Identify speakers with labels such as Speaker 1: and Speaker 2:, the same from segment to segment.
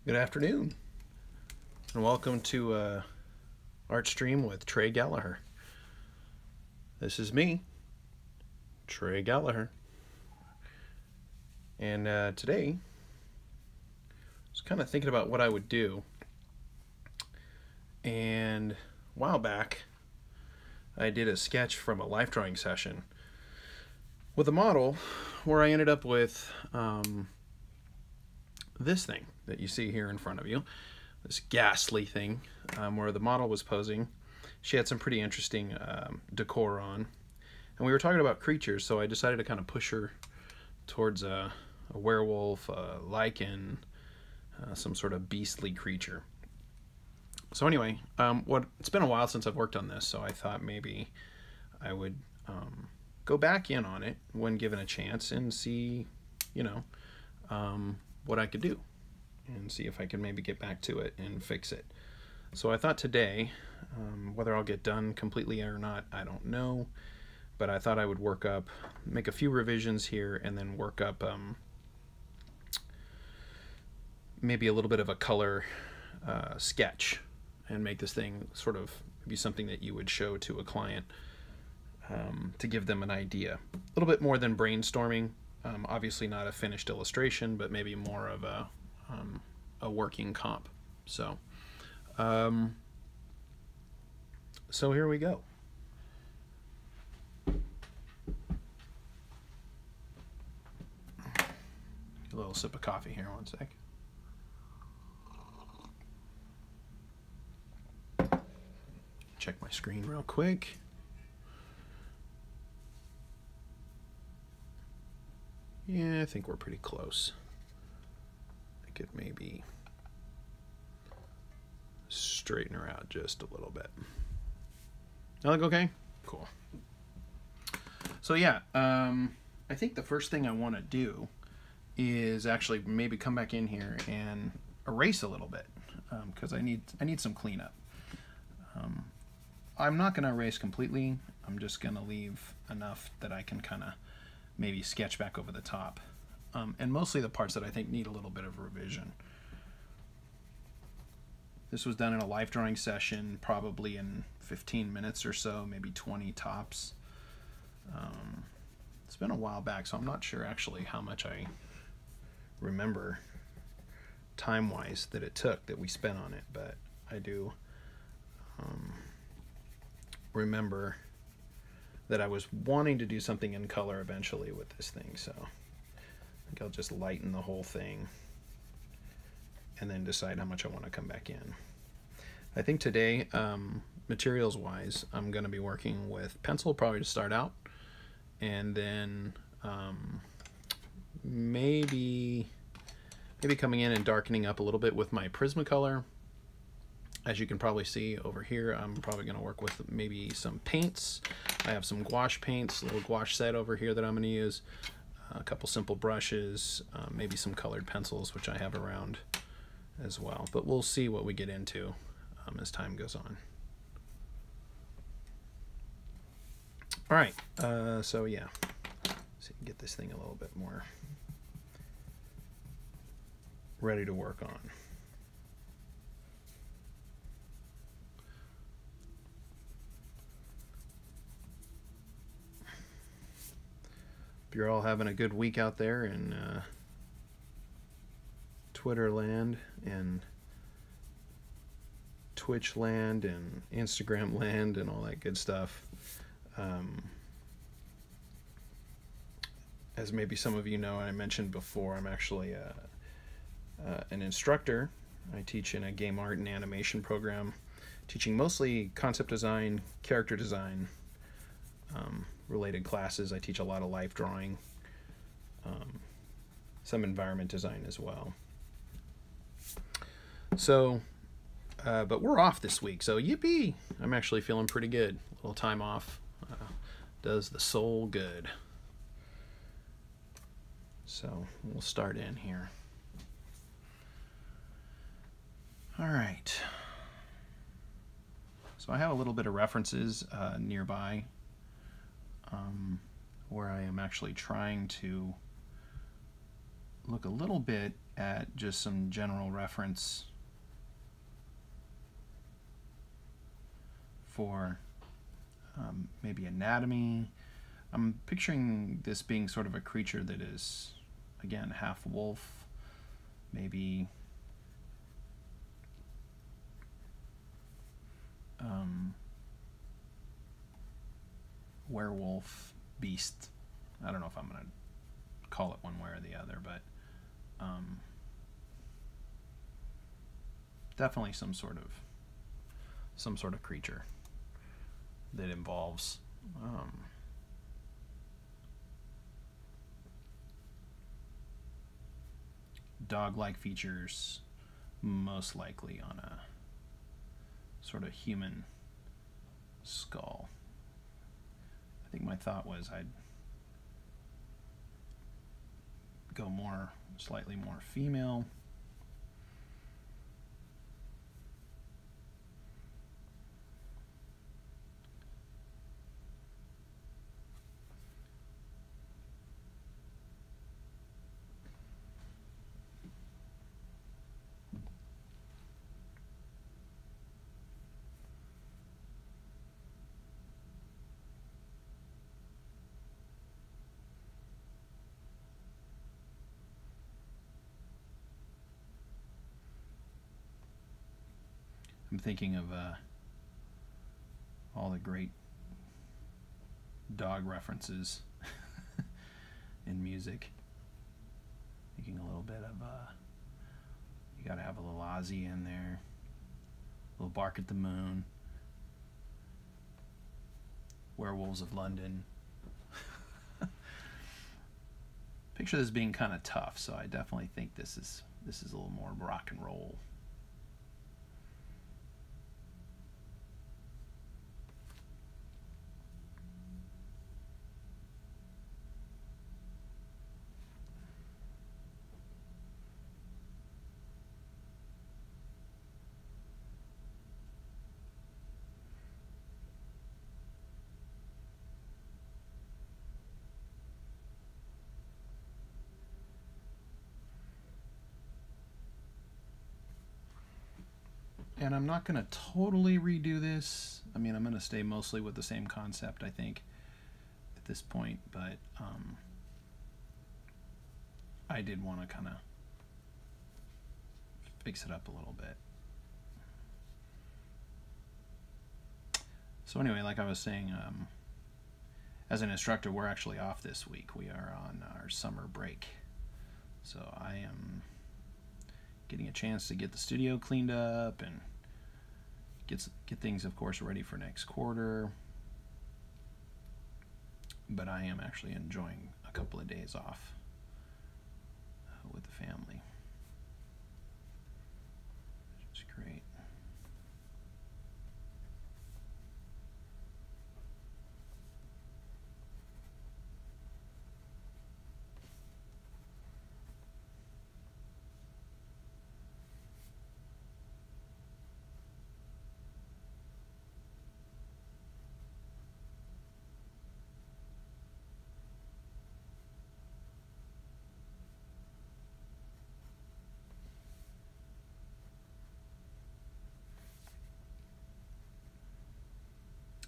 Speaker 1: Good afternoon, and welcome to Art Stream with Trey Gallaher. This is me, Trey Gallaher, and today I was kind of thinking about what I would do, and a while back I did a sketch from a life drawing session with a model where I ended up with this thing that you see here in front of you, this ghastly thing, where the model was posing. She had some pretty interesting decor on, and we were talking about creatures, so I decided to kind of push her towards a werewolf, a lichen, some sort of beastly creature. So anyway, it's been a while since I've worked on this, so I thought maybe I would go back in on it when given a chance and see, what I could do and see if I can maybe get back to it and fix it. So I thought today, whether I'll get done completely or not, I don't know, but I thought I would make a few revisions here and then work up maybe a little bit of a color sketch and make this thing sort of be something that you would show to a client to give them an idea. A little bit more than brainstorming. Obviously not a finished illustration, but maybe more of a working comp. So here we go. A little sip of coffee here, one sec. Check my screen real quick. Yeah, I think we're pretty close. I could maybe straighten her out just a little bit. That look okay? Cool. So yeah, I think the first thing I want to do is actually maybe come back in here and erase a little bit, because I need some cleanup. I'm not going to erase completely. I'm just going to leave enough that I can kind of maybe sketch back over the top, and mostly the parts that I think need a little bit of revision. This was done in a life drawing session, probably in 15 minutes or so, maybe 20 tops. It's been a while back, so I'm not sure actually how much I remember time-wise that it took, that we spent on it, but I do remember that I was wanting to do something in color eventually with this thing, so I think I'll just lighten the whole thing and then decide how much I want to come back in. I think today, materials wise, I'm going to be working with pencil probably to start out, and then maybe coming in and darkening up a little bit with my Prismacolor. As you can probably see over here, I'm probably going to work with maybe some paints. I have some gouache paints, a little gouache set over here that I'm going to use, a couple simple brushes, maybe some colored pencils, which I have around as well. But we'll see what we get into as time goes on. All right, so yeah, so you can get this thing a little bit more ready to work on. If you're all having a good week out there in Twitter land and Twitch land and Instagram land and all that good stuff. As maybe some of you know, I mentioned before, I'm actually an instructor. I teach in a game art and animation program, teaching mostly concept design, character design, related classes. I teach a lot of life drawing, some environment design as well. So, but we're off this week, so yippee! I'm actually feeling pretty good. A little time off does the soul good. So we'll start in here. All right. So I have a little bit of references nearby, where I am actually trying to look a little bit at just some general reference for maybe anatomy. I'm picturing this being sort of a creature that is, again, half wolf, maybe werewolf, beast. I don't know if I'm going to call it one way or the other, but definitely some sort of creature that involves dog-like features, most likely on a sort of human skull. I think my thought was I'd go slightly more female. I'm thinking of all the great dog references in music. Thinking a little bit of, you gotta have a little Ozzy in there, a little Bark at the Moon, Werewolves of London. Picture this being kind of tough, so I definitely think this is a little more rock and roll. And I'm not going to totally redo this. I mean, I'm going to stay mostly with the same concept, I think, at this point. But I did want to kind of fix it up a little bit. So anyway, like I was saying, as an instructor, we're actually off this week. We are on our summer break. So I am getting a chance to get the studio cleaned up and get things, of course, ready for next quarter. But I am actually enjoying a couple of days off with the family, which is great.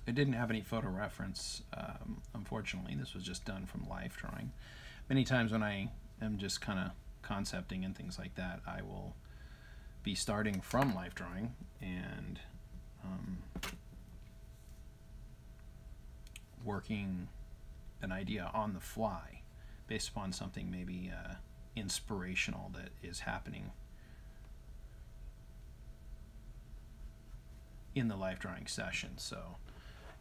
Speaker 1: I didn't have any photo reference, unfortunately. This was just done from life drawing. Many times when I am just kind of concepting and things like that, I will be starting from life drawing and working an idea on the fly based upon something maybe inspirational that is happening in the life drawing session. So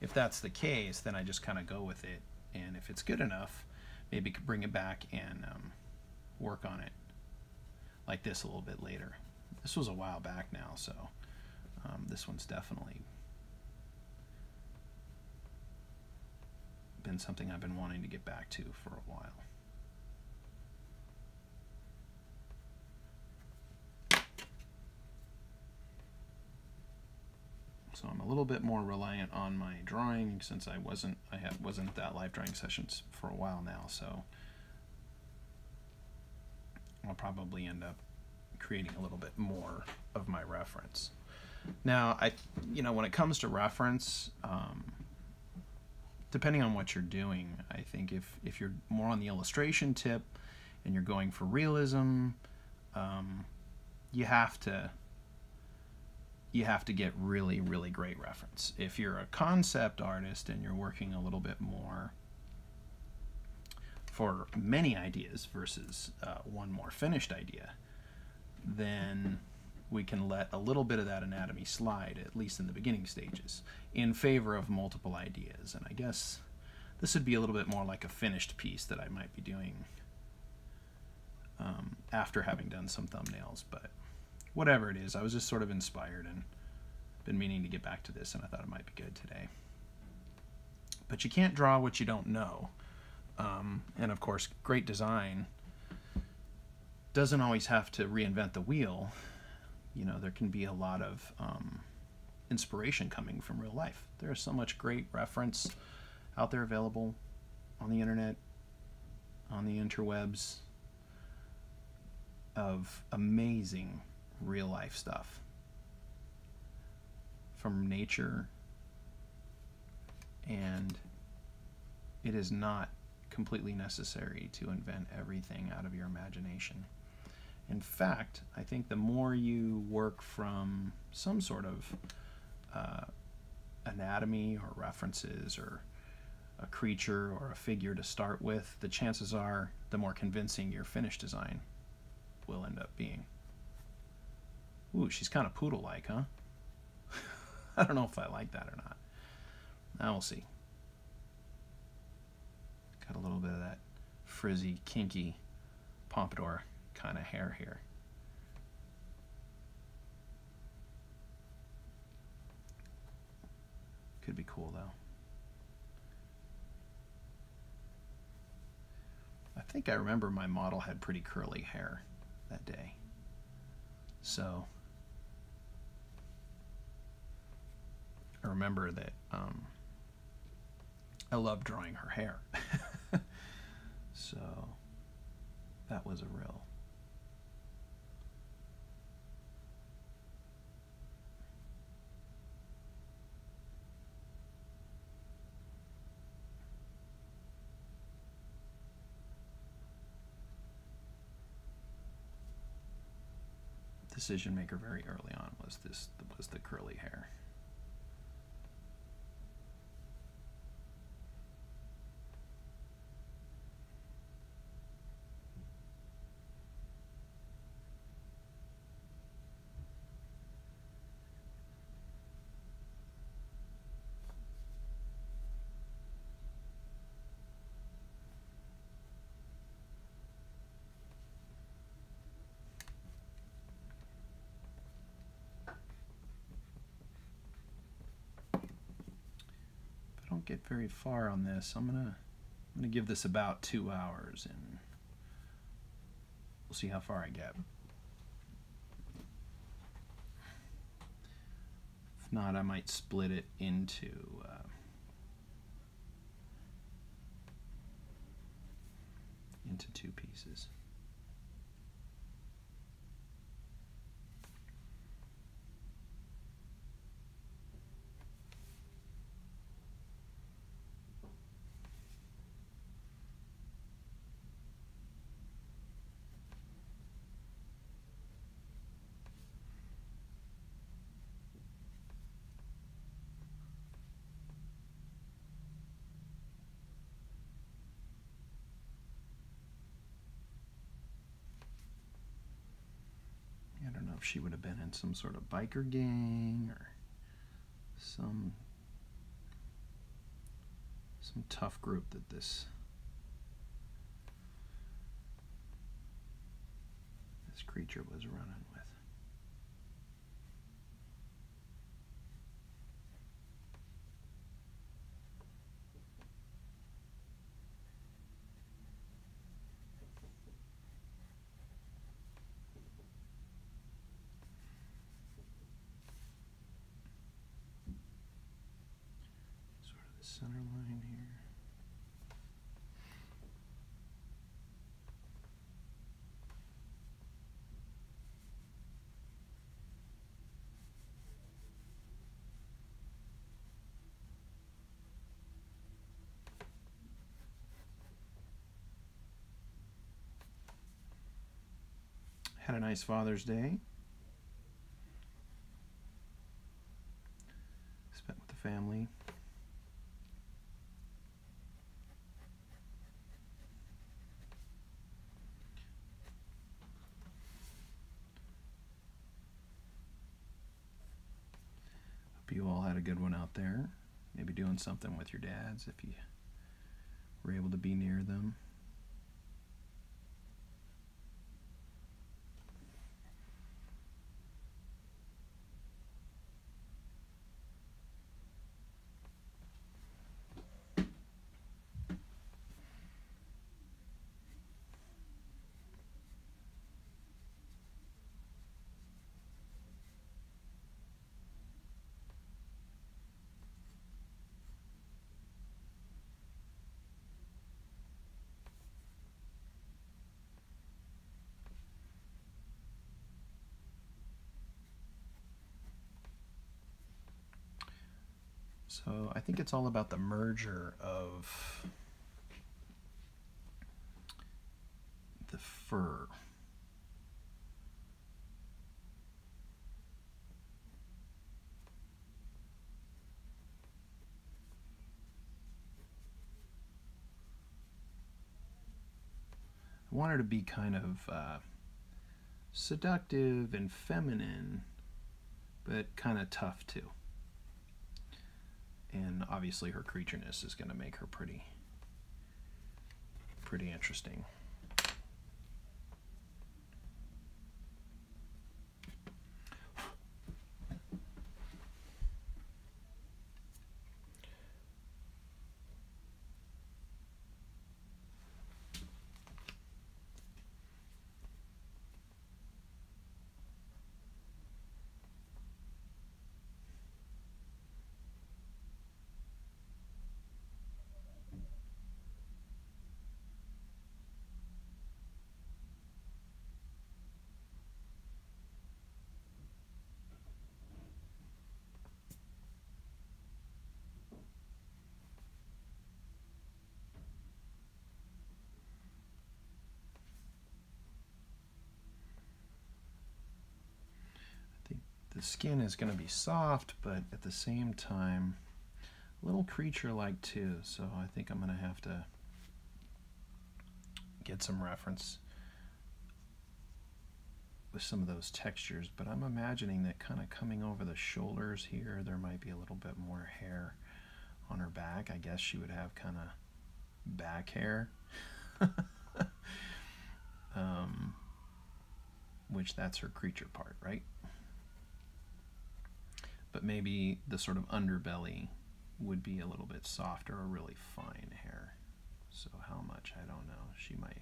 Speaker 1: if that's the case, then I just kind of go with it, and if it's good enough, maybe bring it back and work on it like this a little bit later. This was a while back now, so this one's definitely been something I've been wanting to get back to for a while. So I'm a little bit more reliant on my drawing since I wasn't at that live drawing sessions for a while now. So I'll probably end up creating a little bit more of my reference. Now, when it comes to reference, depending on what you're doing, I think if you're more on the illustration tip and you're going for realism, you have to get really, really great reference. If you're a concept artist and you're working a little bit more for many ideas versus one more finished idea, then we can let a little bit of that anatomy slide, at least in the beginning stages, in favor of multiple ideas. And I guess this would be a little bit more like a finished piece that I might be doing after having done some thumbnails. But whatever it is, I was just sort of inspired and been meaning to get back to this, and I thought it might be good today. But you can't draw what you don't know. And of course, great design doesn't always have to reinvent the wheel. There can be a lot of inspiration coming from real life. There's so much great reference out there available on the internet, on the interwebs, of amazing real life stuff from nature, and it is not completely necessary to invent everything out of your imagination. In fact, I think the more you work from some sort of anatomy or references or a creature or a figure to start with, the chances are the more convincing your finished design will end up being. Ooh, she's kind of poodle-like, huh? I don't know if I like that or not. Now we'll see. Got a little bit of that frizzy, kinky pompadour kind of hair here. Could be cool though. I think I remember my model had pretty curly hair that day. So I remember that I loved drawing her hair. So that was a real decision maker very early on was the curly hair. Don't get very far on this. I'm gonna give this about 2 hours, and we'll see how far I get. If not, I might split it into two pieces. I don't know if she would have been in some sort of biker gang or some tough group that this creature was running with. Center line here. Had a nice Father's Day. Spent with the family. Hope you all had a good one out there. Maybe doing something with your dads if you were able to be near them. So I think it's all about the merger of the fur. I want her to be kind of seductive and feminine, but kind of tough too. And obviously her creatureness is going to make her pretty interesting. The skin is going to be soft, but at the same time, a little creature-like too. So I think I'm going to have to get some reference with some of those textures. But I'm imagining that kind of coming over the shoulders here, there might be a little bit more hair on her back. I guess she would have kind of back hair. Which that's her creature part, right? But maybe the sort of underbelly would be a little bit softer or really fine hair. So how much, I don't know. She might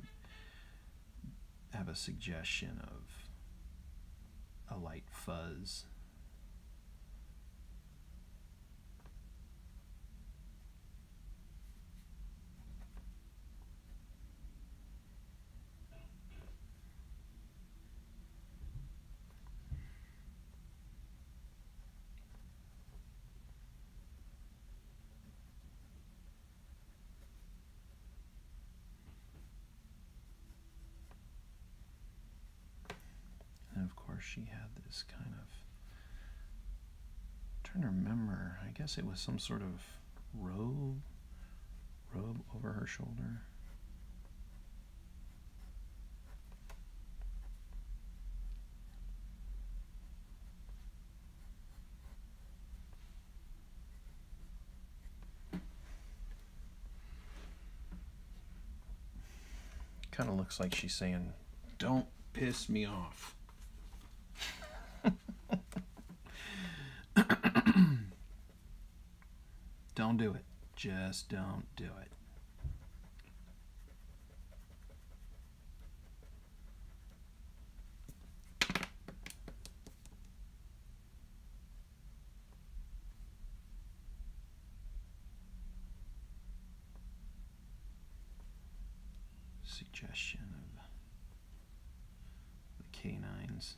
Speaker 1: have a suggestion of a light fuzz. She had this kind of, I'm trying to remember, I guess it was some sort of robe over her shoulder. Kind of looks like she's saying, "Don't piss me off." Don't do it. Just don't do it. Suggestion of the canines.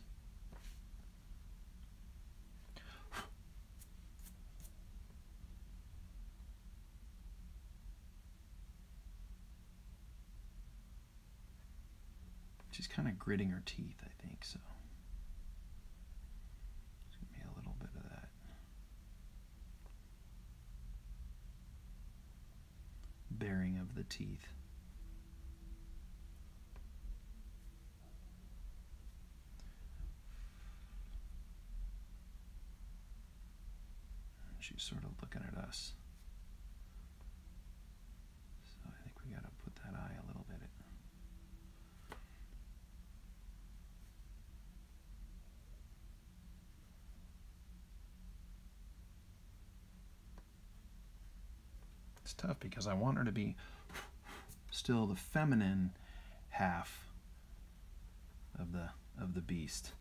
Speaker 1: She's kind of gritting her teeth, I think. like so. There's going to be a little bit of that baring of the teeth. She's sort of looking at us. So I think we got to put that eye a little bit. It's tough because I want her to be still the feminine half of the beast.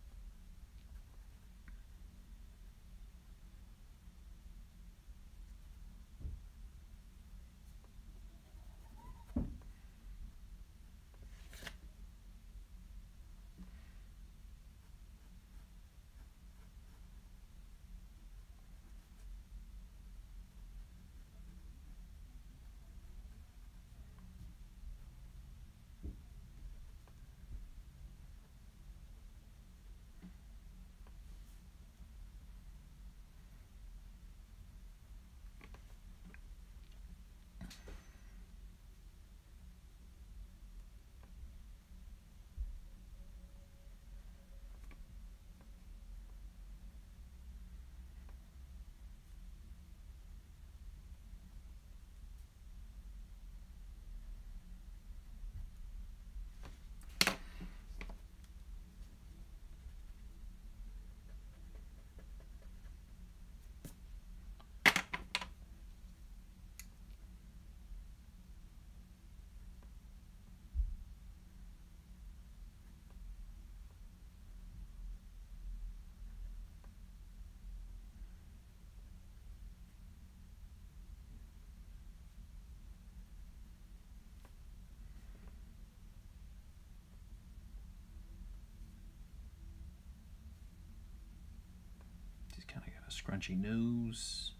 Speaker 1: She's kind of got a scrunchy nose.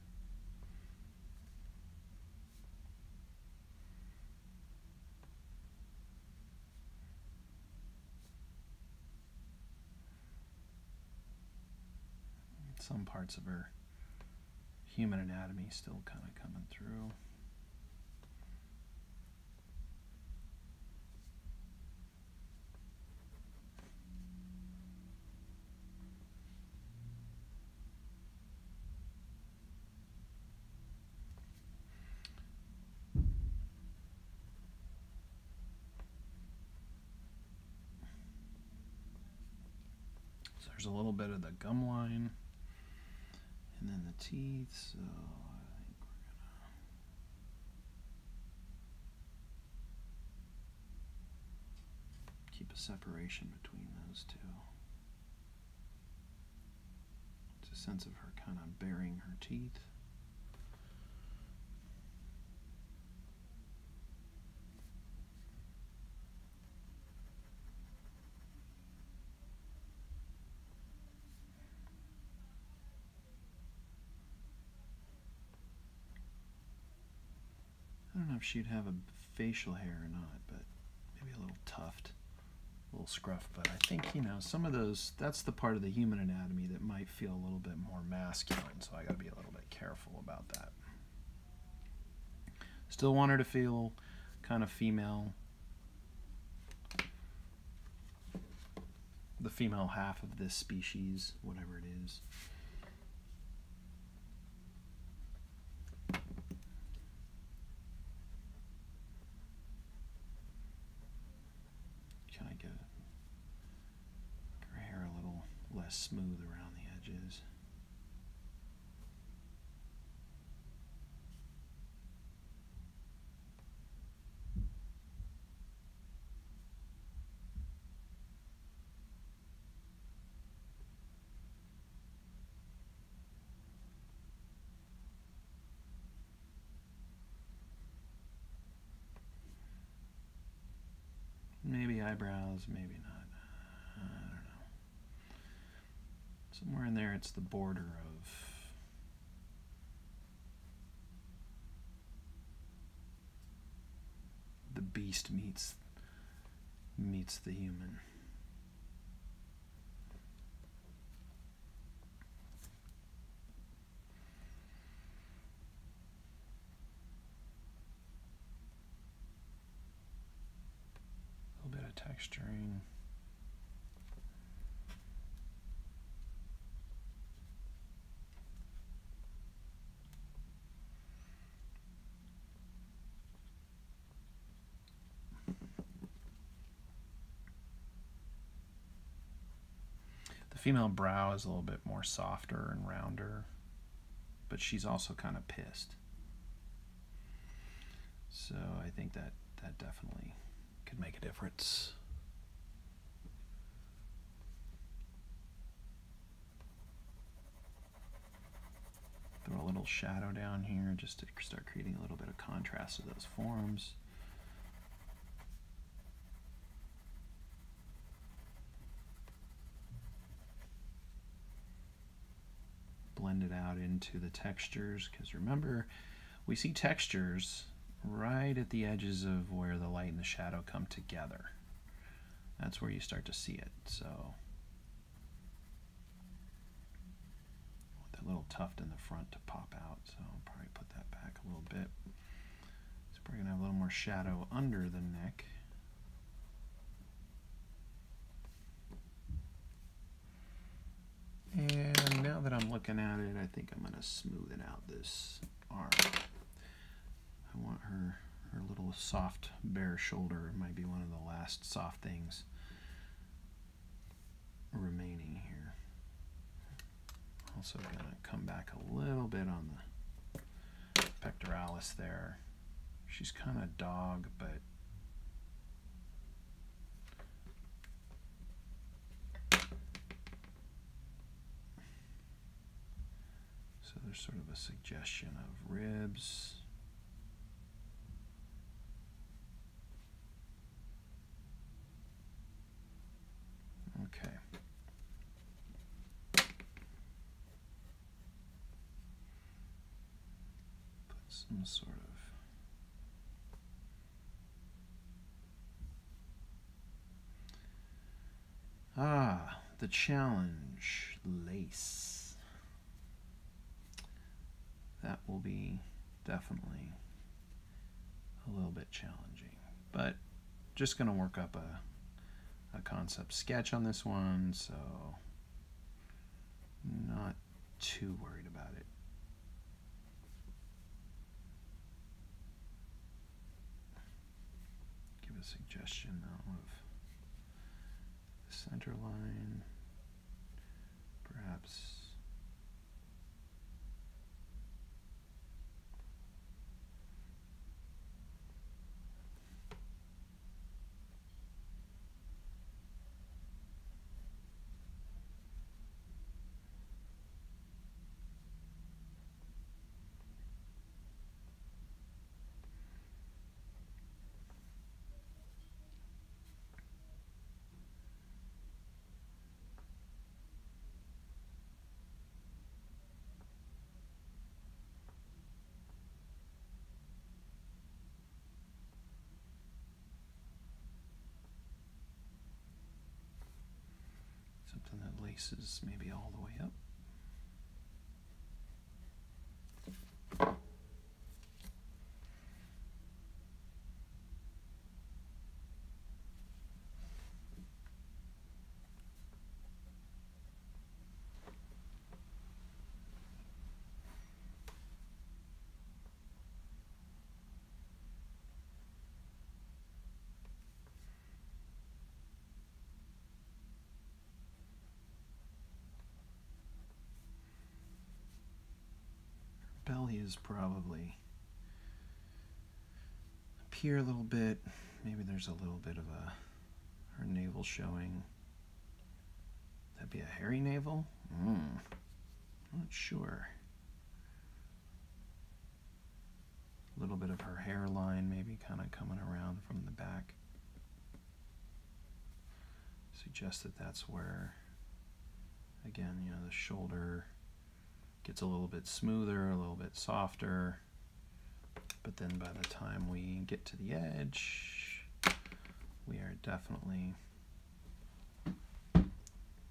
Speaker 1: Some parts of her human anatomy still kind of coming through. So there's a little bit of the gum line. And then the teeth, so I think we're gonna keep a separation between those two. It's a sense of her kind of baring her teeth. I don't know if she'd have a facial hair or not, but maybe a little tuft, a little scruff. But I think, you know, some of those, that's the part of the human anatomy that might feel a little bit more masculine, so I got to be a little bit careful about that. Still want her to feel kind of female, the female half of this species, whatever it is. Kind of get her hair a little less smooth around the edges. Maybe eyebrows, maybe not. I don't know. Somewhere in there it's the border of the beast meets the human. texturing. The female brow is a little bit more softer and rounder, but she's also kind of pissed. So I think that definitely could make a difference. Throw a little shadow down here just to start creating a little bit of contrast to those forms. Blend it out into the textures, because remember, we see textures right at the edges of where the light and the shadow come together. That's where you start to see it. So I want that little tuft in the front to pop out, so I'll probably put that back a little bit. So we're going to have a little more shadow under the neck. And now that I'm looking at it, I think I'm going to smoothen out this arm. I want her little soft bare shoulder. It might be one of the last soft things remaining here. Also going to come back a little bit on the pectoralis there. She's kind of dog, but so there's sort of a suggestion of ribs. Okay. Put some sort of the challenge lace. That will be definitely a little bit challenging, but just going to work up a concept sketch on this one, so not too worried about it. Give a suggestion now of the center line, perhaps. Something that laces maybe all the way up. Belly is probably up here a little bit. Maybe there's a little bit of her navel showing. That'd be a hairy navel? Not sure. A little bit of her hairline maybe kind of coming around from the back. Suggest that that's where, again, you know, the shoulder gets a little bit smoother, a little bit softer, but then by the time we get to the edge, we are definitely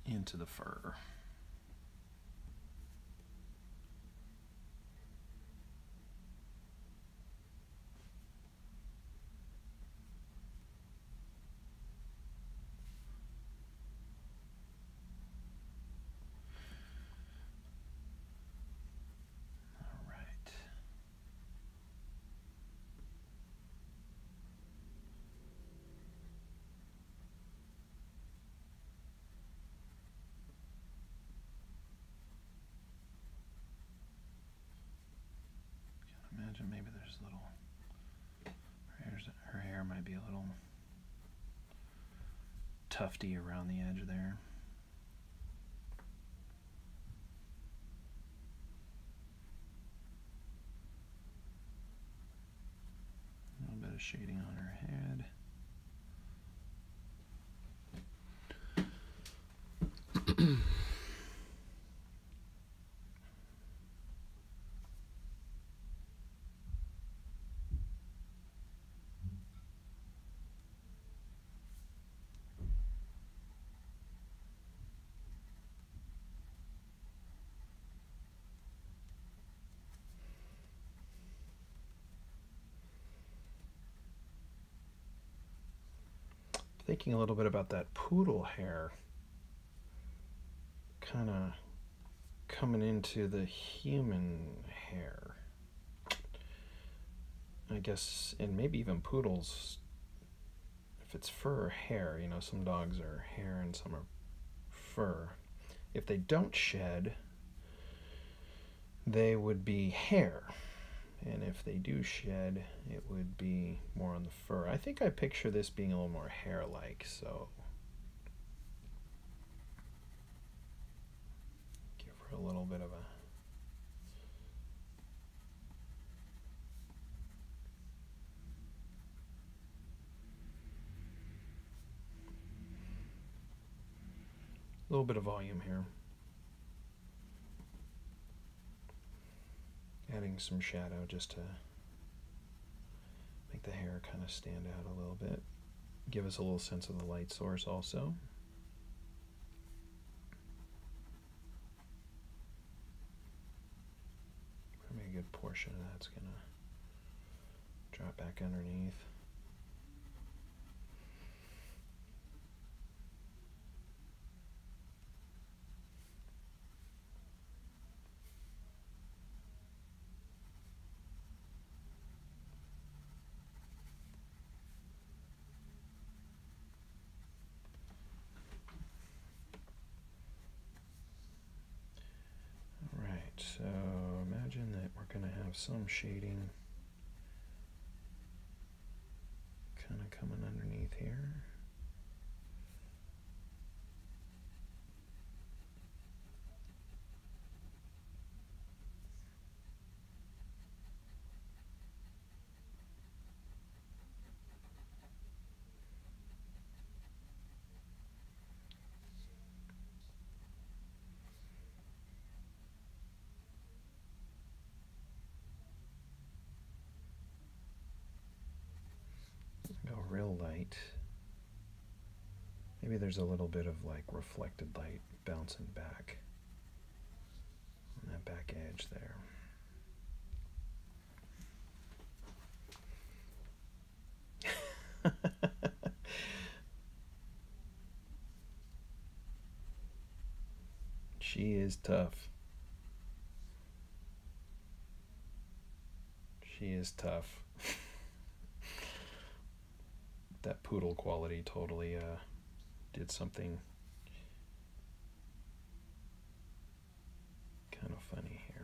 Speaker 1: into the fur. maybe there's a little, her hair might be a little tufty around the edge there. A little bit of shading on her head. Thinking a little bit about that poodle hair kind of coming into the human hair, I guess, and maybe even poodles, if it's fur or hair, you know, some dogs are hair and some are fur. If they don't shed, they would be hair. And if they do shed, it would be more on the fur. I think I picture this being a little more hair-like, so give her a little bit of a volume here. Adding some shadow just to make the hair kind of stand out a little bit. Give us a little sense of the light source also. Probably a good portion of that's going to drop back underneath. So imagine that we're going to have some shading kind of coming underneath here. Go real light. Maybe there's a little bit of like reflected light bouncing back on that back edge there. She is tough. She is tough. That poodle quality totally did something kind of funny here.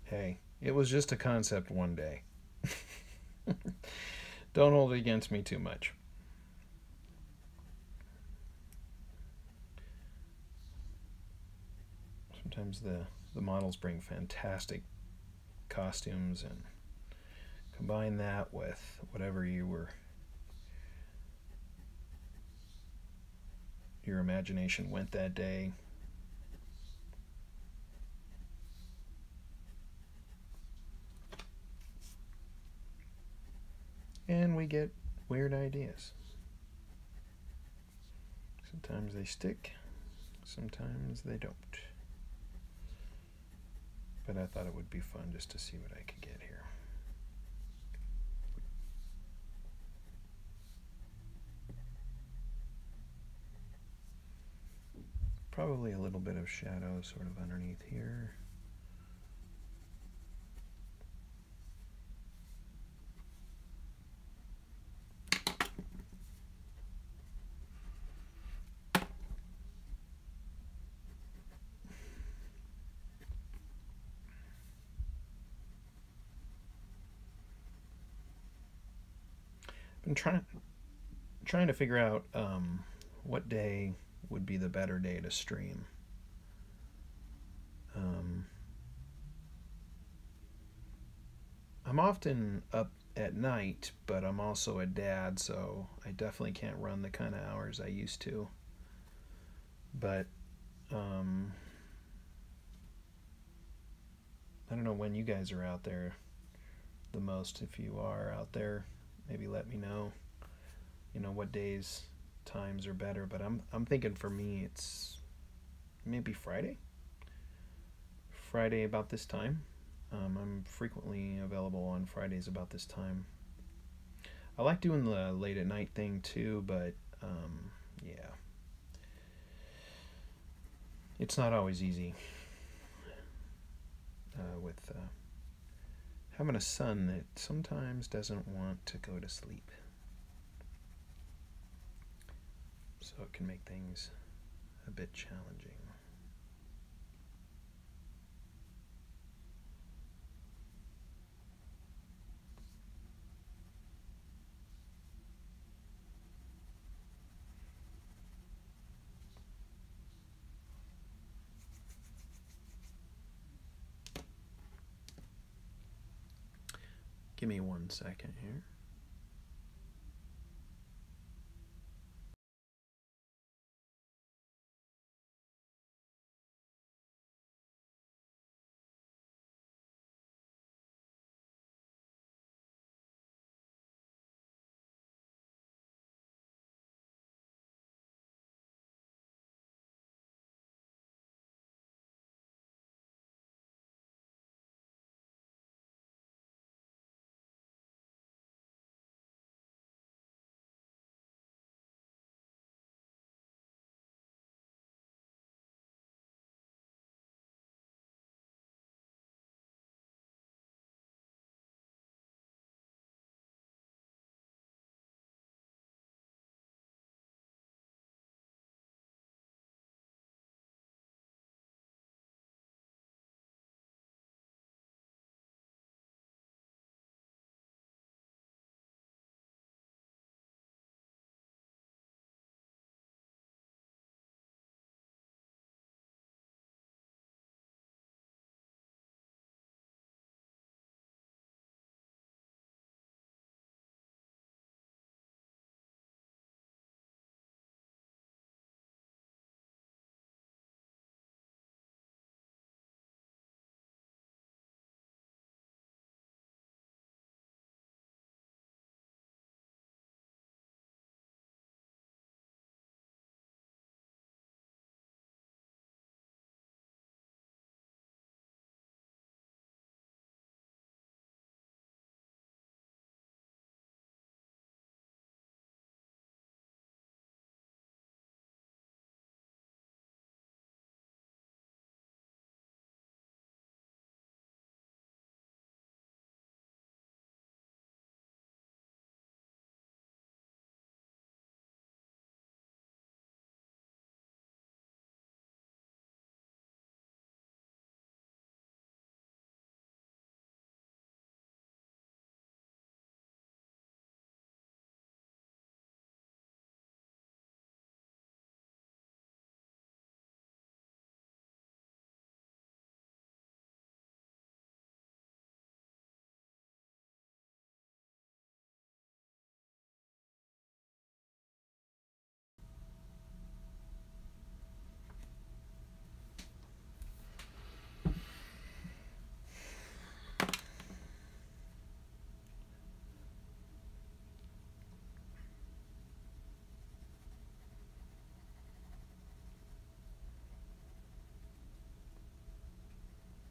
Speaker 1: Hey, it was just a concept one day. Don't hold it against me too much. Sometimes the models bring fantastic costumes, and combine that with whatever your imagination went that day. And we get weird ideas. Sometimes they stick, sometimes they don't. But I thought it would be fun just to see what I could get here. probably a little bit of shadow sort of underneath here. I'm trying to figure out what day would be the better day to stream. I'm often up at night, but I'm also a dad, so I definitely can't run the kind of hours I used to. But I don't know when you guys are out there the most. If you are out there, maybe let me know. You know what days, times are better. But I'm thinking for me it's maybe Friday. Friday about this time. I'm frequently available on Fridays about this time. I like doing the late at night thing too, but yeah, it's not always easy with having a son that sometimes doesn't want to go to sleep. So it can make things a bit challenging. Give me 1 second here.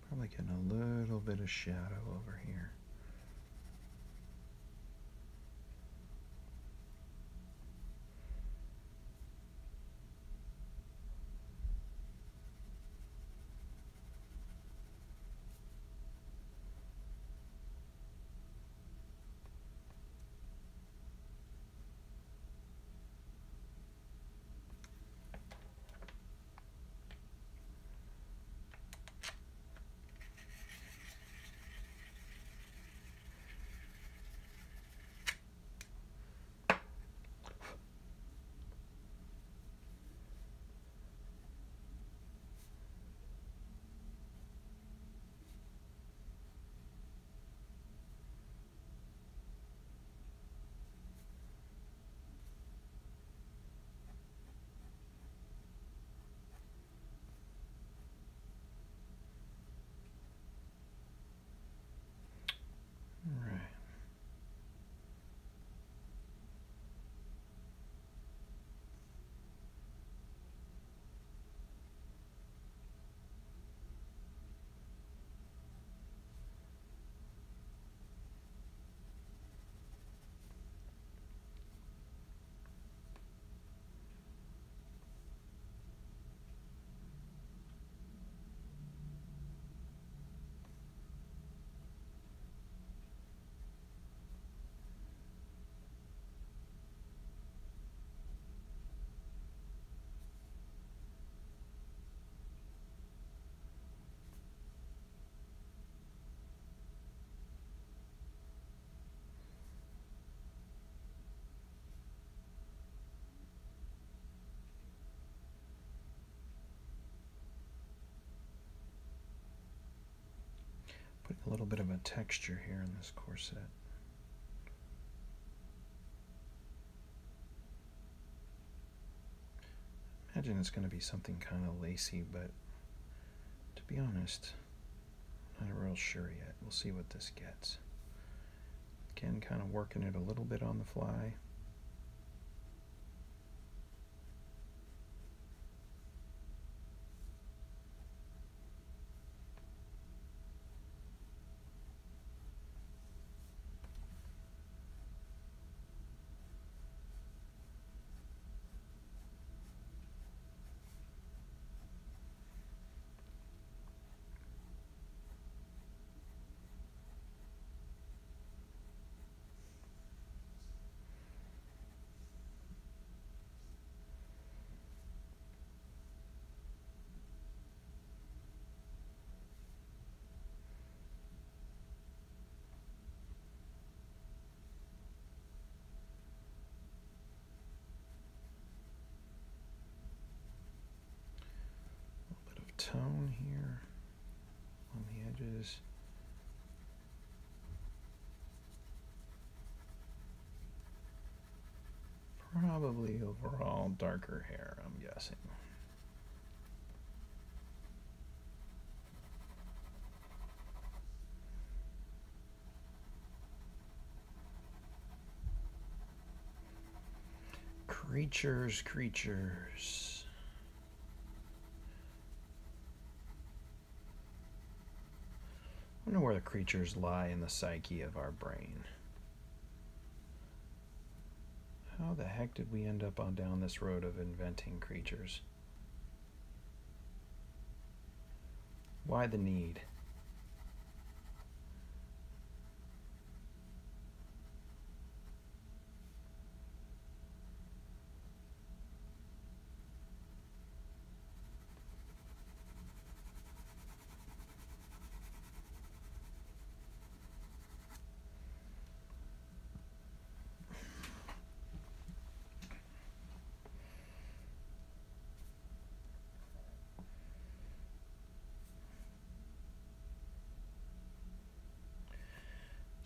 Speaker 1: Probably getting a little bit of shadow over here. Putting a little bit of a texture here in this corset. Imagine it's going to be something kind of lacy, but to be honest, I'm not real sure yet. We'll see what this gets. Again, kind of working it a little bit on the fly. Tone here on the edges. Probably overall darker hair, I'm guessing. Creatures, creatures. I wonder where the creatures lie in the psyche of our brain. How the heck did we end up on down this road of inventing creatures? Why the need?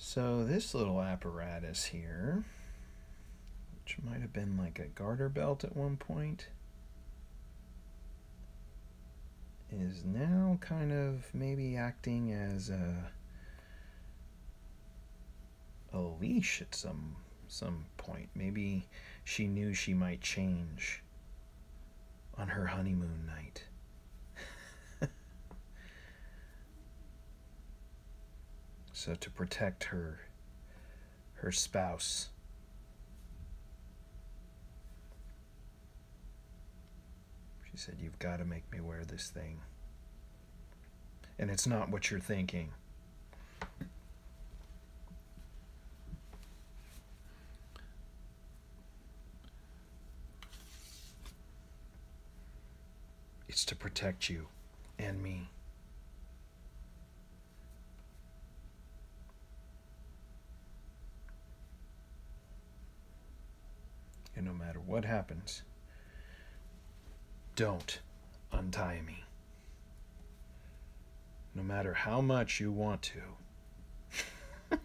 Speaker 1: So this little apparatus here, which might have been like a garter belt at one point, is now kind of maybe acting as a leash at some point. Maybe she knew she might change on her honeymoon night. So to protect her spouse, she said, "You've got to make me wear this thing. And it's not what you're thinking." It's to protect you and me. And no matter what happens, don't untie me. No matter how much you want to.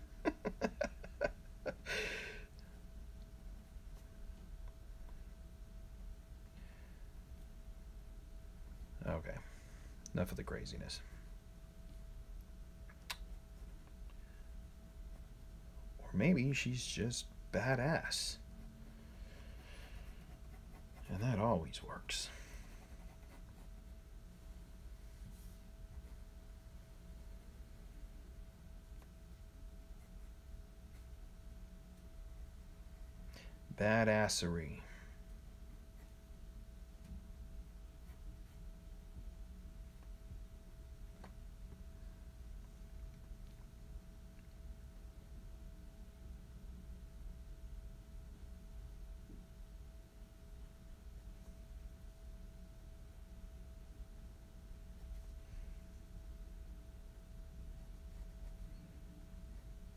Speaker 1: Okay, enough of the craziness. Or maybe she's just badass. And that always works. Badassery.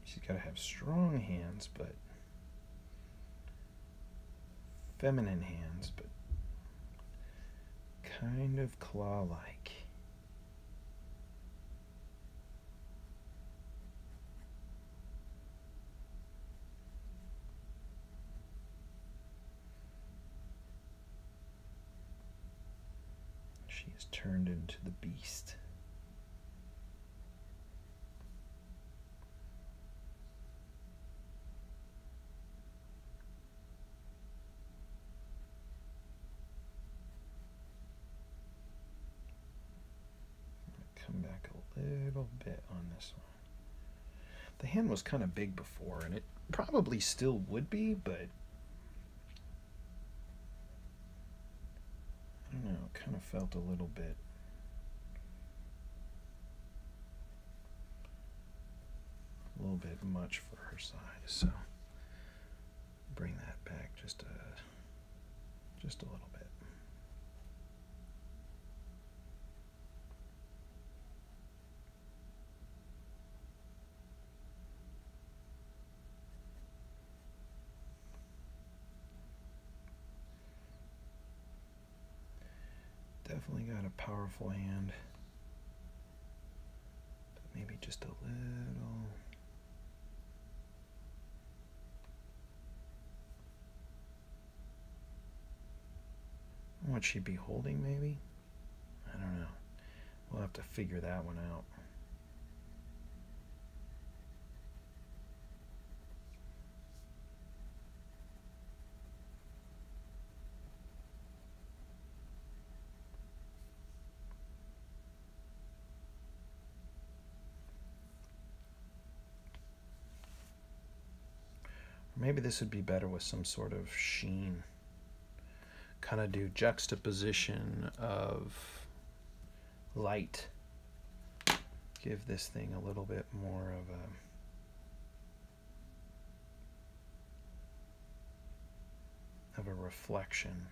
Speaker 1: She's got to have strong hands, but feminine hands, but kind of claw-like. She is turned into the beast. Come back a little bit on this one. The hand was kind of big before, and it probably still would be, but I don't know, it kind of felt a little bit much for her size, so bring that back just a little bit. Definitely got a powerful hand, but maybe just a little. What she'd be holding, maybe? I don't know. We'll have to figure that one out. Maybe this would be better with some sort of sheen. Kind of do juxtaposition of light. Give this thing a little bit more of a reflection.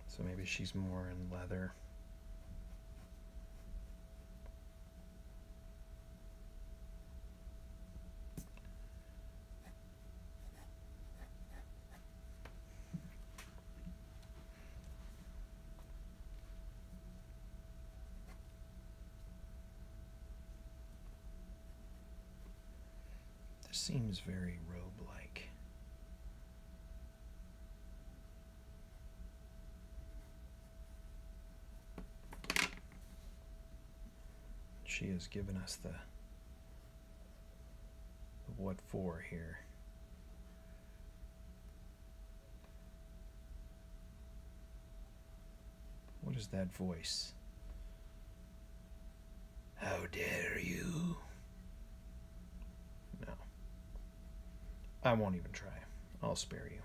Speaker 1: So maybe she's more in leather. This seems very robe-like. She has given us the what for here. What is that voice? How dare you? No. I won't even try. I'll spare you.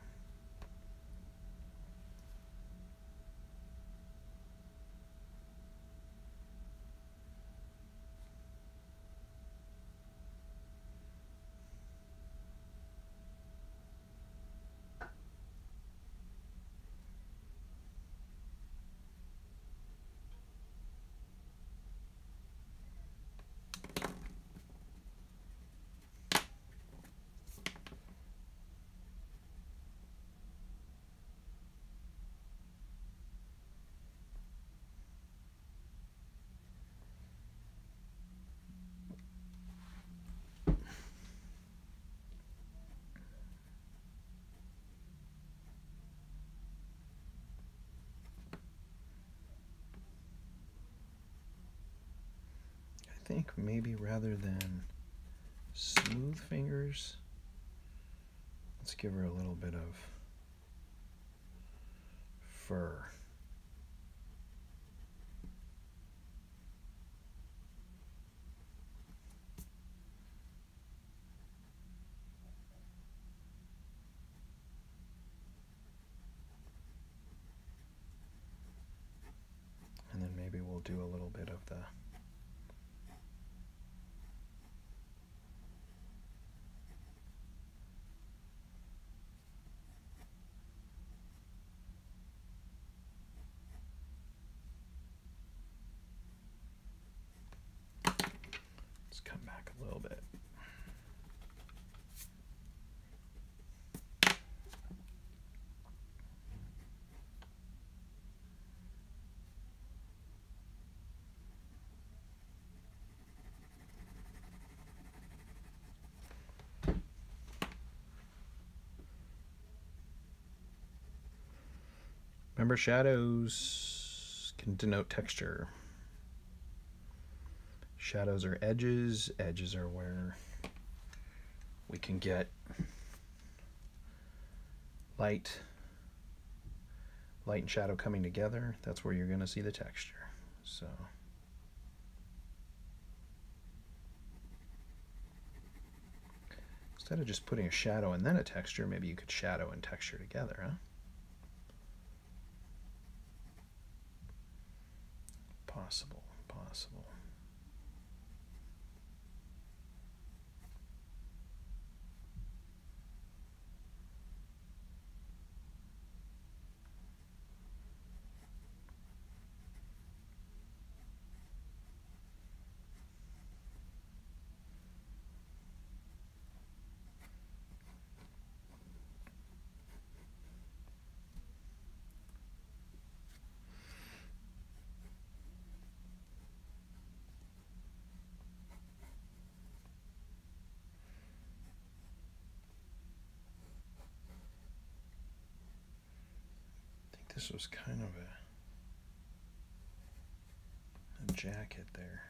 Speaker 1: I think maybe rather than smooth fingers, let's give her a little bit of fur. And then maybe we'll do a little bit of the come back a little bit. Remember, shadows can denote texture. Shadows are edges. Edges are where we can get light and shadow coming together. That's where you're going to see the texture. So instead of just putting a shadow and then a texture, maybe you could shadow and texture together, huh? Possible. This was kind of a jacket there.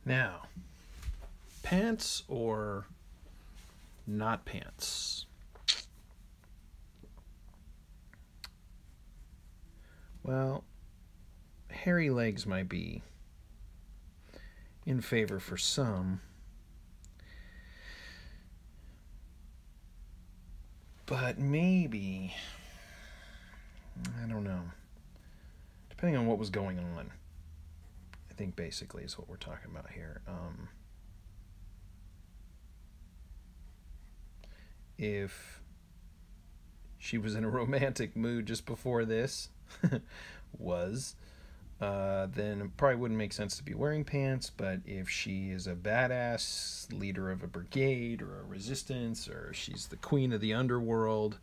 Speaker 1: Now, pants or not pants? Well, hairy legs might be in favor for some, but maybe, I don't know, depending on what was going on. I think basically is what we're talking about here. If she was in a romantic mood just before this then it probably wouldn't make sense to be wearing pants. But if she is a badass leader of a brigade or a resistance, or she's the queen of the underworld,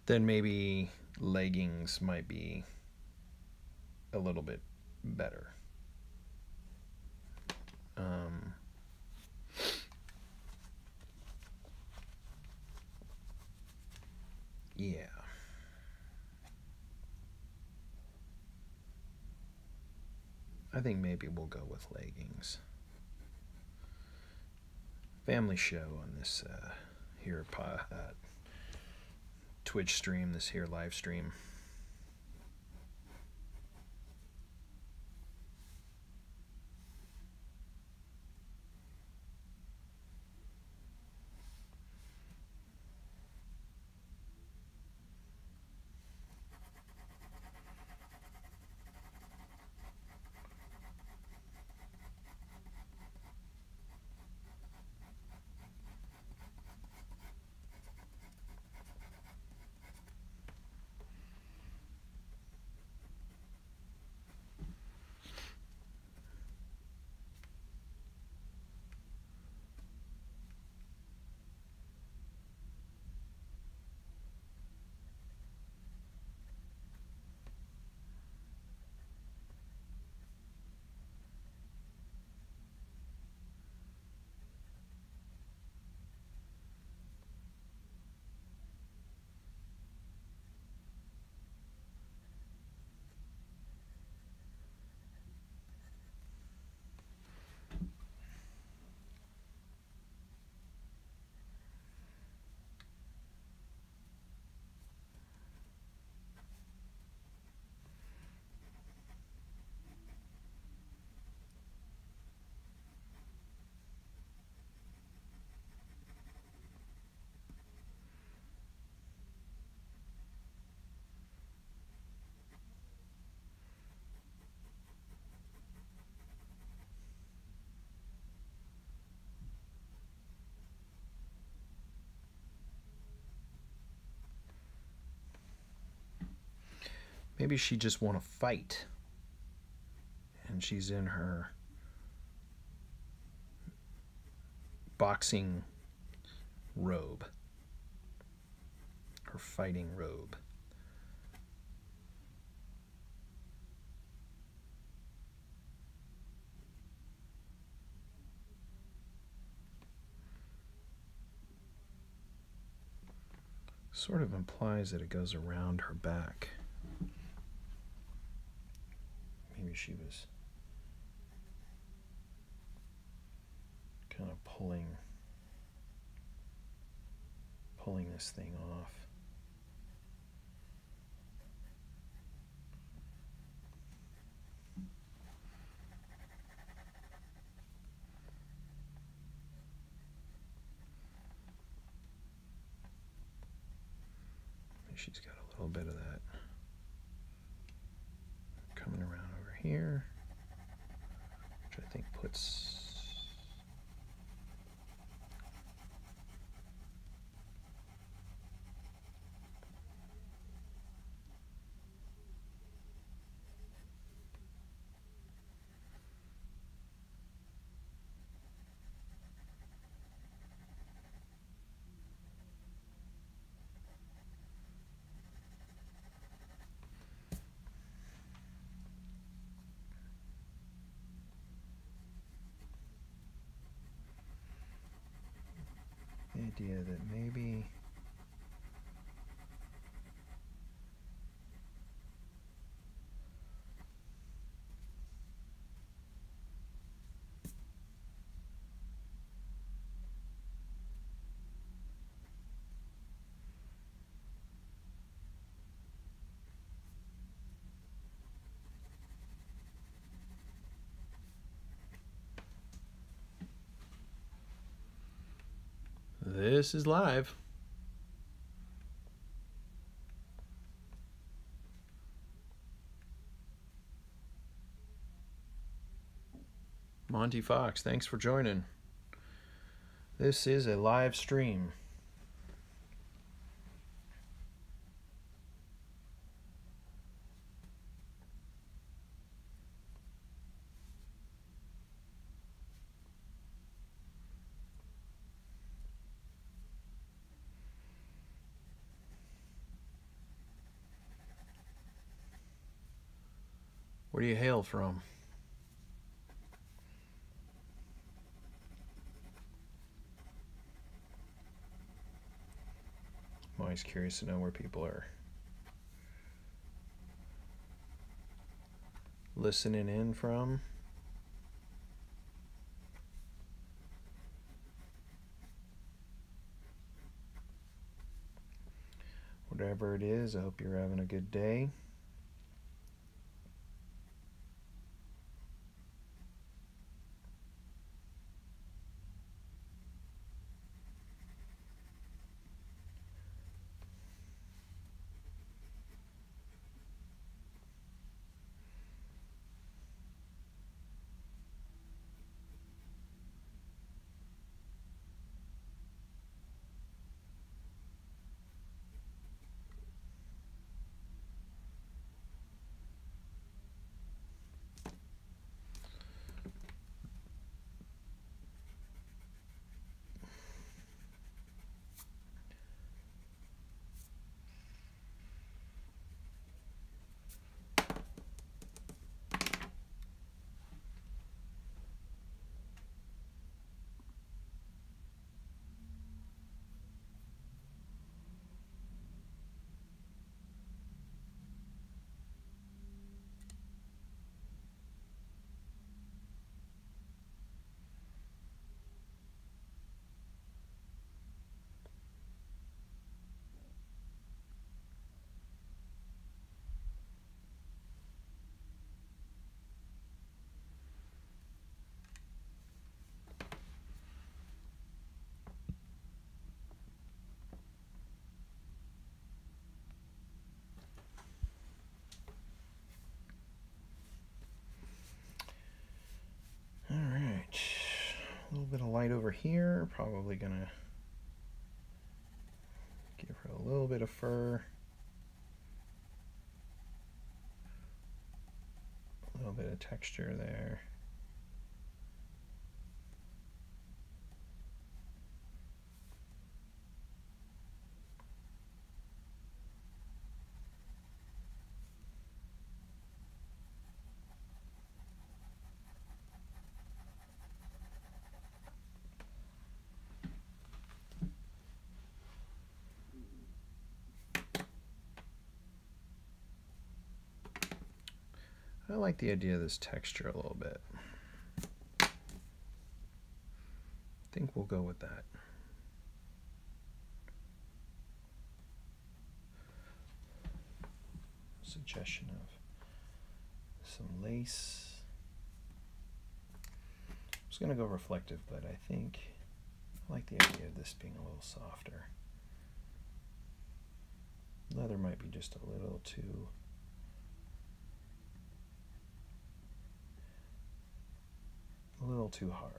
Speaker 1: then maybe leggings might be a little bit better. Yeah. I think maybe we'll go with leggings. Family show on this here Twitch stream, this here live stream. Maybe she just want to fight. And she's in her boxing robe. Her fighting robe. Sort of implies that it goes around her back. Maybe she was kind of pulling this thing off. She's got a little bit of that coming around over here, which I think puts the idea that maybe this is live. Monty Fox, thanks for joining. This is a live stream. Where do you hail from? I'm always curious to know where people are listening in from. Whatever it is, I hope you're having a good day. A little bit of light over here. Probably gonna give her a little bit of fur. bit of texture there. I like the idea of this texture a little bit. I think we'll go with that. Suggestion of some lace. I was going to go reflective, but I think I like the idea of this being a little softer. Leather might be just a little too hard.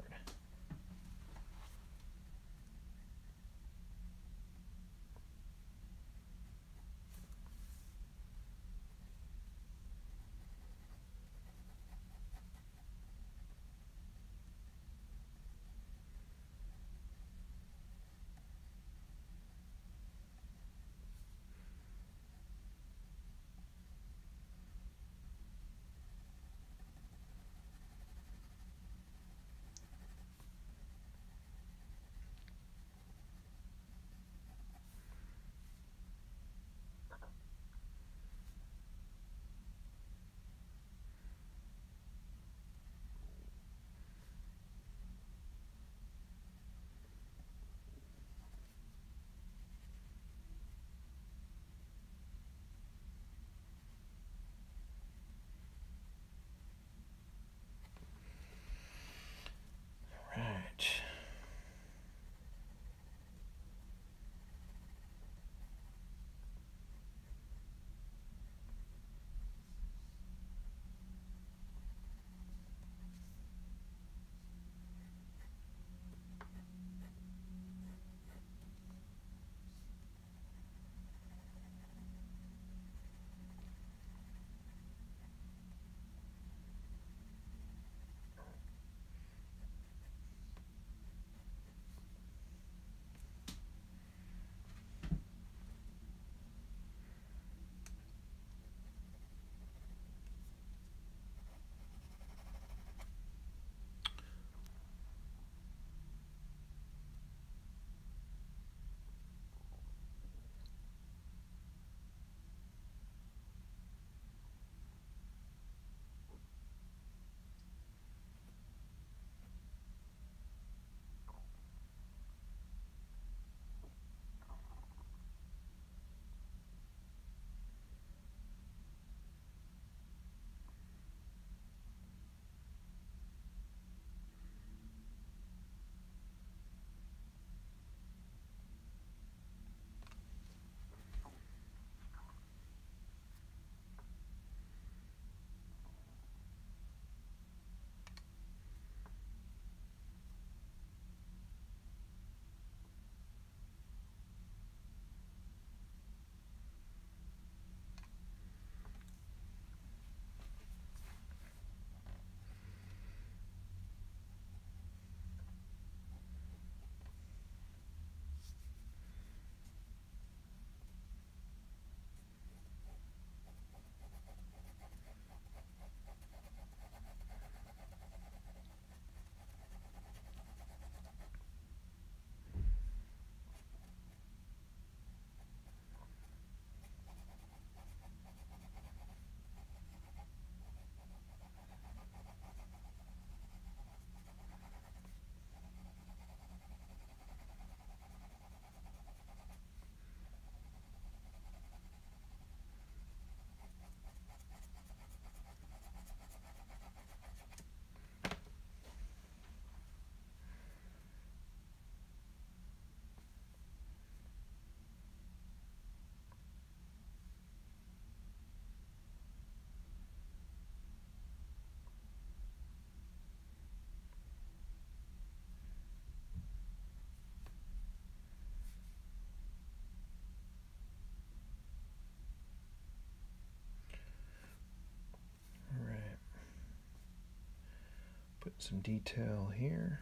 Speaker 1: Some detail here.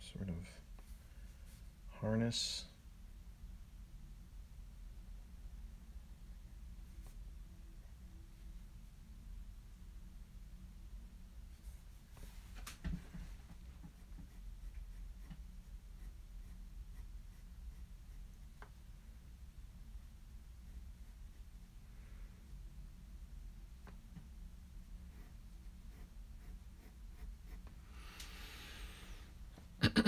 Speaker 1: Some sort of harness. I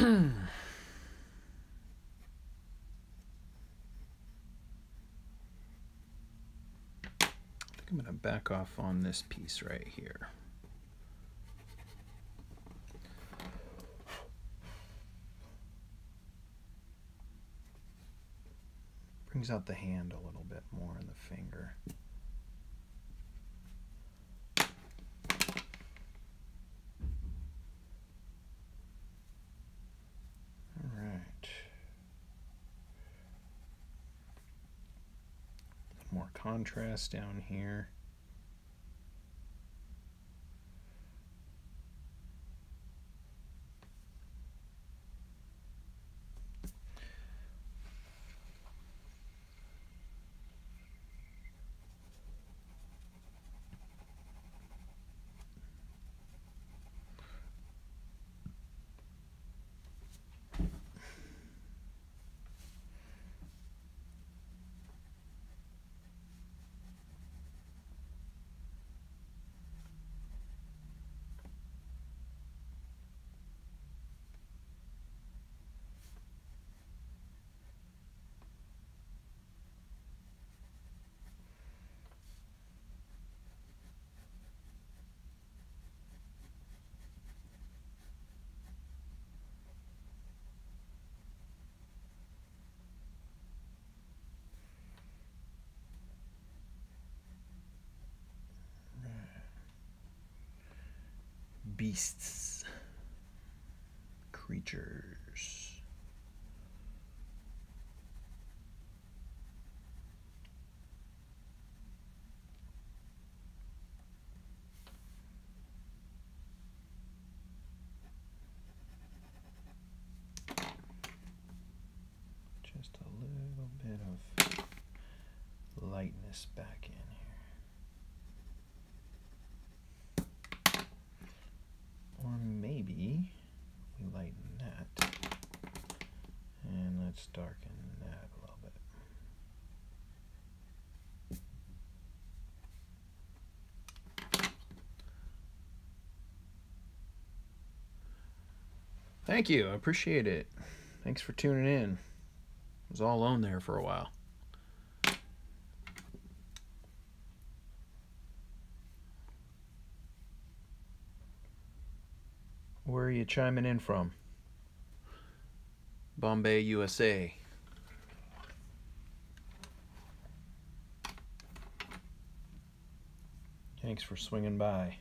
Speaker 1: think I'm going to back off on this piece right here. Brings out the hand a little bit more in the finger. More contrast down here. Beasts, creatures. Just a little bit of lightness back in here. Or maybe we lighten that, and let's darken that a little bit. Thank you, I appreciate it. Thanks for tuning in. I was all alone there for a while. Where are you chiming in from? Bombay, USA. Thanks for swinging by.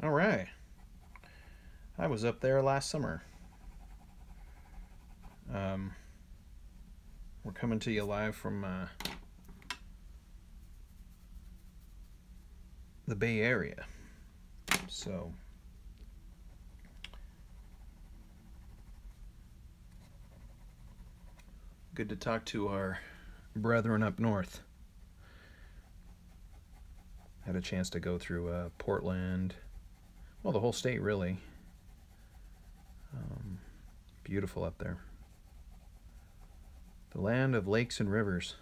Speaker 1: All right. I was up there last summer. We're coming to you live from the Bay Area. So good to talk to our brethren up north. Had a chance to go through Portland, well, the whole state really. Beautiful up there. The land of lakes and rivers.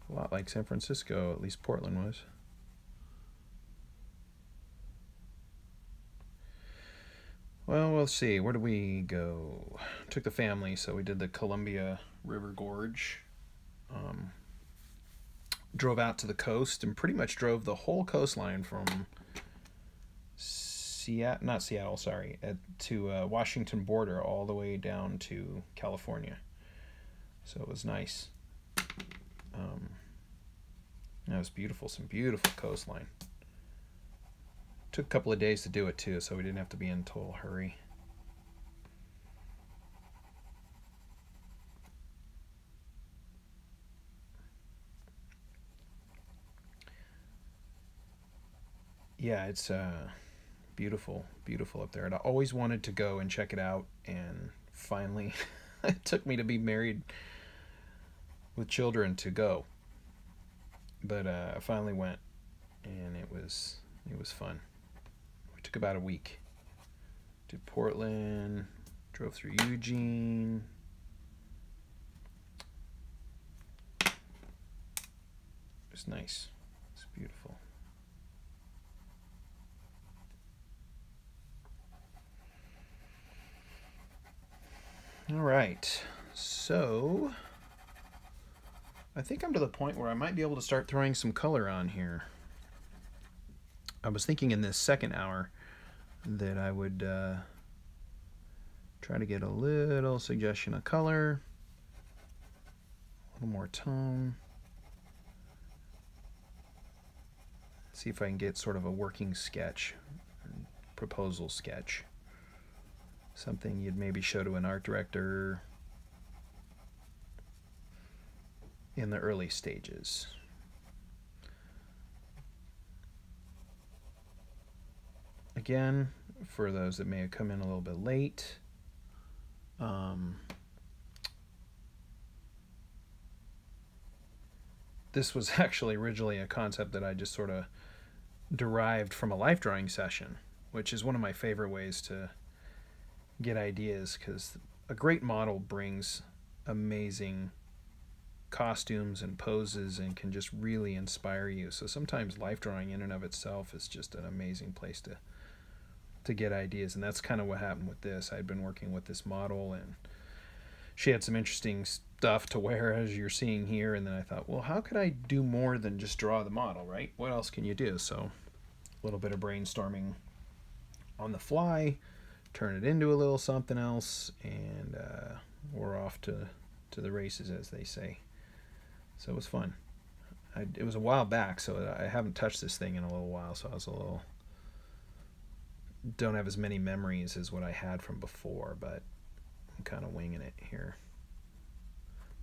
Speaker 1: A lot like San Francisco, at least Portland was. Well, we'll see. Where do we go? Took the family, so we did the Columbia River Gorge. Drove out to the coast and pretty much drove the whole coastline from Seattle, not Seattle, sorry, to Washington border all the way down to California. So it was nice. That was beautiful, some beautiful coastline. Took a couple of days to do it too, so we didn't have to be in total hurry. Yeah, it's beautiful, beautiful up there. And I always wanted to go and check it out, and finally, it took me to be married with children to go. But I finally went, and it was fun. We took about a week. To Portland, drove through Eugene. It was nice. It's beautiful. All right, so I think I'm to the point where I might be able to start throwing some color on here. I was thinking in this second hour that I would try to get a little suggestion of color, a little more tone. See if I can get sort of a working sketch, proposal sketch. Something you'd maybe show to an art director in the early stages. Again, for those that may have come in a little bit late, this was actually originally a concept that I just sort of derived from a life drawing session, which is one of my favorite ways to get ideas, because a great model brings amazing costumes and poses and can just really inspire you. So sometimes life drawing in and of itself is just an amazing place to get ideas, and that's kind of what happened with this. I'd been working with this model, and she had some interesting stuff to wear, as you're seeing here, and then I thought, well, how could I do more than just draw the model, right? What else can you do? So a little bit of brainstorming on the fly, turn it into a little something else, and we're off to the races, as they say. So it was fun. It was a while back, so I haven't touched this thing in a little while, so I was don't have as many memories as what I had from before, but I'm kind of winging it here.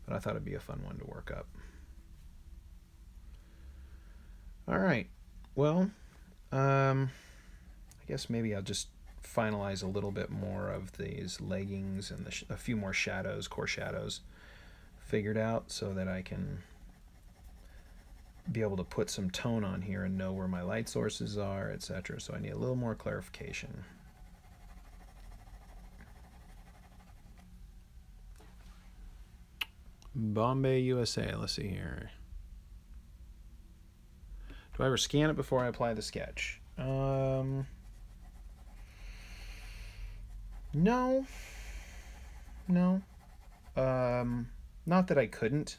Speaker 1: But I thought it'd be a fun one to work up. All right, well, I guess maybe I'll just finalize a little bit more of these leggings and a few more shadows, core shadows figured out, so that I can be able to put some tone on here and know where my light sources are, etc. So I need a little more clarification. Bombay, USA. Let's see here. Do I ever scan it before I apply the sketch? No. Not that I couldn't.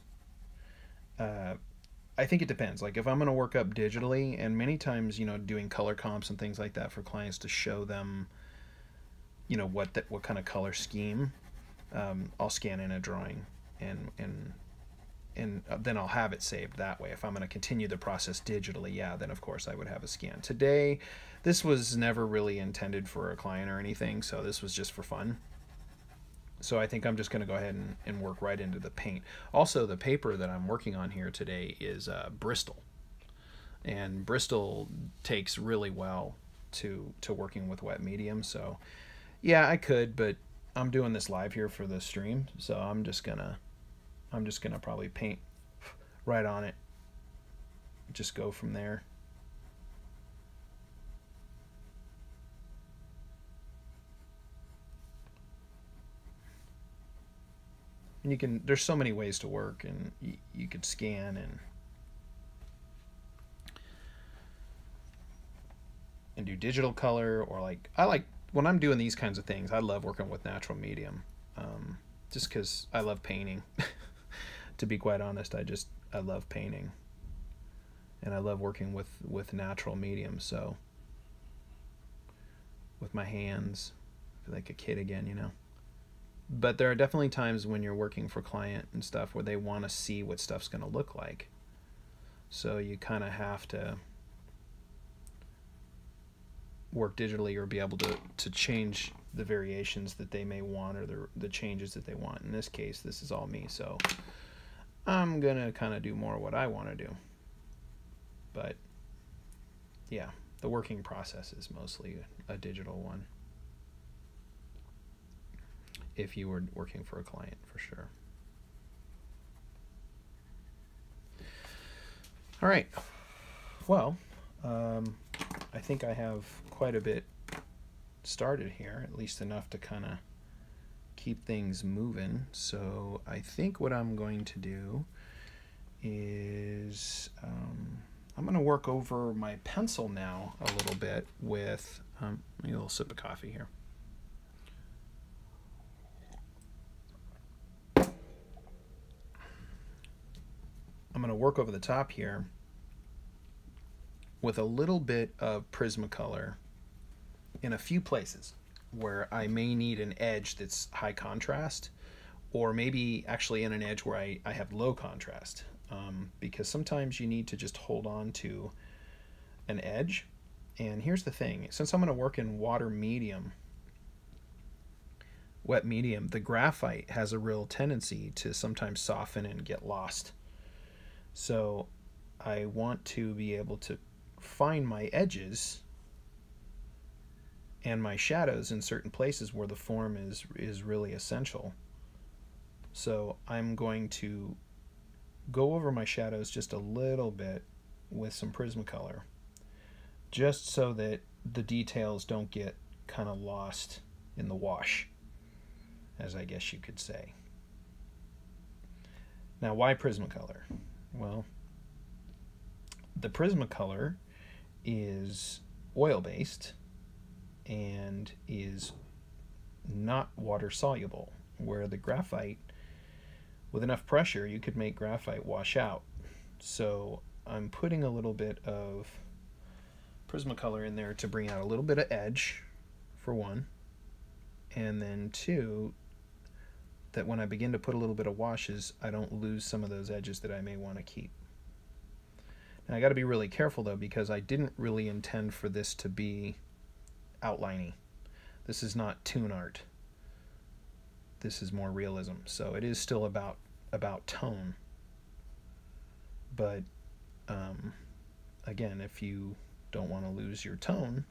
Speaker 1: I think it depends. Like if I'm going to work up digitally, and many times, doing color comps and things like that for clients to show them, what kind of color scheme, I'll scan in a drawing and then I'll have it saved that way. If I'm going to continue the process digitally, yeah, then of course I would have a scan. Today, this was never really intended for a client or anything, so this was just for fun. So I think I'm just going to go ahead and work right into the paint. Also, the paper that I'm working on here today is Bristol. And Bristol takes really well to working with wet medium. So yeah, I could, but I'm doing this live here for the stream, so I'm just gonna probably paint right on it. Just go from there. And there's so many ways to work, and you could scan and do digital color, or I like when I'm doing these kinds of things, I love working with natural medium, just because I love painting. To be quite honest, I love painting, and I love working with natural medium. So with my hands. I feel like a kid again, you know. But there are definitely times when you're working for client and stuff where they want to see what stuff's going to look like. So you kind of have to work digitally or be able to change the variations that they may want, or the changes that they want. In this case, this is all me, so I'm going to kind of do more what I want to do. But yeah, the working process is mostly a digital one, if you were working for a client, for sure. All right, well, I think I have quite a bit started here, at least enough to kind of keep things moving. So I think what I'm going to do is I'm going to work over my pencil now a little bit with a little sip of coffee here. I'm going to work over the top here with a little bit of Prismacolor in a few places where I may need an edge that's high contrast, or maybe actually in an edge where I have low contrast, because sometimes you need to just hold on to an edge. And here's the thing, since I'm going to work in water medium, wet medium, the graphite has a real tendency to sometimes soften and get lost. So I want to be able to find my edges and my shadows in certain places where the form is really essential. So I'm going to go over my shadows just a little bit with some Prismacolor, just so that the details don't get kind of lost in the wash, as I guess you could say. Now, why Prismacolor? Well, the Prismacolor is oil-based and is not water soluble, where the graphite, with enough pressure, you could make graphite wash out. So I'm putting a little bit of Prismacolor in there to bring out a little bit of edge, for one, and then two, that when I begin to put a little bit of washes, I don't lose some of those edges that I may want to keep. Now I got to be really careful though, because I didn't really intend for this to be outliney. This is not toon art. This is more realism. So it is still about tone. But again, if you don't want to lose your tone,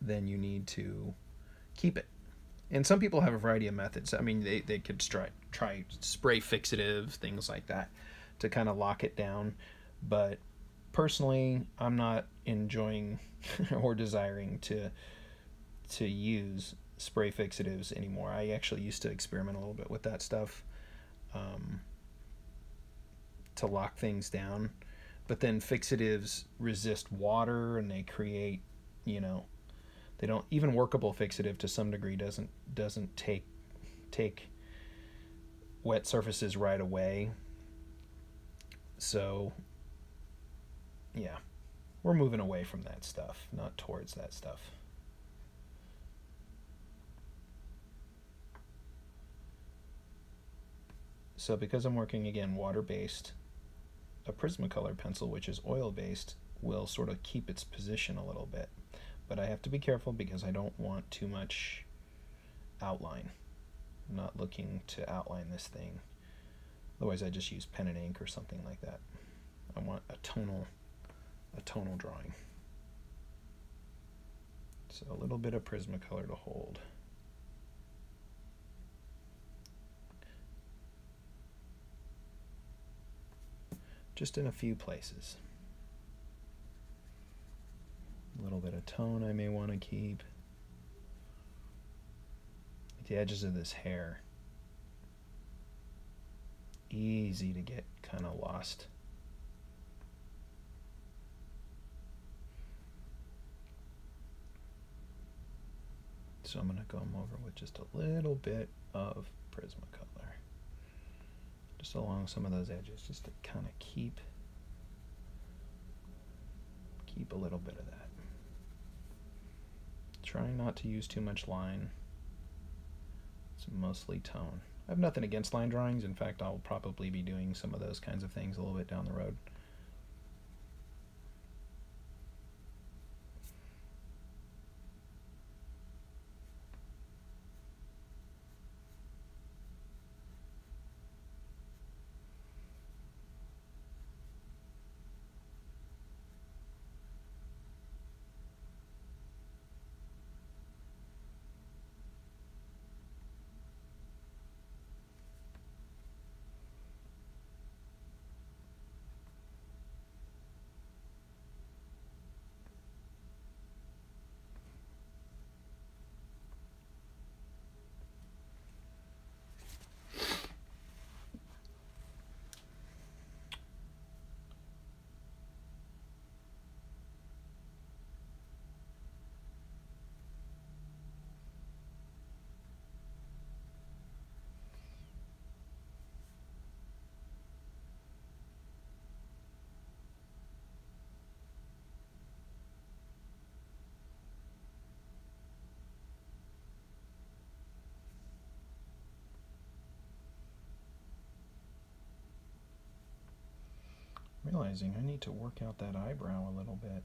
Speaker 1: then you need to keep it. And some people have a variety of methods. I mean, they could try spray fixative, things like that, to kind of lock it down. But personally, I'm not enjoying or desiring to use spray fixatives anymore. I actually used to experiment a little bit with that stuff to lock things down. But then fixatives resist water, and they create, you know, they don't, even workable fixative to some degree doesn't take wet surfaces right away. So yeah, we're moving away from that stuff, not towards that stuff. So because I'm working, again, water-based, a Prismacolor pencil, which is oil-based, will sort of keep its position a little bit. But I have to be careful because I don't want too much outline. I'm not looking to outline this thing. Otherwise I just use pen and ink or something like that. I want a tonal drawing. So a little bit of Prismacolor to hold. Just in a few places. A little bit of tone I may want to keep. The edges of this hair. Easy to get kind of lost. So I'm going to come over with just a little bit of Prismacolor. Just along some of those edges, just to kind of keep a little bit of that. trying not to use too much line. It's mostly tone. I have nothing against line drawings. In fact, I'll probably be doing some of those kinds of things a little bit down the road. Realizing I need to work out that eyebrow a little bit.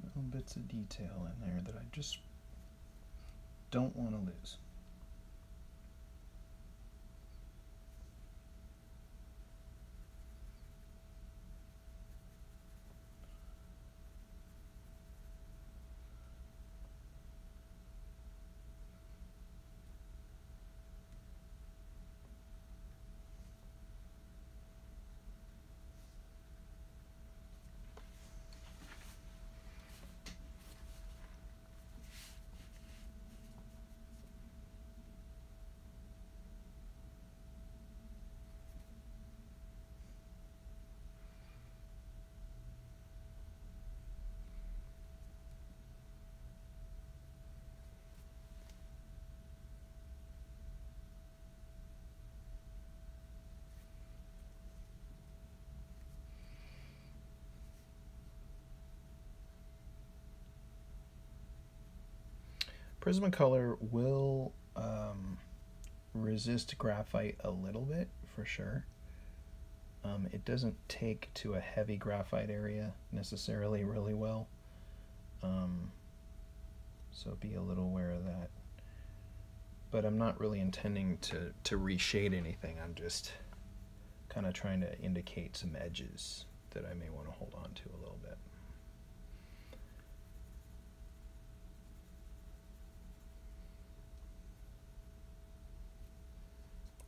Speaker 1: Little bits of detail in there that I just don't want to lose. Prismacolor will resist graphite a little bit, for sure. It doesn't take to a heavy graphite area necessarily really well, so be a little aware of that. But I'm not really intending to reshade anything. I'm just kind of trying to indicate some edges that I may want to hold on to a little bit.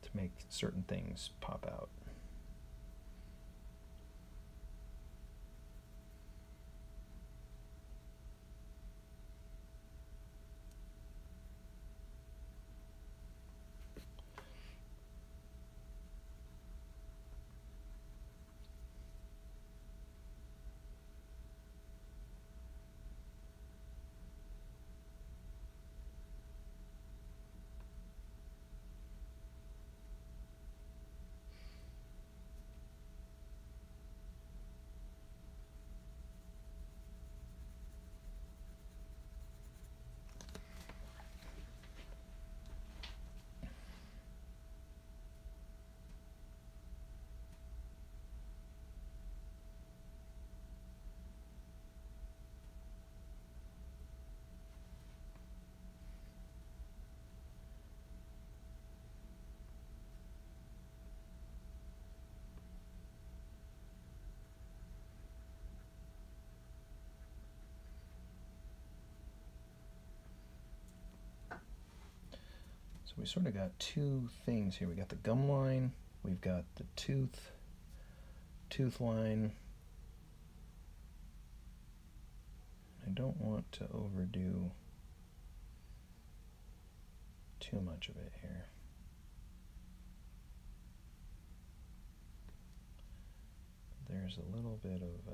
Speaker 1: To make certain things pop out. So we sort of got two things here. We got the gum line, we've got the tooth line. I don't want to overdo too much of it here. There's a little bit of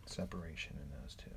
Speaker 1: separation in those two.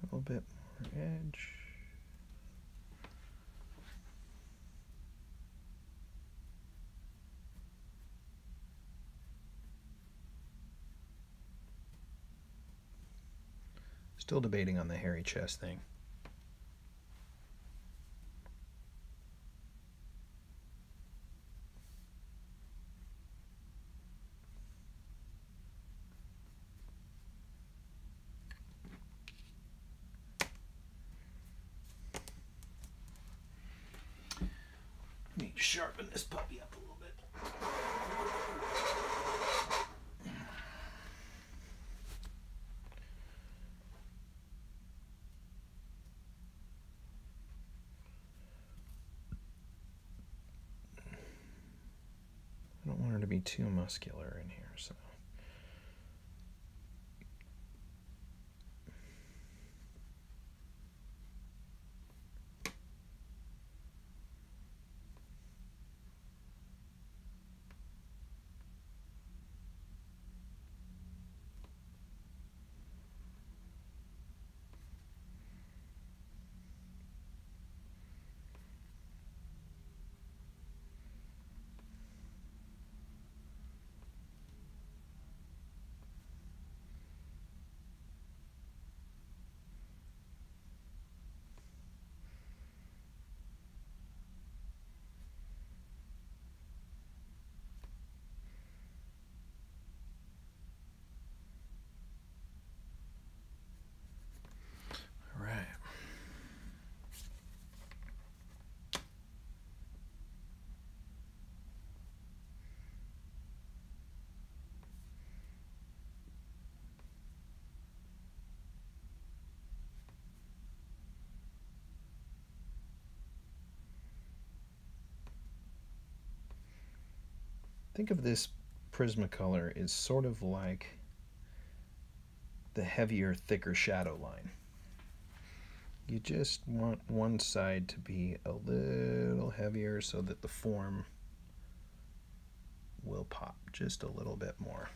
Speaker 1: A little bit more edge. Still debating on the hairy chest thing. Need to sharpen this puppy up a little bit. I don't want her to be too muscular in here, so. Think of this Prismacolor as sort of like the heavier, thicker shadow line. You just want one side to be a little heavier so that the form will pop just a little bit more.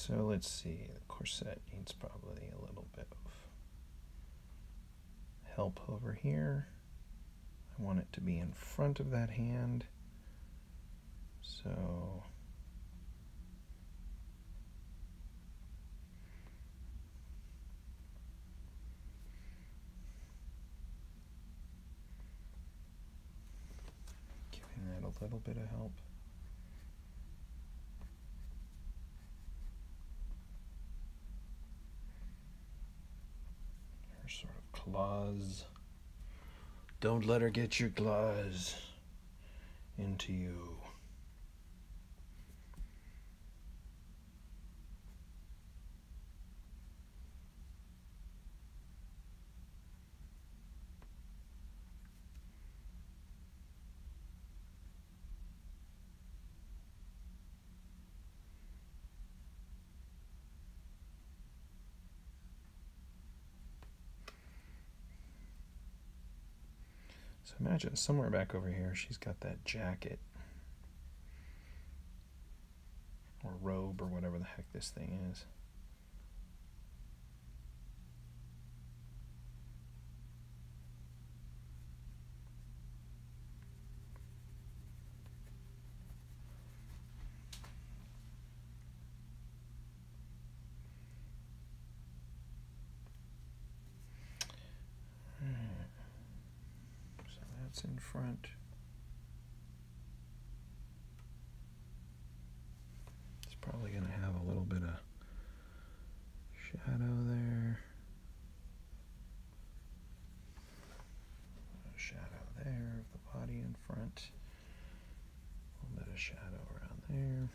Speaker 1: So let's see, the corset needs probably a little bit of help over here. I want it to be in front of that hand. So giving that a little bit of help. Her sort of claws. Don't let her get your claws into you. So imagine somewhere back over here, she's got that jacket or robe or whatever the heck this thing is. In front. It's probably going to have a little bit of shadow there. A shadow there of the body in front. A little bit of shadow around there.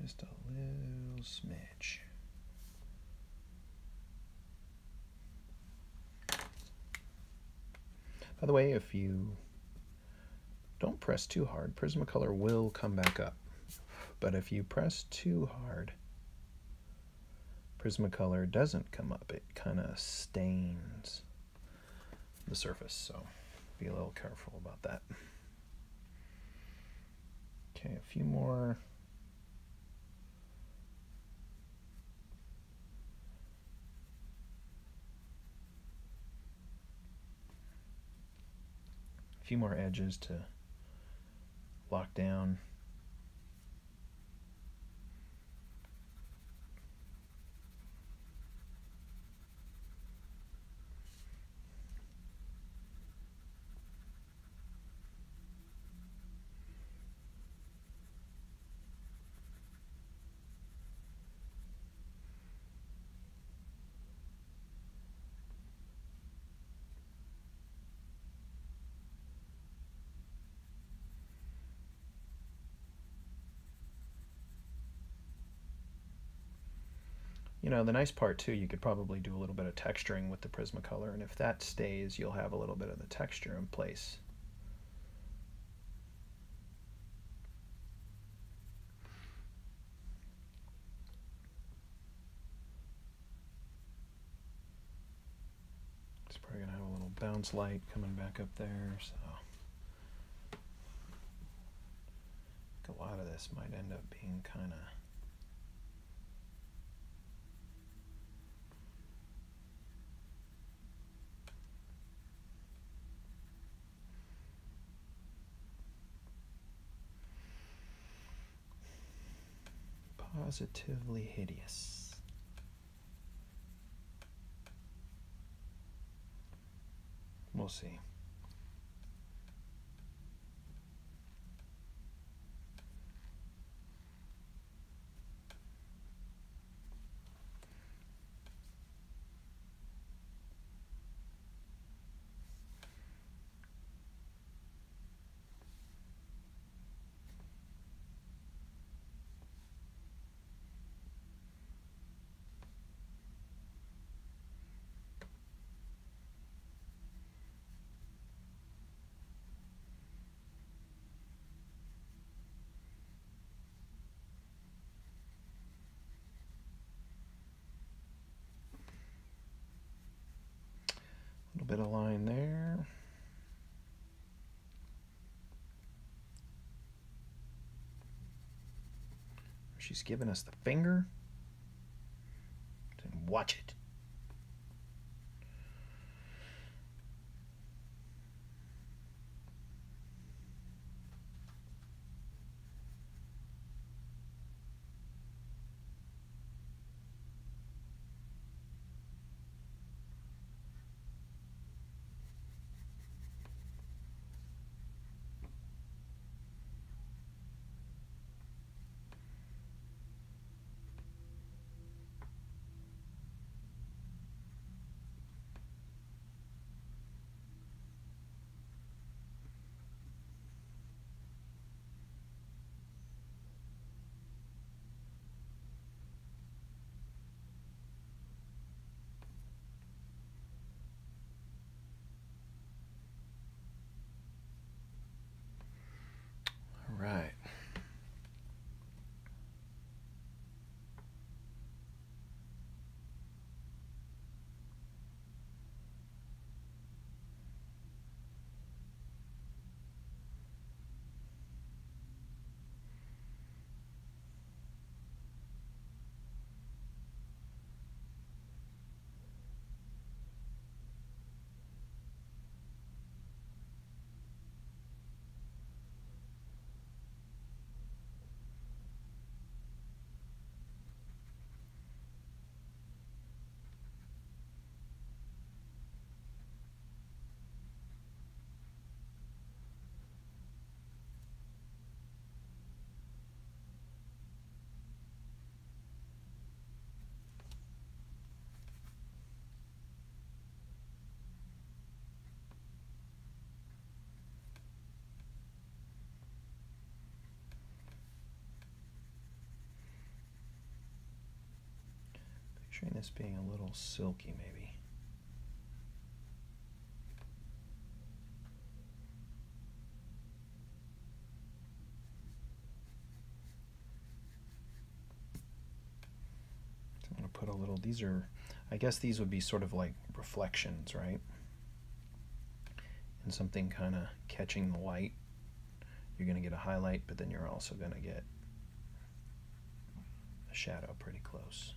Speaker 1: Just a little smidge. By the way, if you don't press too hard, Prismacolor will come back up. But if you press too hard, Prismacolor doesn't come up. It kind of stains the surface, so be a little careful about that. Okay, a few more. A few more edges to lock down. You know, the nice part too, you could probably do a little bit of texturing with the Prismacolor, and if that stays, you'll have a little bit of the texture in place. It's probably gonna have a little bounce light coming back up there, so I think a lot of this might end up being kind of positively hideous. We'll see. little bit of line there. She's giving us the finger. And watch it. Right. Picturing this being a little silky, maybe. So I'm going to put a little, these are, I guess these would be sort of like reflections, right? And something kind of catching the light. You're going to get a highlight, but then you're also going to get a shadow pretty close.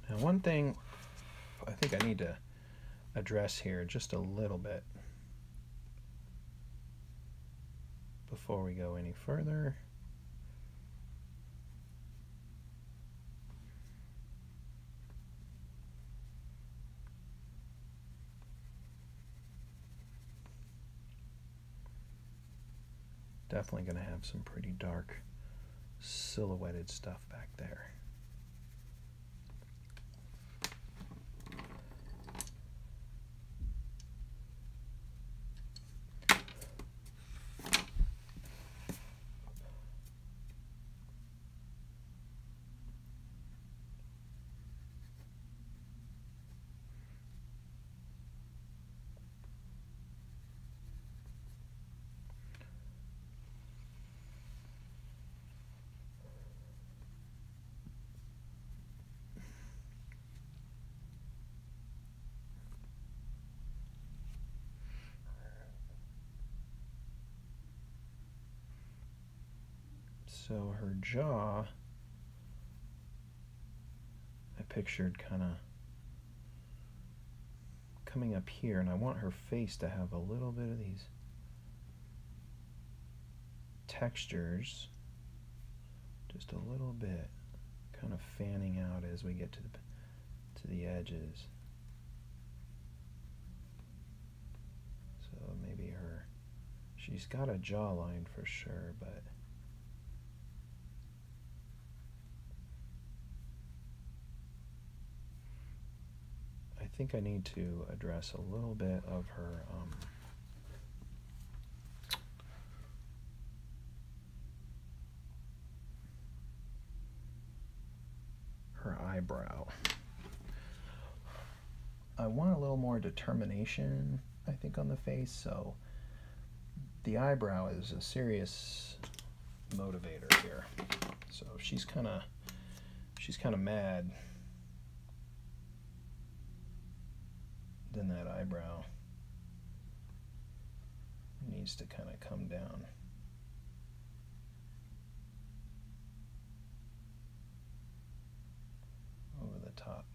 Speaker 1: Now, one thing I think I need to address here just a little bit before we go any further. definitely going to have some pretty dark silhouetted stuff back there. So her jaw, I pictured kind of coming up here, and I want her face to have a little bit of these textures, just a little bit, kind of fanning out as we get to the edges. So maybe she's got a jawline for sure, but I think I need to address a little bit of her eyebrow. I want a little more determination, I think, on the face, so the eyebrow is a serious motivator here. So if she's kind of mad, then that eyebrow needs to kind of come down. Over the top.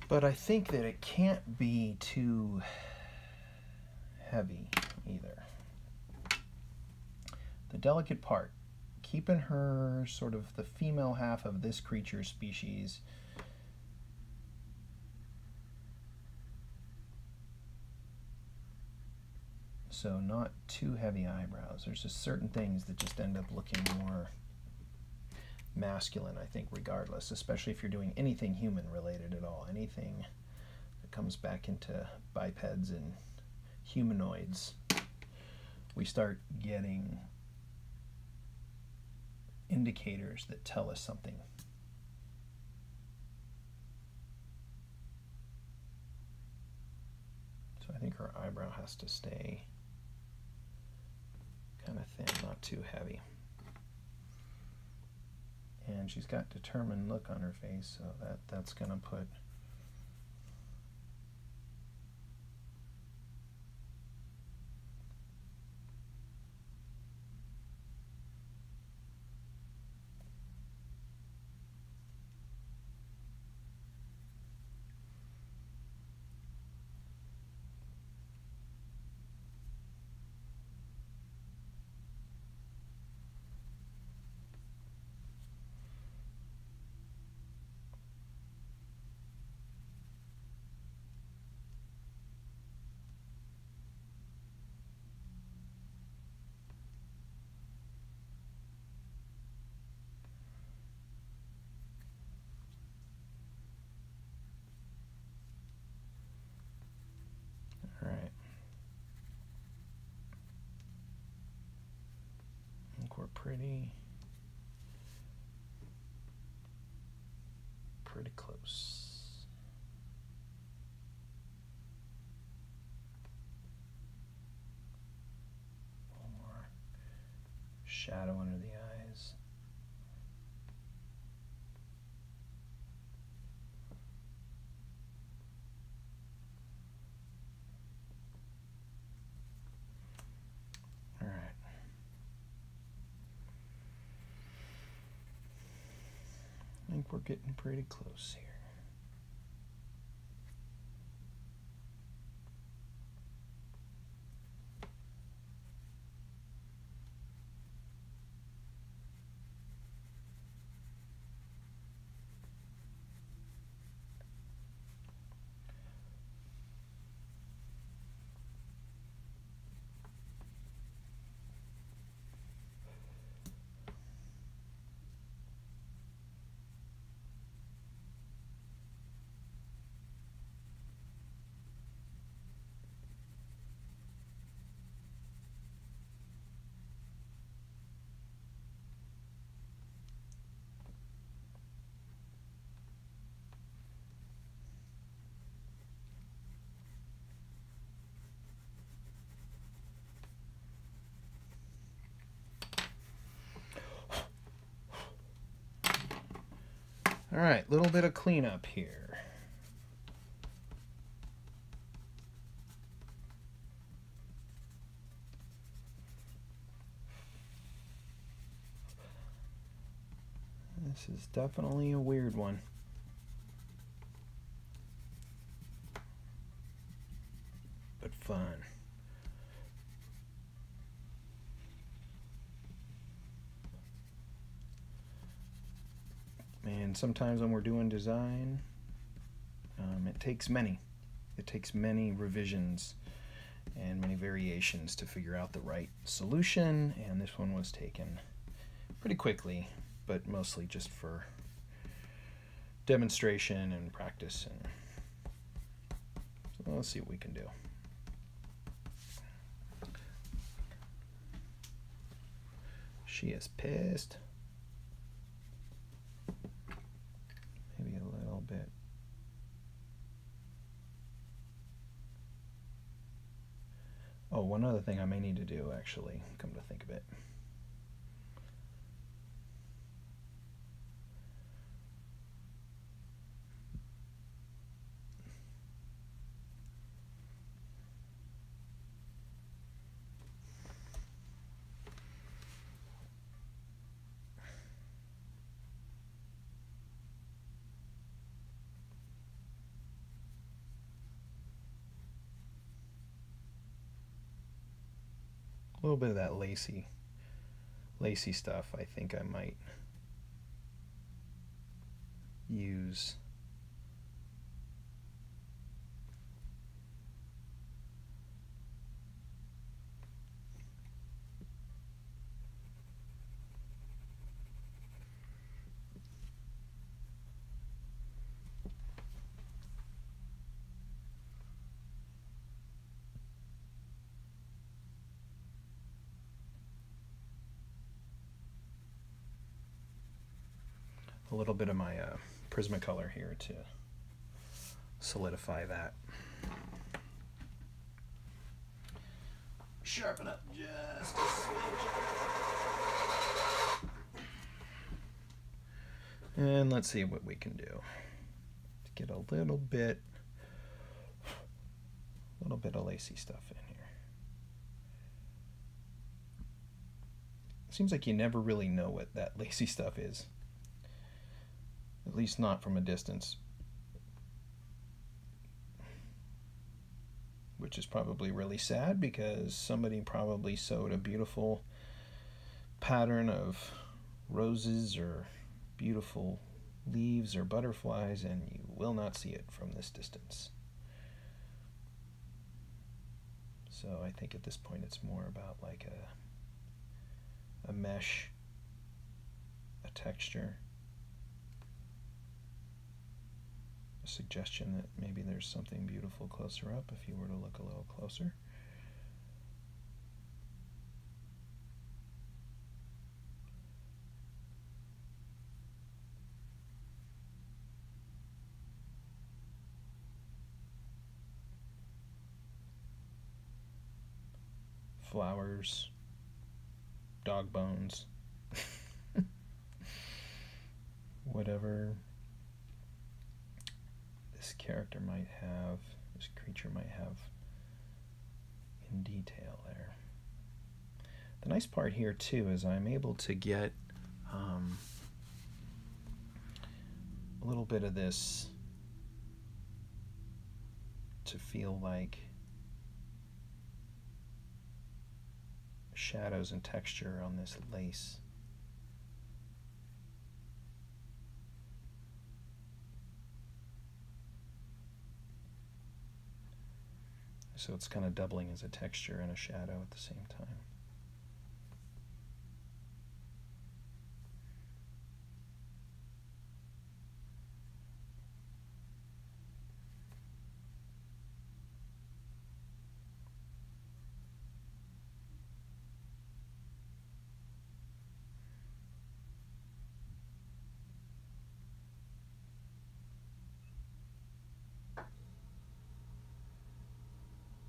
Speaker 1: But I think that it can't be too heavy either. The delicate part, keeping her sort of the female half of this creature species so not too heavy eyebrows. There's just certain things that just end up looking more masculine, I think, regardless, especially if you're doing anything human related at all, anything that comes back into bipeds and humanoids. We start getting indicators that tell us something. So I think her eyebrow has to stay kind of thin, not too heavy. And she's got determined look on her face, so that's going to put we're pretty close. A little more shadow under the eyes. All right. I think we're getting pretty close here. All right, little bit of cleanup here. This is definitely a weird one. But fun. And sometimes when we're doing design, it takes many revisions and many variations to figure out the right solution, and this one was taken pretty quickly, but mostly just for demonstration and practice. And so let's see what we can do. She is pissed. Maybe a little bit. Oh, one other thing I may need to do, actually, come to think of it. A little bit of that lacy stuff I think I might use. A little bit of my Prismacolor here to solidify that. Sharpen up just a smidge. And let's see what we can do to get a little bit of lacy stuff in here. Seems like you never really know what that lacy stuff is. At least not from a distance. Which is probably really sad because somebody probably sewed a beautiful pattern of roses or beautiful leaves or butterflies, and you will not see it from this distance. So I think at this point it's more about like a mesh, a texture. A suggestion that maybe there's something beautiful closer up if you were to look a little closer. Flowers, dog bones, whatever this character might have, this creature might have in detail there. The nice part here too is I'm able to get a little bit of this to feel like shadows and texture on this lace. So it's kind of doubling as a texture and a shadow at the same time.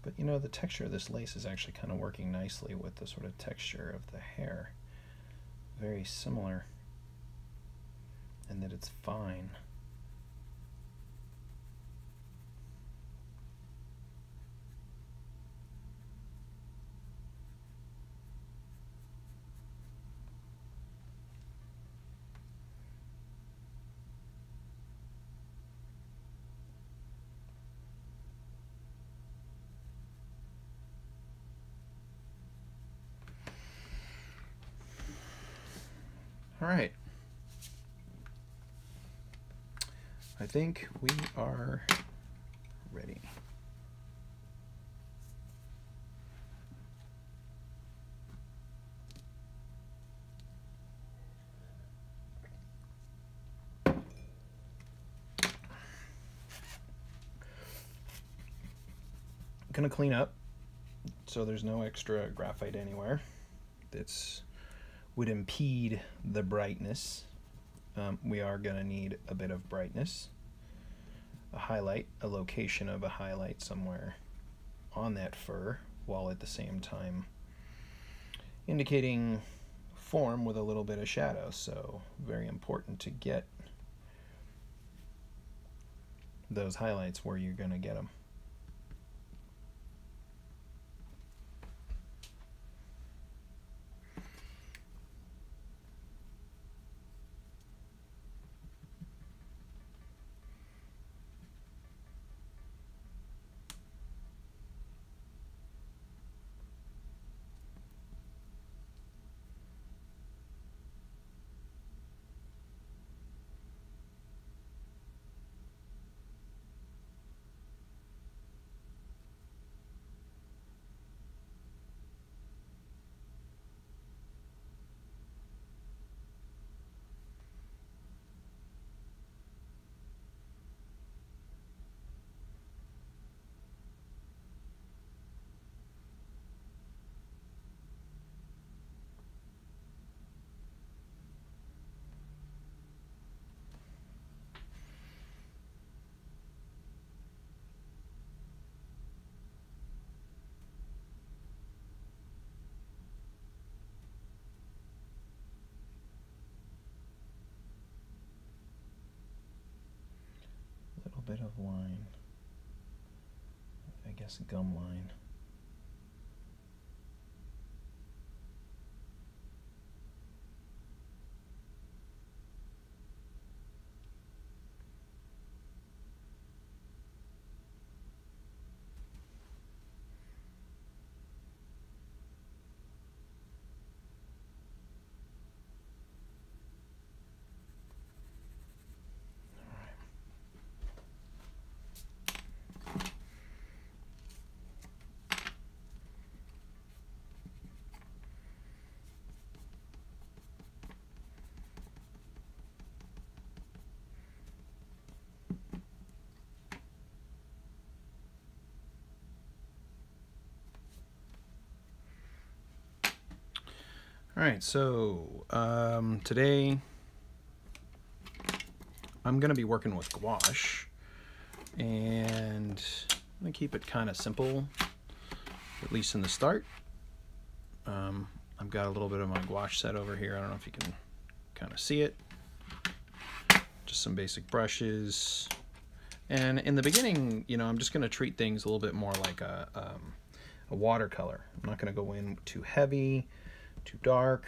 Speaker 1: But you know, the texture of this lace is actually kind of working nicely with the sort of texture of the hair. Very similar. and that it's fine. All right. I think we are ready. I'm gonna clean up so there's no extra graphite anywhere that's would impede the brightness. We are gonna need a bit of brightness, a highlight, a location of a highlight somewhere on that fur, while at the same time indicating form with a little bit of shadow. So very important to get those highlights where you're gonna get them. Bit of line, I guess gum line. All right, so today I'm going to be working with gouache, and I'm going to keep it kind of simple, at least in the start. I've got a little bit of my gouache set over here. I don't know if you can kind of see it. Just some basic brushes. And in the beginning, you know, I'm just going to treat things a little bit more like a watercolor. I'm not going to go in too heavy, too dark,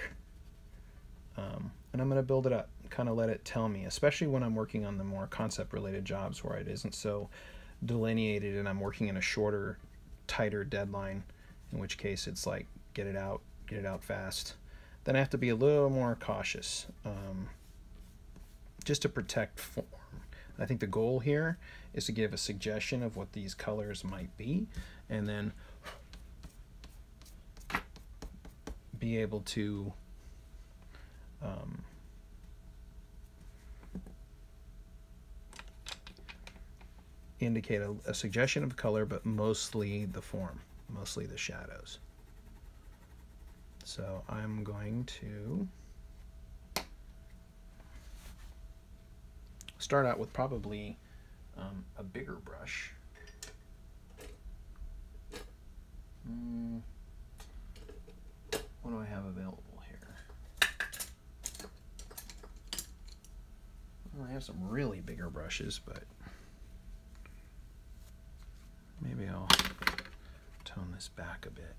Speaker 1: and I'm going to build it up, kind of let it tell me, especially when I'm working on the more concept related jobs where it isn't so delineated and I'm working in a shorter, tighter deadline, in which case it's like get it out fast. Then I have to be a little more cautious, just to protect form. I think the goal here is to give a suggestion of what these colors might be, and then be able to indicate a suggestion of color, but mostly the form, mostly the shadows. So I'm going to start out with probably a bigger brush. What do I have available here? have some really bigger brushes, but maybe I'll tone this back a bit.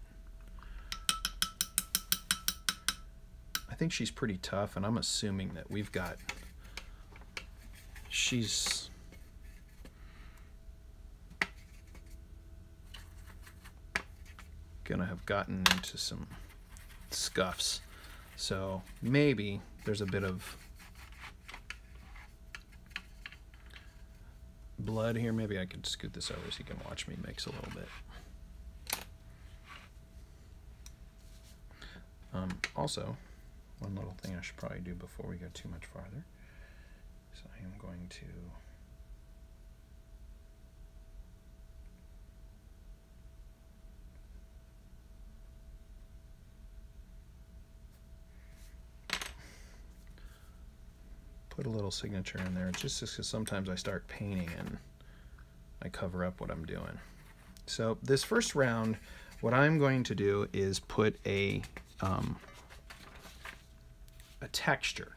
Speaker 1: I think she's pretty tough, and I'm assuming that she's gonna have gotten into some scuffs. So maybe there's a bit of blood here. Maybe I could scoot this over so you can watch me mix a little bit. Also, one little thing I should probably do before we go too much farther is I am going to put a little signature in there, just because sometimes I start painting and I cover up what I'm doing. So this first round, what I'm going to do is put a texture.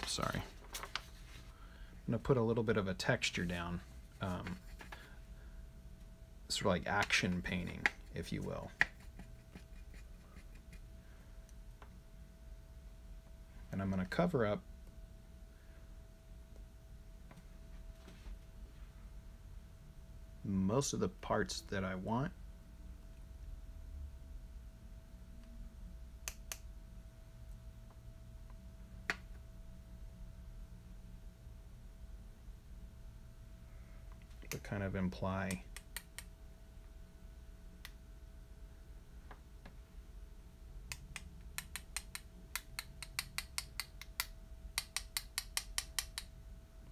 Speaker 1: Sorry. I'm going to put a little bit of a texture down, sort of like action painting, if you will. And I'm going to cover up most of the parts that I want. To kind of imply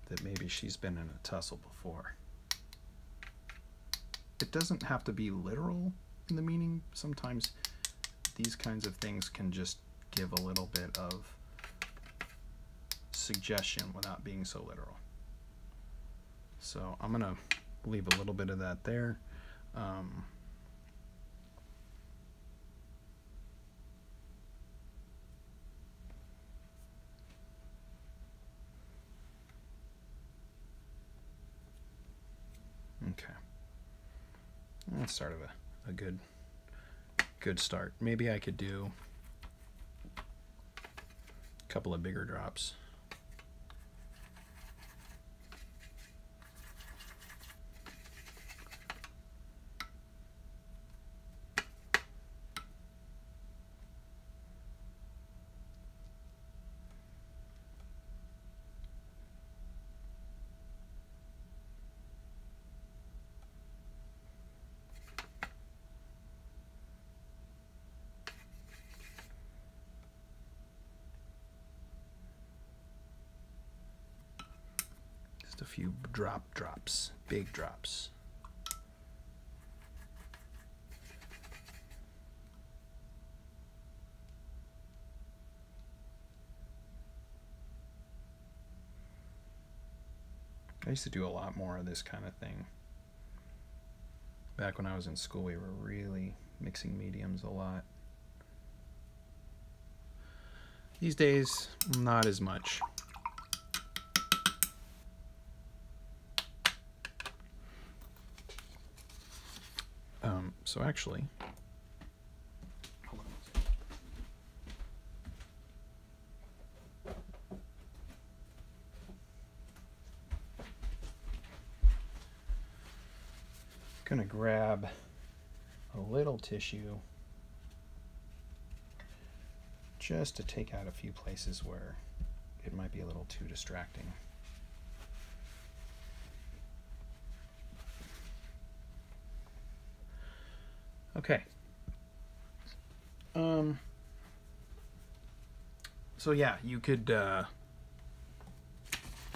Speaker 1: that maybe she's been in a tussle before. It doesn't have to be literal in the meaning. Sometimes these kinds of things can just give a little bit of suggestion without being so literal. So I'm gonna leave a little bit of that there. Okay, that's sort of a good start. Maybe I could do a couple of bigger drops. Just a few drops, big drops. I used to do a lot more of this kind of thing. Back when I was in school, we were really mixing mediums a lot. These days, not as much. So actually, hold on. I'm gonna grab a little tissue just to take out a few places where it might be a little too distracting. Okay. So yeah, you could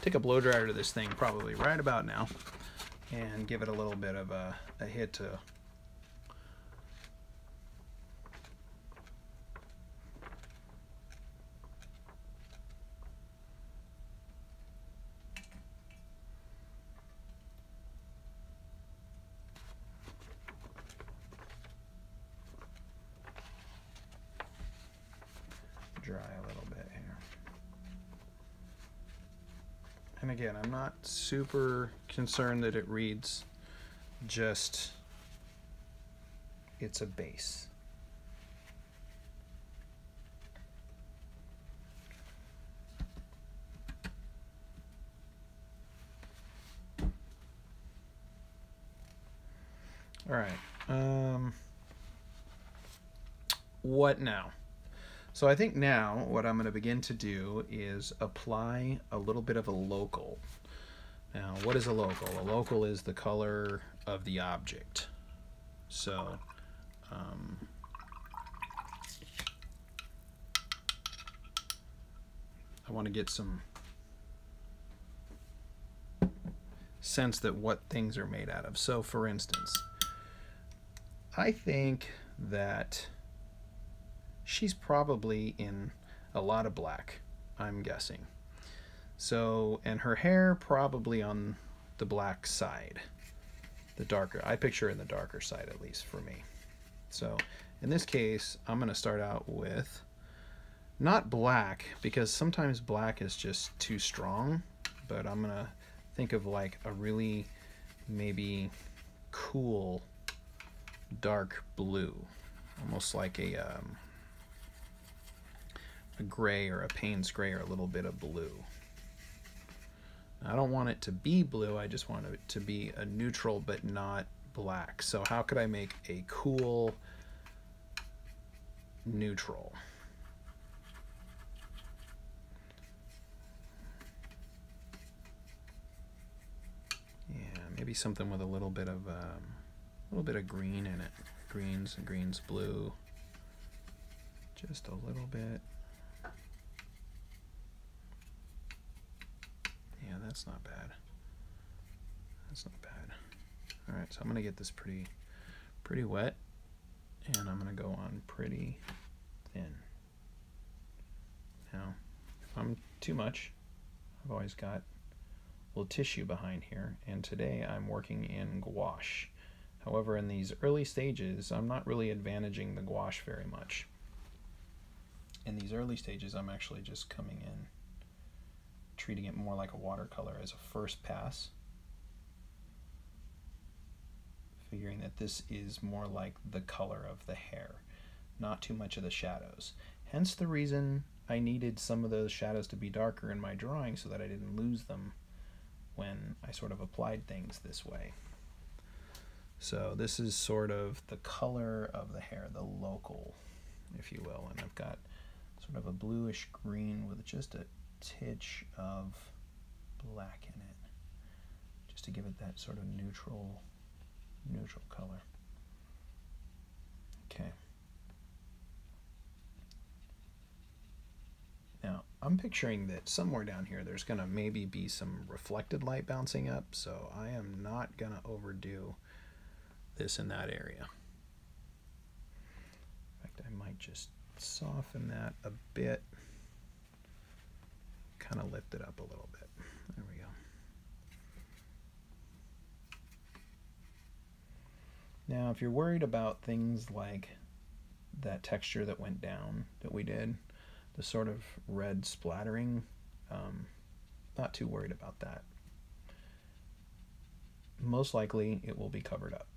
Speaker 1: take a blow dryer to this thing probably right about now and give it a little bit of a hit to dry a little bit here. And again, I'm not super concerned that it reads just it's a base. All right. What now? So I think now what I'm going to begin to do is apply a little bit of a local. Now, what is a local? A local is the color of the object. So, I want to get some sense that what things are made out of. So, for instance, I think that she's probably in a lot of black, I'm guessing. So, and her hair probably on the black side, the darker. I picture in the darker side, at least for me. So in this case, I'm going to start out with not black, because sometimes black is just too strong, but I'm going to think of like a really maybe cool dark blue, almost like a gray or a Payne's gray or a little bit of blue. I don't want it to be blue, I just want it to be a neutral but not black. So how could I make a cool neutral? Yeah, maybe something with a little bit of green in it. Greens and greens blue. Just a little bit. Yeah, that's not bad. That's not bad. All right, so I'm gonna get this pretty wet, and I'm gonna go on pretty thin. Now, if I'm too much, I've always got a little tissue behind here, and today I'm working in gouache. However, in these early stages, I'm not really advantaging the gouache very much. In these early stages, I'm actually just coming in, treating it more like a watercolor as a first pass, figuring that this is more like the color of the hair, not too much of the shadows. Hence the reason I needed some of those shadows to be darker in my drawing so that I didn't lose them when I sort of applied things this way. So this is sort of the color of the hair, the local, if you will, and I've got sort of a bluish green with just a titch of black in it, just to give it that sort of neutral color. Okay. Now I'm picturing that somewhere down here there's gonna maybe be some reflected light bouncing up, so I am not gonna overdo this in that area. In fact, I might just soften that a bit, kind of lift it up a little bit. There we go. Now, if you're worried about things like that texture that went down that we did, the sort of red splattering, not too worried about that. Most likely it will be covered up.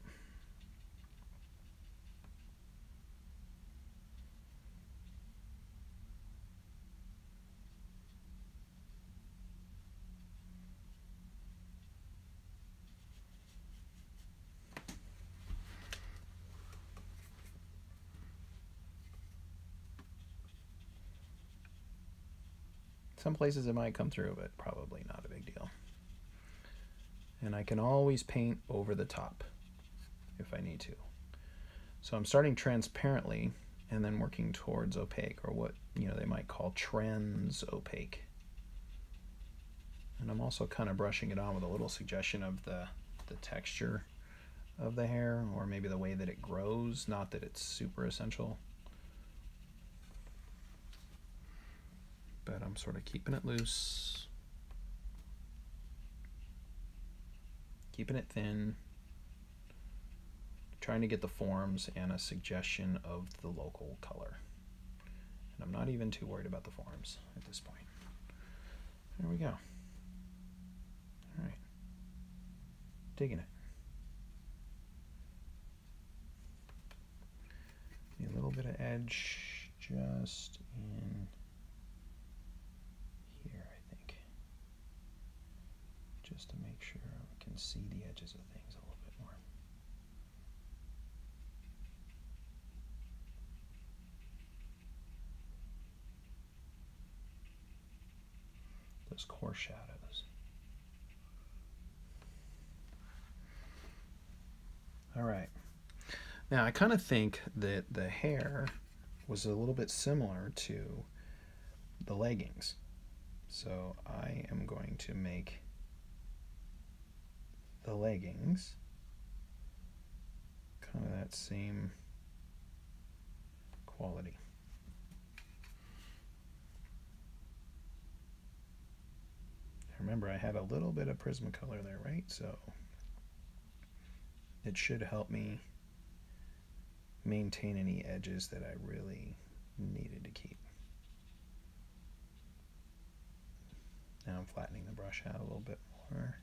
Speaker 1: Some places it might come through, but probably not a big deal. And I can always paint over the top if I need to. So I'm starting transparently and then working towards opaque, or what they might call trans opaque. And I'm also kind of brushing it on with a little suggestion of the texture of the hair, or maybe the way that it grows, not that it's super essential. But I'm sort of keeping it loose, keeping it thin, trying to get the forms and a suggestion of the local color. And I'm not even too worried about the forms at this point. There we go. Digging it. A little bit of edge just in here, I think, just to make sure we can see the edges of things a little bit more. Those core shadows. All right. Now, I kind of think that the hair was a little bit similar to the leggings. So I am going to make the leggings kind of that same quality. Remember, I had a little bit of Prismacolor there, right? So it should help me maintain any edges that I really needed to keep. Now I'm flattening the brush out a little bit more.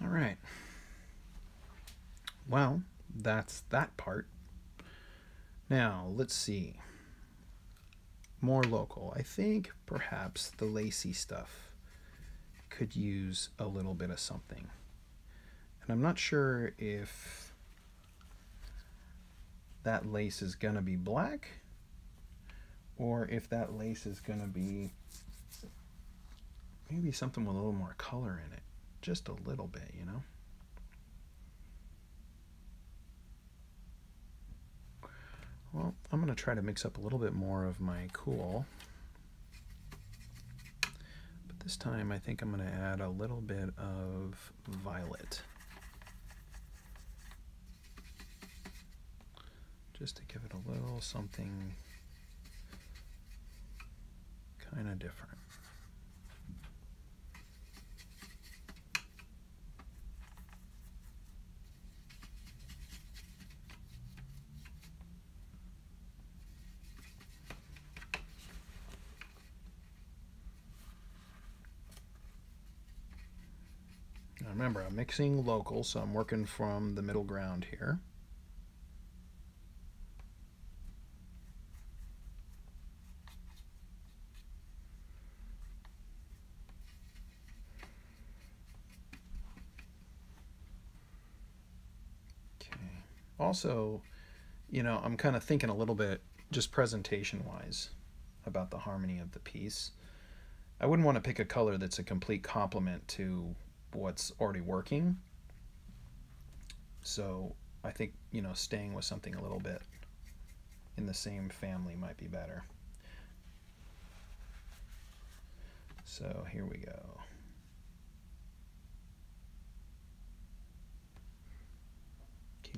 Speaker 1: All right. Well, that's that part. Now, let's see. More local. I think perhaps the lacy stuff could use a little bit of something. And I'm not sure if that lace is going to be black or if that lace is going to be maybe something with a little more color in it. Just a little bit, you know? Well, I'm going to try to mix up a little bit more of my cool. But this time I think I'm going to add a little bit of violet. Just to give it a little something kind of different. Now remember, I'm mixing local, so I'm working from the middle ground here. Also, you know, I'm kind of thinking a little bit just presentation-wise about the harmony of the piece. I wouldn't want to pick a color that's a complete complement to what's already working. So I think, you know, staying with something a little bit in the same family might be better. So here we go.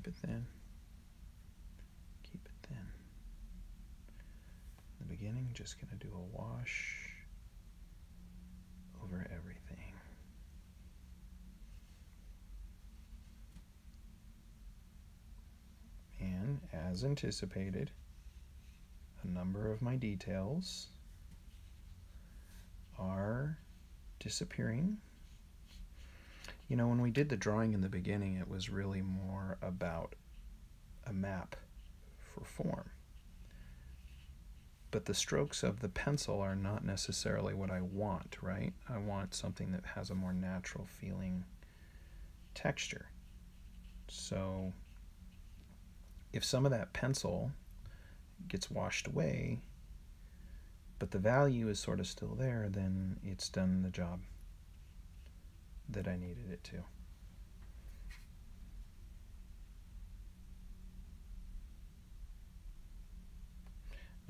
Speaker 1: keep it thin. Keep it thin. In the beginning, just going to do a wash over everything. And as anticipated, a number of my details are disappearing. You know, when we did the drawing in the beginning, it was really more about a map for form. But the strokes of the pencil are not necessarily what I want, right? I want something that has a more natural feeling texture. So if some of that pencil gets washed away, but the value is sort of still there, then it's done the job that I needed it to.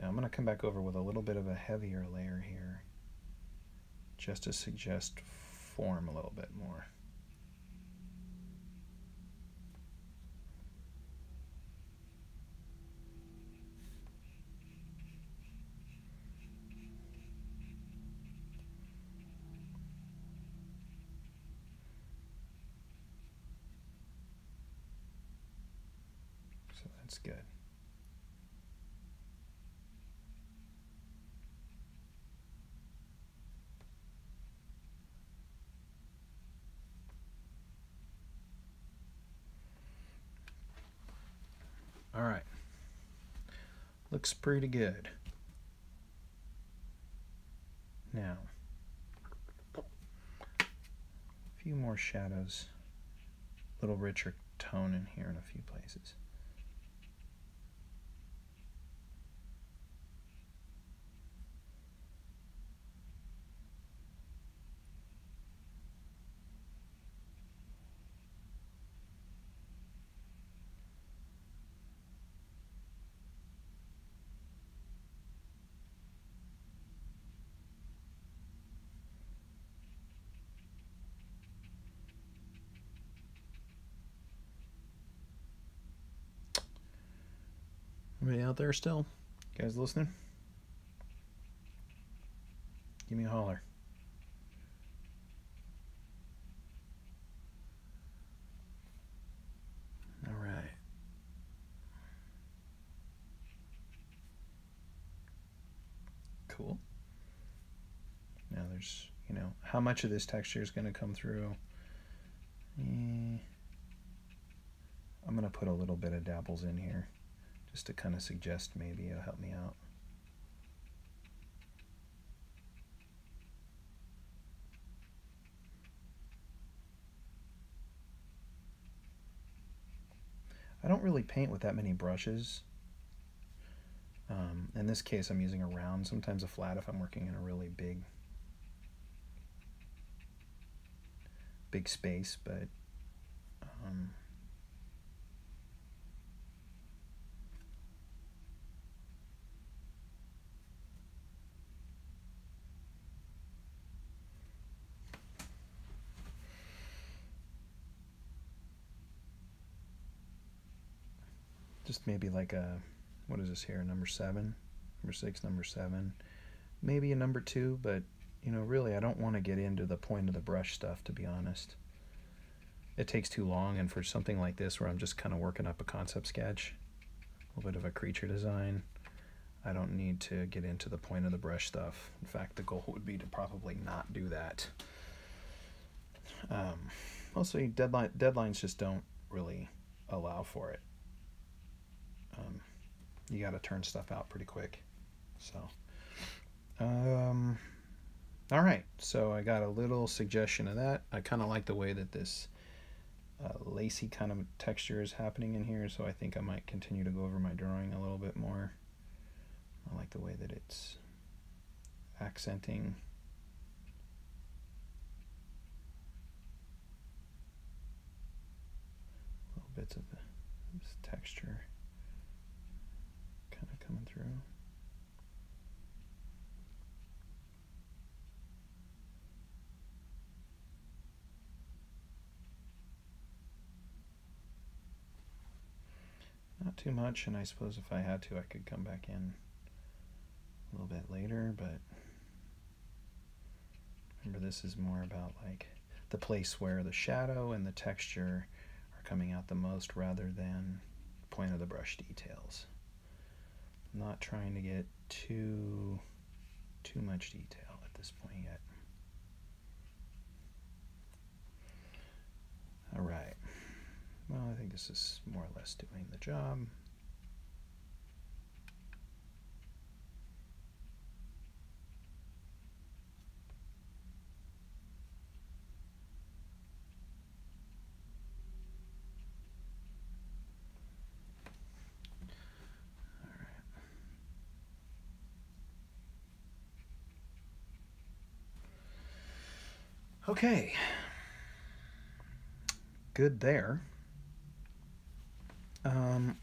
Speaker 1: Now I'm going to come back over with a little bit of a heavier layer here, just to suggest form a little bit more. So that's good. All right, looks pretty good. Now, a few more shadows, a little richer tone in here in a few places. Anybody out there still? You guys listening? Give me a holler. All right. Cool. Now there's, you know, how much of this texture is going to come through? I'm going to put a little bit of dabbles in here, just to kind of suggest maybe it'll help me out. I don't really paint with that many brushes. In this case, I'm using a round, sometimes a flat if I'm working in a really big space, but just maybe like a, what is this here, number 7, number 6, number 7, maybe a number 2, but you know, really I don't want to get into the point of the brush stuff, to be honest. It takes too long, and for something like this where I'm just kind of working up a concept sketch, a little bit of a creature design, I don't need to get into the point of the brush stuff. In fact, the goal would be to probably not do that. Mostly deadlines just don't really allow for it. You got to turn stuff out pretty quick. So, all right. So I got a little suggestion of that. I kind of like the way that this lacy kind of texture is happening in here. So I think I might continue to go over my drawing a little bit more. I like the way that it's accenting. Little bits of this texture kind of coming through. Not too much, and I suppose if I had to, I could come back in a little bit later, but remember, this is more about like the place where the shadow and the texture are coming out the most rather than point of the brush details. I'm not trying to get too much detail at this point yet. All right. Well, I think this is more or less doing the job. Okay, good there.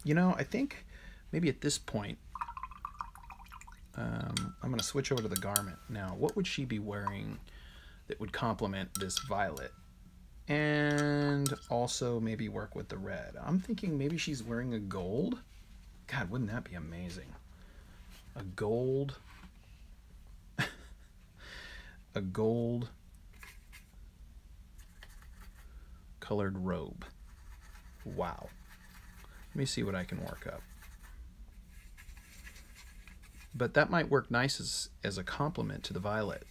Speaker 1: You know, I think maybe at this point, I'm going to switch over to the garment. Now, what would she be wearing that would complement this violet? And also maybe work with the red. I'm thinking maybe she's wearing a gold. God, wouldn't that be amazing? A gold. A gold colored robe. Wow. Let me see what I can work up. But that might work nice as a complement to the violet.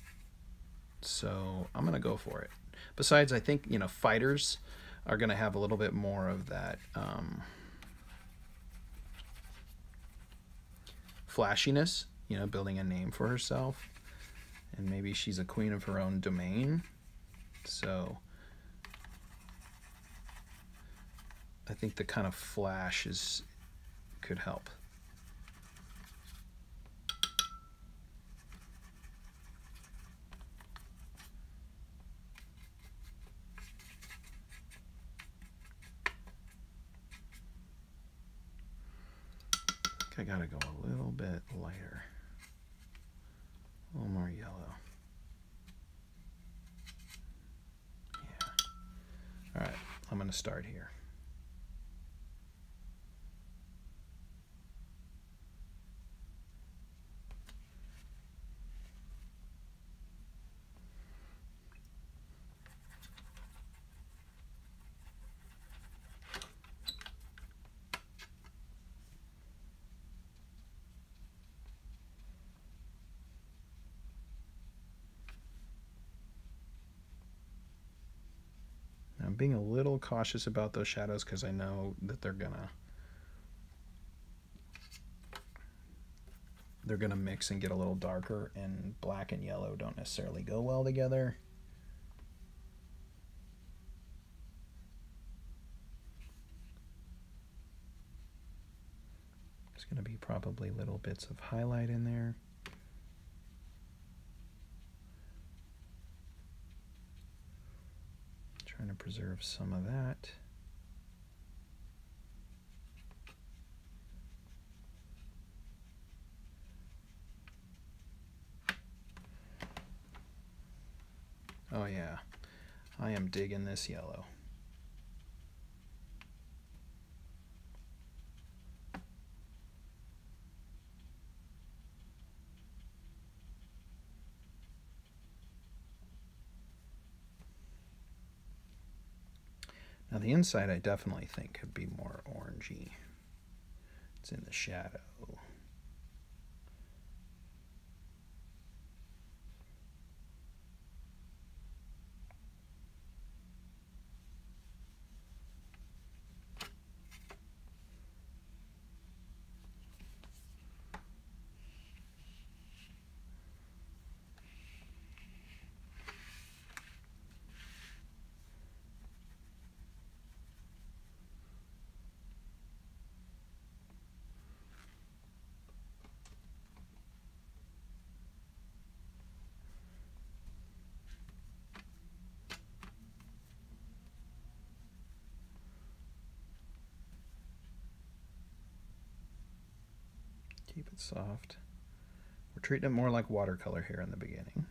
Speaker 1: So I'm going to go for it. Besides, I think, you know, fighters are going to have a little bit more of that flashiness, you know, building a name for herself. And maybe she's a queen of her own domain. So I think the kind of flash could help. I gotta go a little bit lighter, a little more yellow. Yeah. All right, I'm gonna start here. I'm being a little cautious about those shadows because I know that they're gonna mix and get a little darker, and black and yellow don't necessarily go well together. There's gonna be probably little bits of highlight in there. Trying to preserve some of that. Oh yeah, I am digging this yellow. Now the inside I definitely think could be more orangey. It's in the shadow. Keep it soft. We're treating it more like watercolor here in the beginning.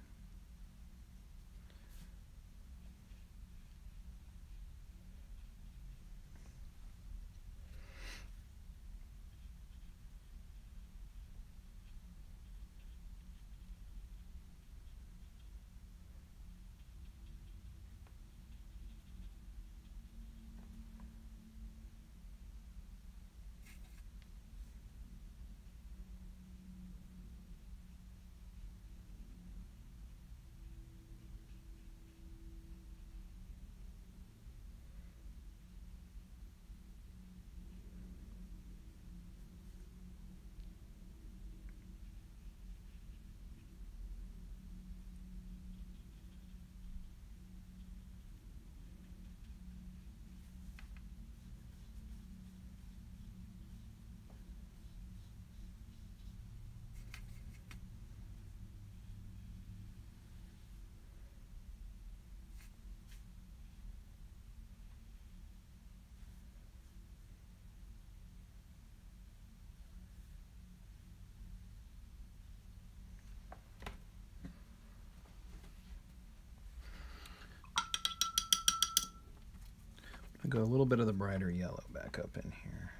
Speaker 1: go a little bit of the brighter yellow back up in here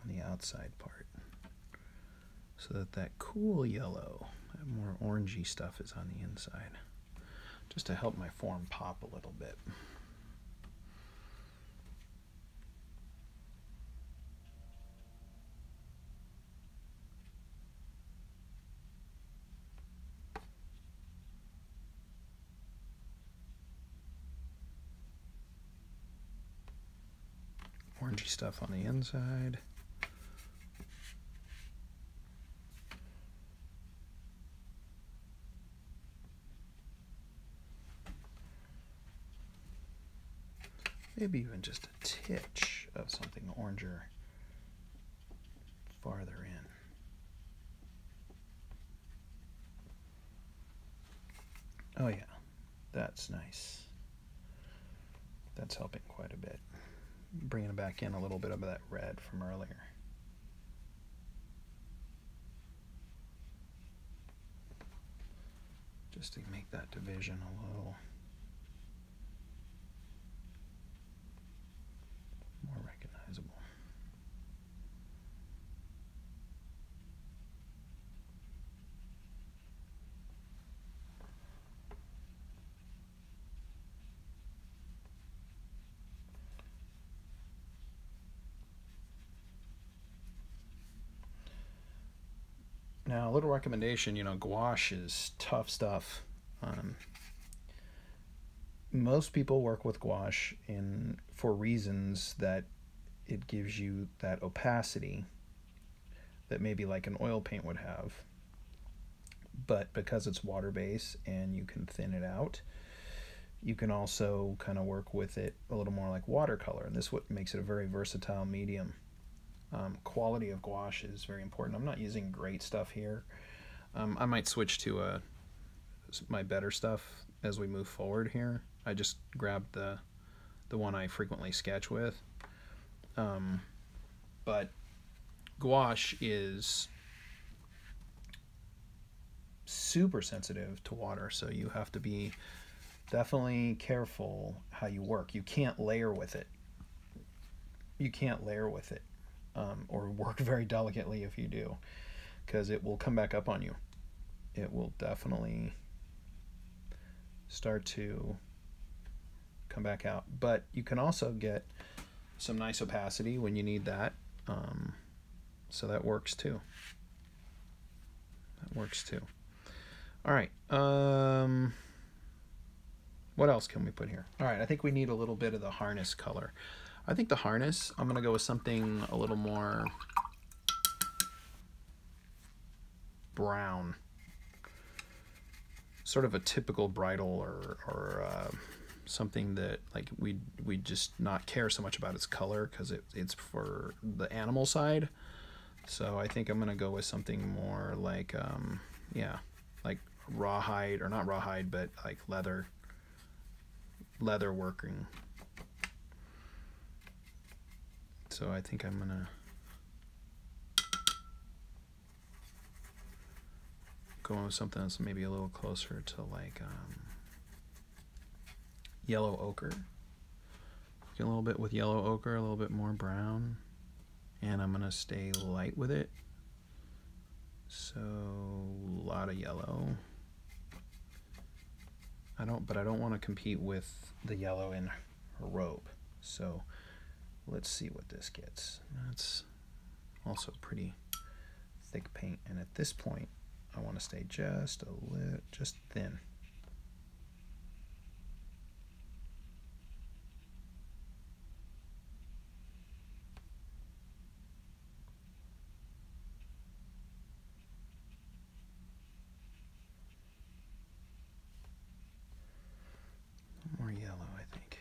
Speaker 1: on the outside part, so that that cool yellow, that more orangey stuff is on the inside, just to help my form pop a little bit. Orangey stuff on the inside. Maybe even just a titch of something oranger farther in. Oh yeah, that's nice. That's helping quite a bit. Bringing back in a little bit of that red from earlier. Just to make that division a little more recognizable. Now, a little recommendation, you know, gouache is tough stuff. Most people work with gouache for reasons that it gives you that opacity that maybe like an oil paint would have. But because it's water-based and you can thin it out, you can also kind of work with it a little more like watercolor. And this is what makes it a very versatile medium. Quality of gouache is very important. I'm not using great stuff here. I might switch to my better stuff as we move forward here. I just grabbed the one I frequently sketch with. But gouache is super sensitive to water, so you have to be definitely careful how you work. You can't layer with it. You can't layer with it. Or work very delicately if you do, because it will come back up on you. It will definitely start to come back out. But you can also get some nice opacity when you need that, so that works too. That works too. All right. What else can we put here? All right, I think we need a little bit of the harness color. I think the harness, I'm going to go with something a little more brown. Sort of a typical bridle or something that like we just not care so much about its color because it's for the animal side. So I think I'm going to go with something more like, yeah, like rawhide, or not rawhide, but like leather working. So I think I'm gonna go with something that's maybe a little closer to like yellow ochre. Get a little bit with yellow ochre, a little bit more brown, and I'm gonna stay light with it. So a lot of yellow. But I don't want to compete with the yellow in her robe. So let's see what this gets. That's also pretty thick paint, and at this point I want to stay just thin. More yellow, I think.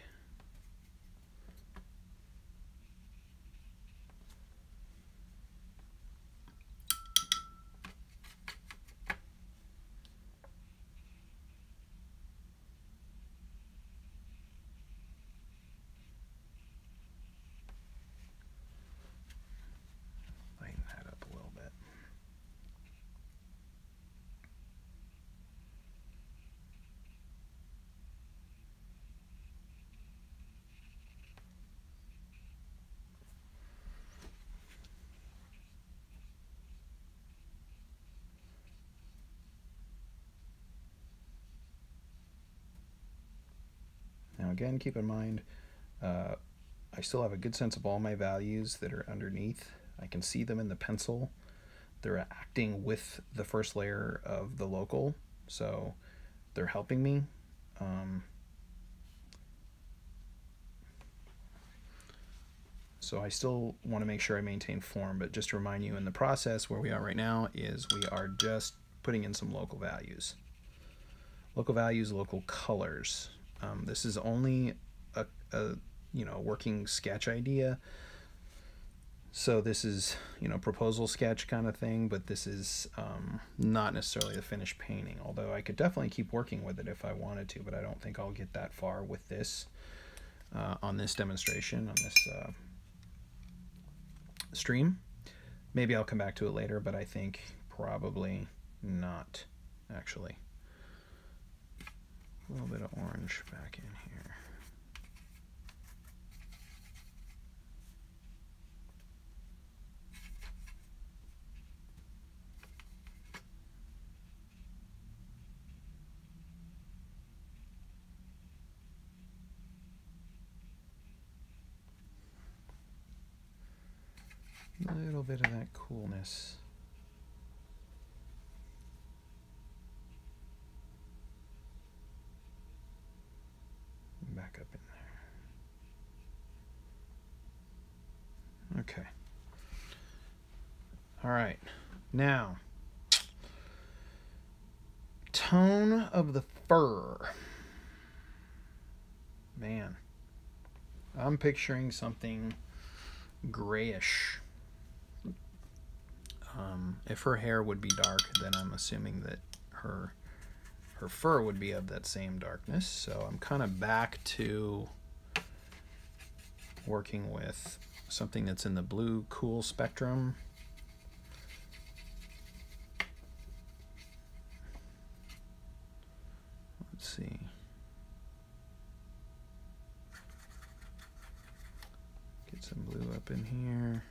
Speaker 1: again, keep in mind, I still have a good sense of all my values that are underneath. I can see them in the pencil. They're acting with the first layer of the local, so they're helping me. So I still want to make sure I maintain form, but just to remind you, in the process where we are right now is we are just putting in some local values. Local values, local colors. This is only a working sketch idea. So this is, proposal sketch kind of thing, but this is not necessarily a finished painting, although I could definitely keep working with it if I wanted to, but I don't think I'll get that far with this on this demonstration, on this stream. Maybe I'll come back to it later, but I think probably not, actually. A little bit of orange back in here. A little bit of that coolness. Back up in there. Okay. All right. Now, tone of the fur. Man, I'm picturing something grayish. If her hair would be dark, then I'm assuming that her fur would be of that same darkness. So I'm kind of back to working with something that's in the blue cool spectrum. Let's see. Get some blue up in here.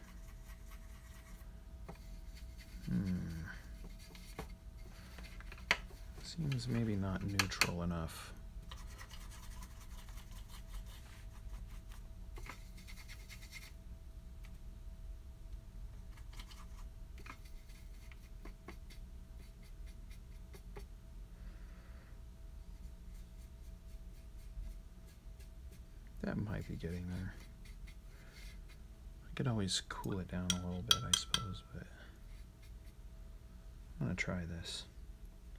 Speaker 1: Seems maybe not neutral enough. That might be getting there. I could always cool it down a little bit, I suppose, but I'm gonna try this.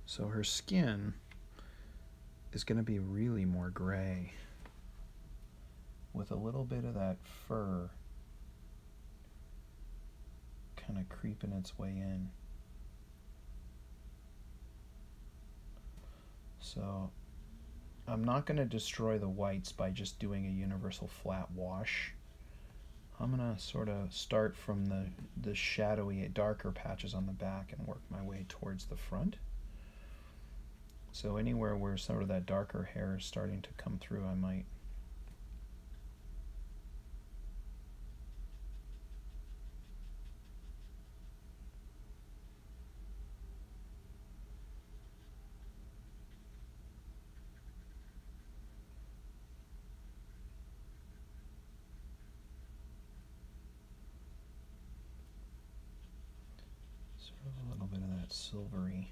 Speaker 1: So her skin is going to be really more gray with a little bit of that fur kind of creeping its way in. So I'm not going to destroy the whites by just doing a universal flat wash. I'm going to sort of start from the shadowy, darker patches on the back and work my way towards the front. So anywhere where sort of that darker hair is starting to come through, I might sort of a little bit of that silvery.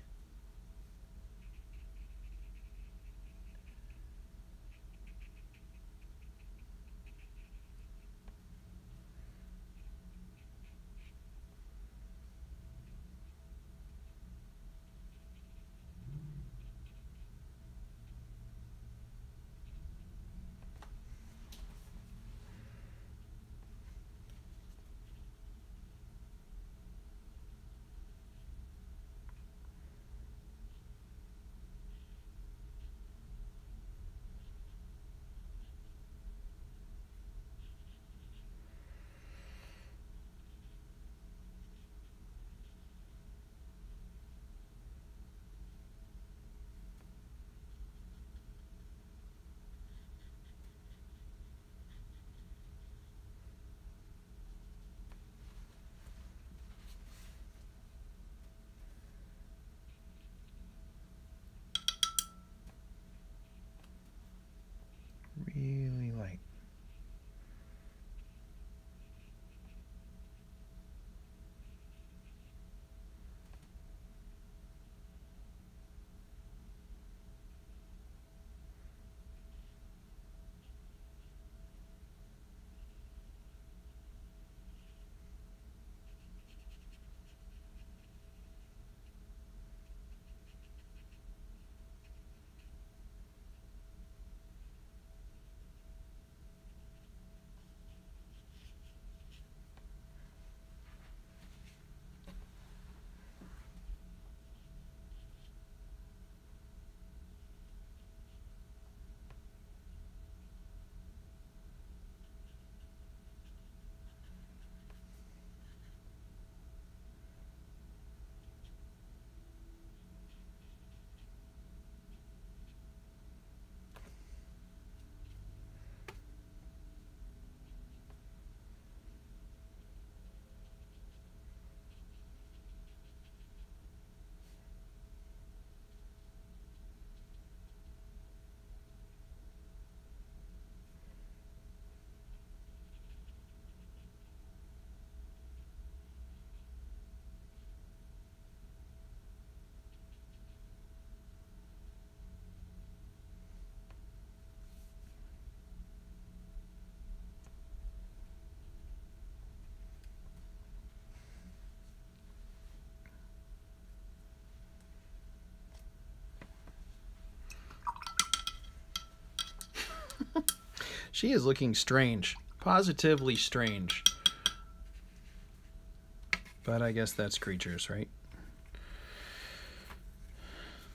Speaker 1: She is looking strange. Positively strange. But I guess that's creatures, right?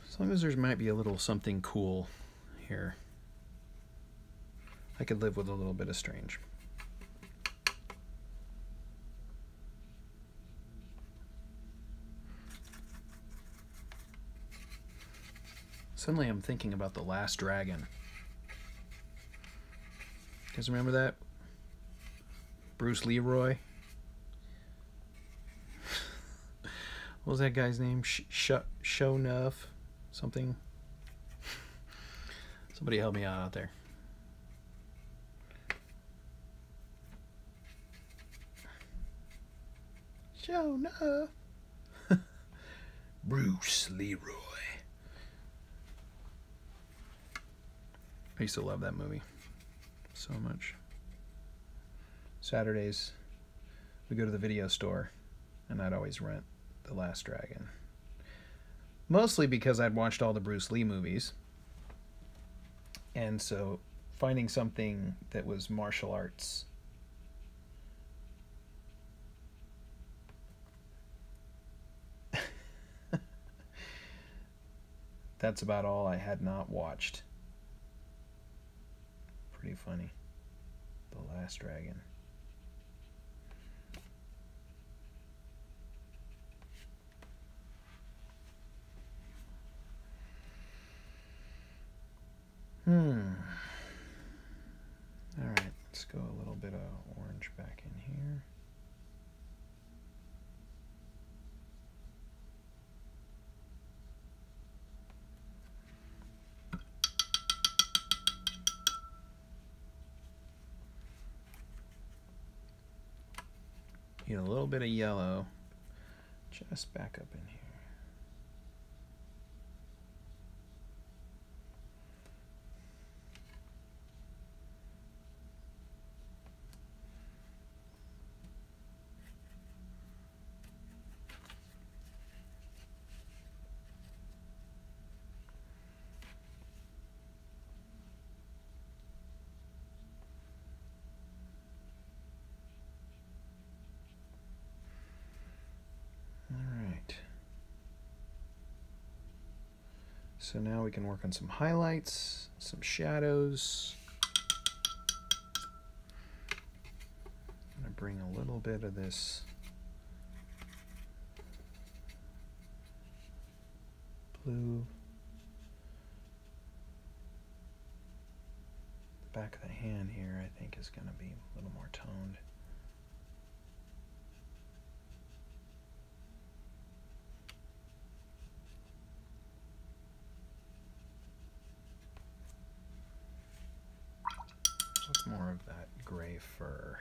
Speaker 1: As long as there might be a little something cool here. I could live with a little bit of strange. Suddenly I'm thinking about The Last Dragon. You guys remember that? Bruce Leroy? What was that guy's name? Shonuff? Something? Somebody help me out there. Shonuff. Bruce Leroy. I used to love that movie so much. Saturdays, we go to the video store, and I'd always rent The Last Dragon. Mostly because I'd watched all the Bruce Lee movies, and so finding something that was martial arts that's about all I had not watched. Pretty funny. The Last Dragon. Alright, let's go a little bit of orange back in here. Need a little bit of yellow just back up in here. So now we can work on some highlights, some shadows. I'm going to bring a little bit of this blue. The back of the hand here, I think, is going to be a little more toned. What's more of that gray fur?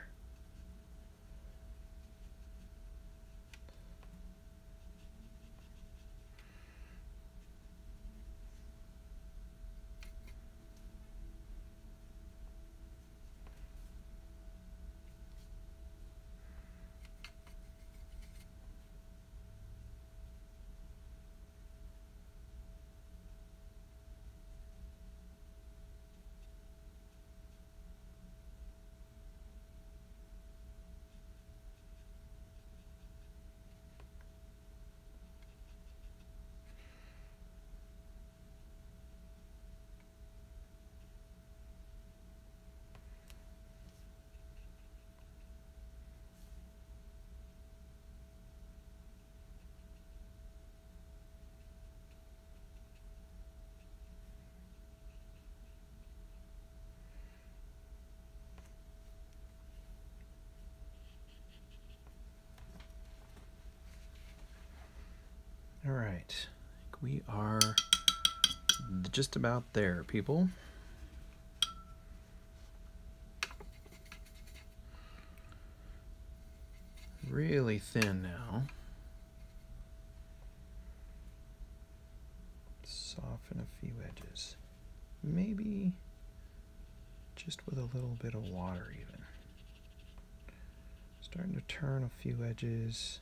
Speaker 1: All right, I think we are just about there, people. Really thin now. Soften a few edges. Maybe just with a little bit of water even. Starting to turn a few edges.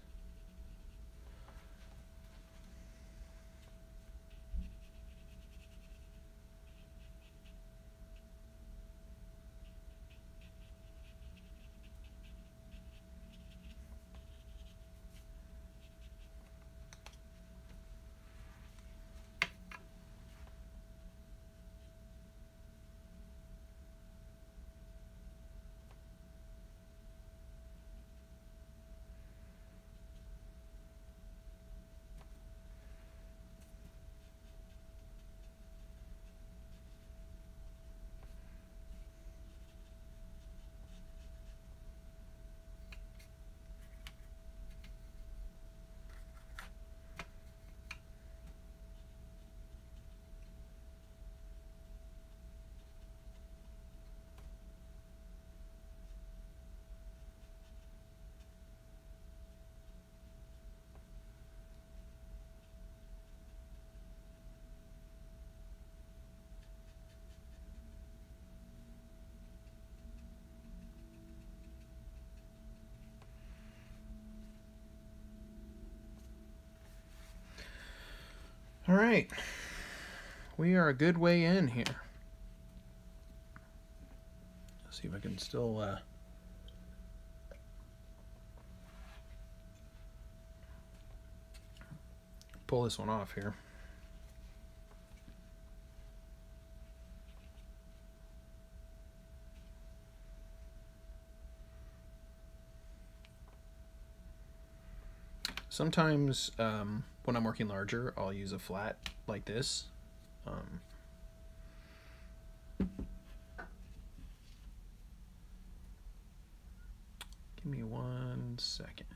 Speaker 1: All right, we are a good way in here. Let's see if I can still pull this one off here. Sometimes when I'm working larger, I'll use a flat like this. Give me 1 second.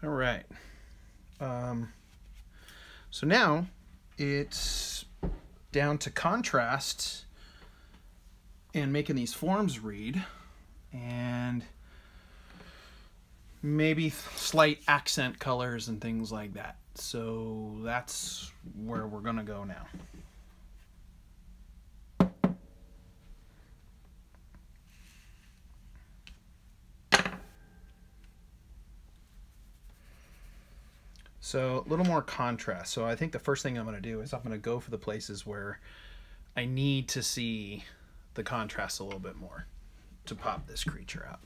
Speaker 1: All right. So now it's down to contrast and making these forms read, and maybe slight accent colors and things like that. So that's where we're gonna go now. So a little more contrast. So I think the first thing I'm going to do is I'm going to go for the places where I need to see the contrast a little bit more to pop this creature out.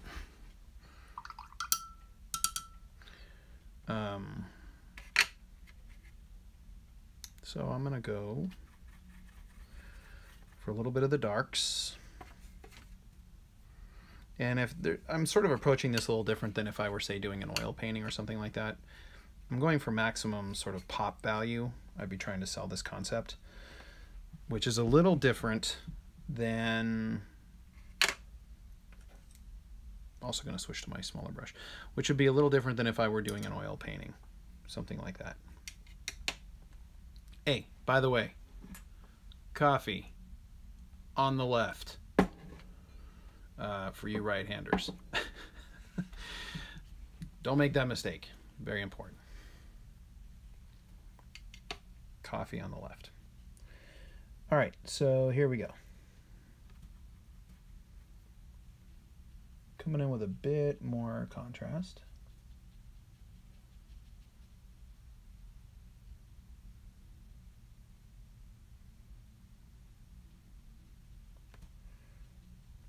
Speaker 1: So I'm going to go for a little bit of the darks. And if I'm sort of approaching this a little different than if I were, say, doing an oil painting or something like that. I'm going for maximum sort of pop value. I'd be trying to sell this concept, which is a little different than, also going to switch to my smaller brush, which would be a little different than if I were doing an oil painting, something like that. Hey, by the way, coffee on the left for you right-handers. Don't make that mistake. Very important. Coffee on the left. All right, so here we go. Coming in with a bit more contrast.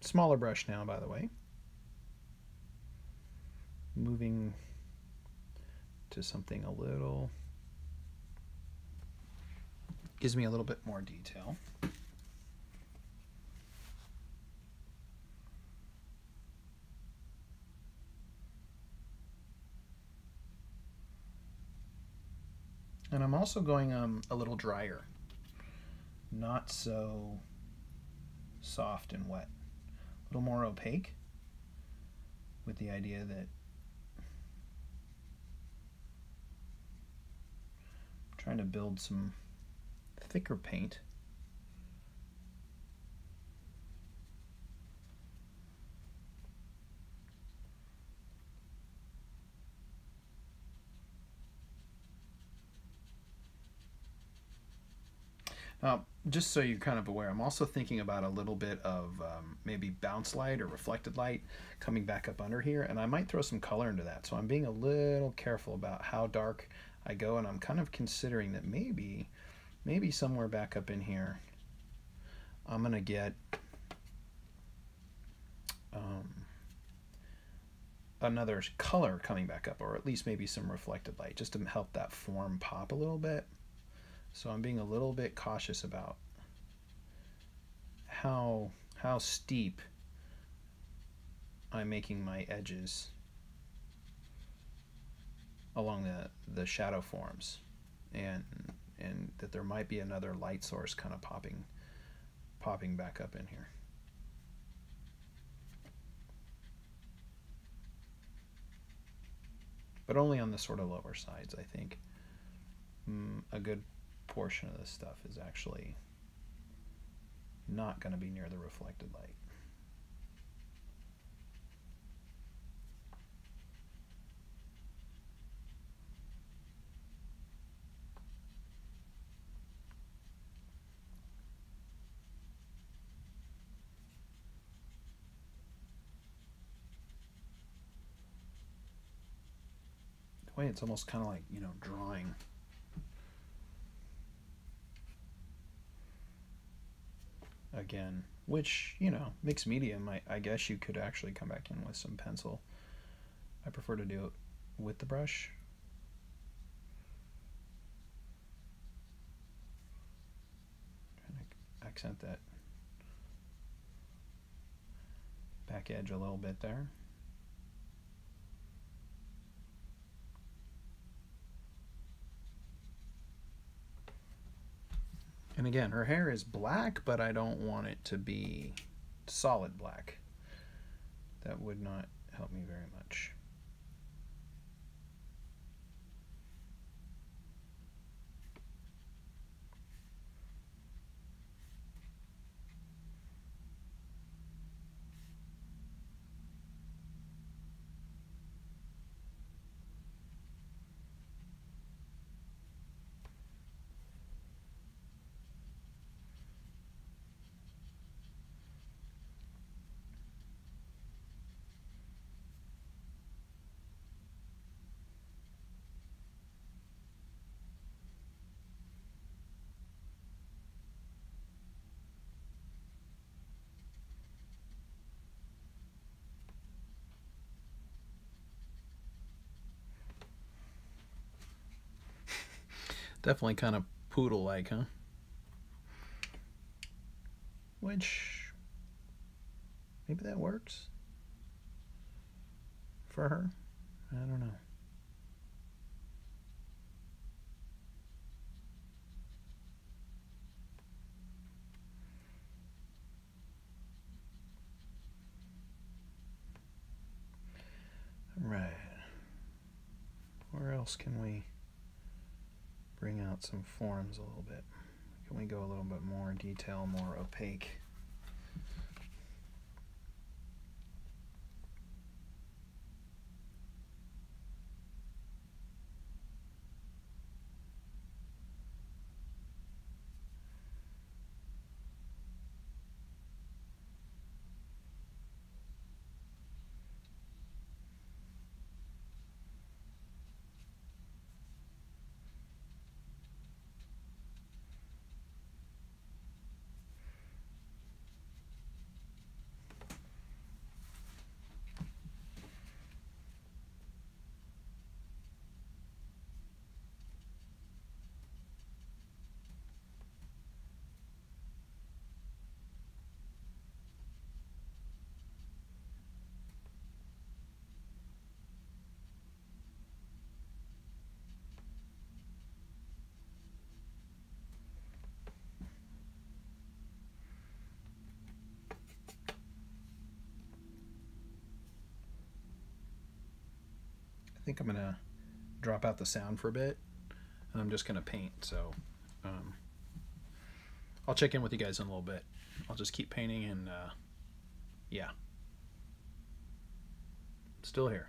Speaker 1: Smaller brush now, by the way. Moving to something a little, gives me a little bit more detail. And I'm also going a little drier, not so soft and wet, a little more opaque, with the idea that I'm trying to build some thicker paint. Just so you're kind of aware, I'm also thinking about a little bit of maybe bounce light or reflected light coming back up under here, and I might throw some color into that. So I'm being a little careful about how dark I go, and I'm kind of considering that maybe somewhere back up in here, I'm gonna get another color coming back up, or at least maybe some reflected light, just to help that form pop a little bit. So I'm being a little bit cautious about how steep I'm making my edges along the shadow forms, and that there might be another light source kind of popping back up in here. But only on the sort of lower sides, I think. A good portion of this stuff is actually not going to be near the reflected light. The way it's almost kind of like, you know, drawing. Again, which, you know, mixed medium, I guess you could actually come back in with some pencil. I prefer to do it with the brush. Trying to accent that back edge a little bit there. And again, her hair is black, but I don't want it to be solid black. That would not help me very much. Definitely kind of poodle-like, huh? Which, maybe that works for her. I don't know. Right. Where else can we bring out some forms a little bit? Can we go a little bit more detail, more opaque? I think I'm gonna drop out the sound for a bit, and I'm just gonna paint. So I'll check in with you guys in a little bit. I'll just keep painting, and yeah, still here.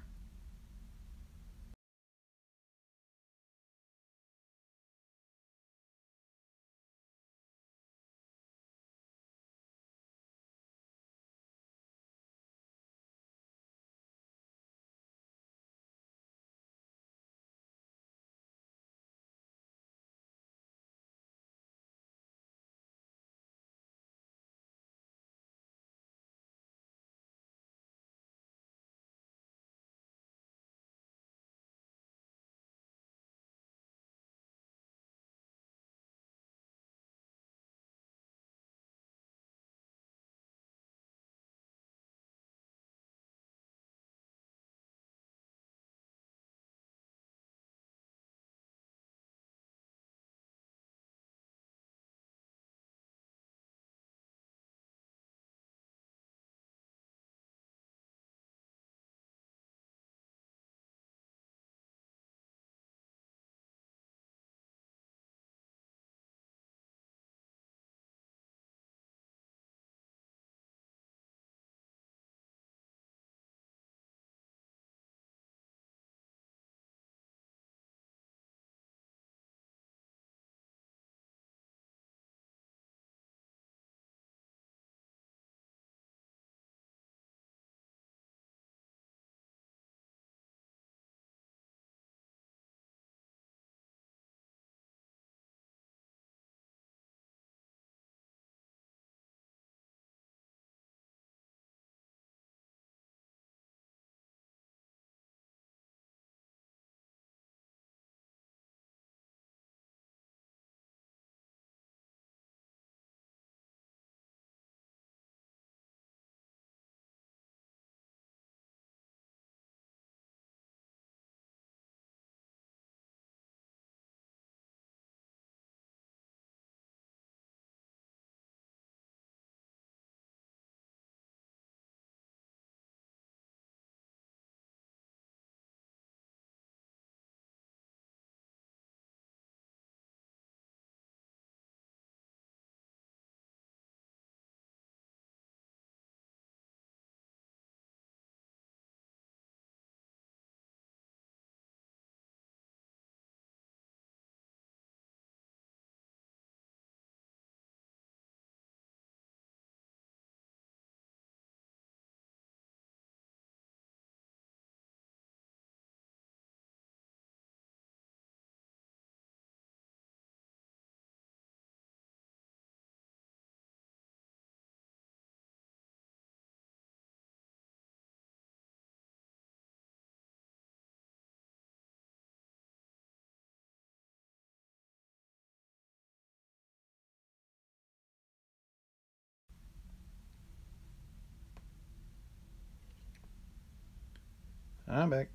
Speaker 1: I'm back.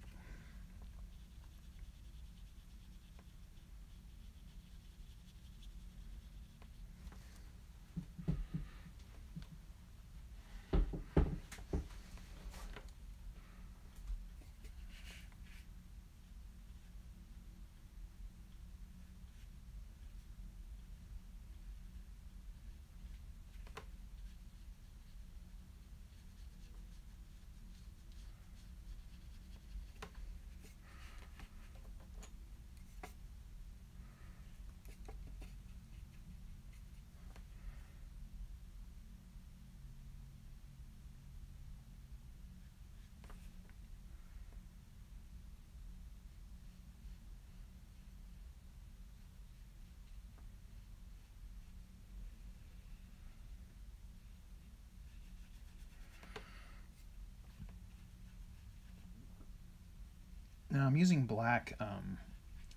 Speaker 1: Now I'm using black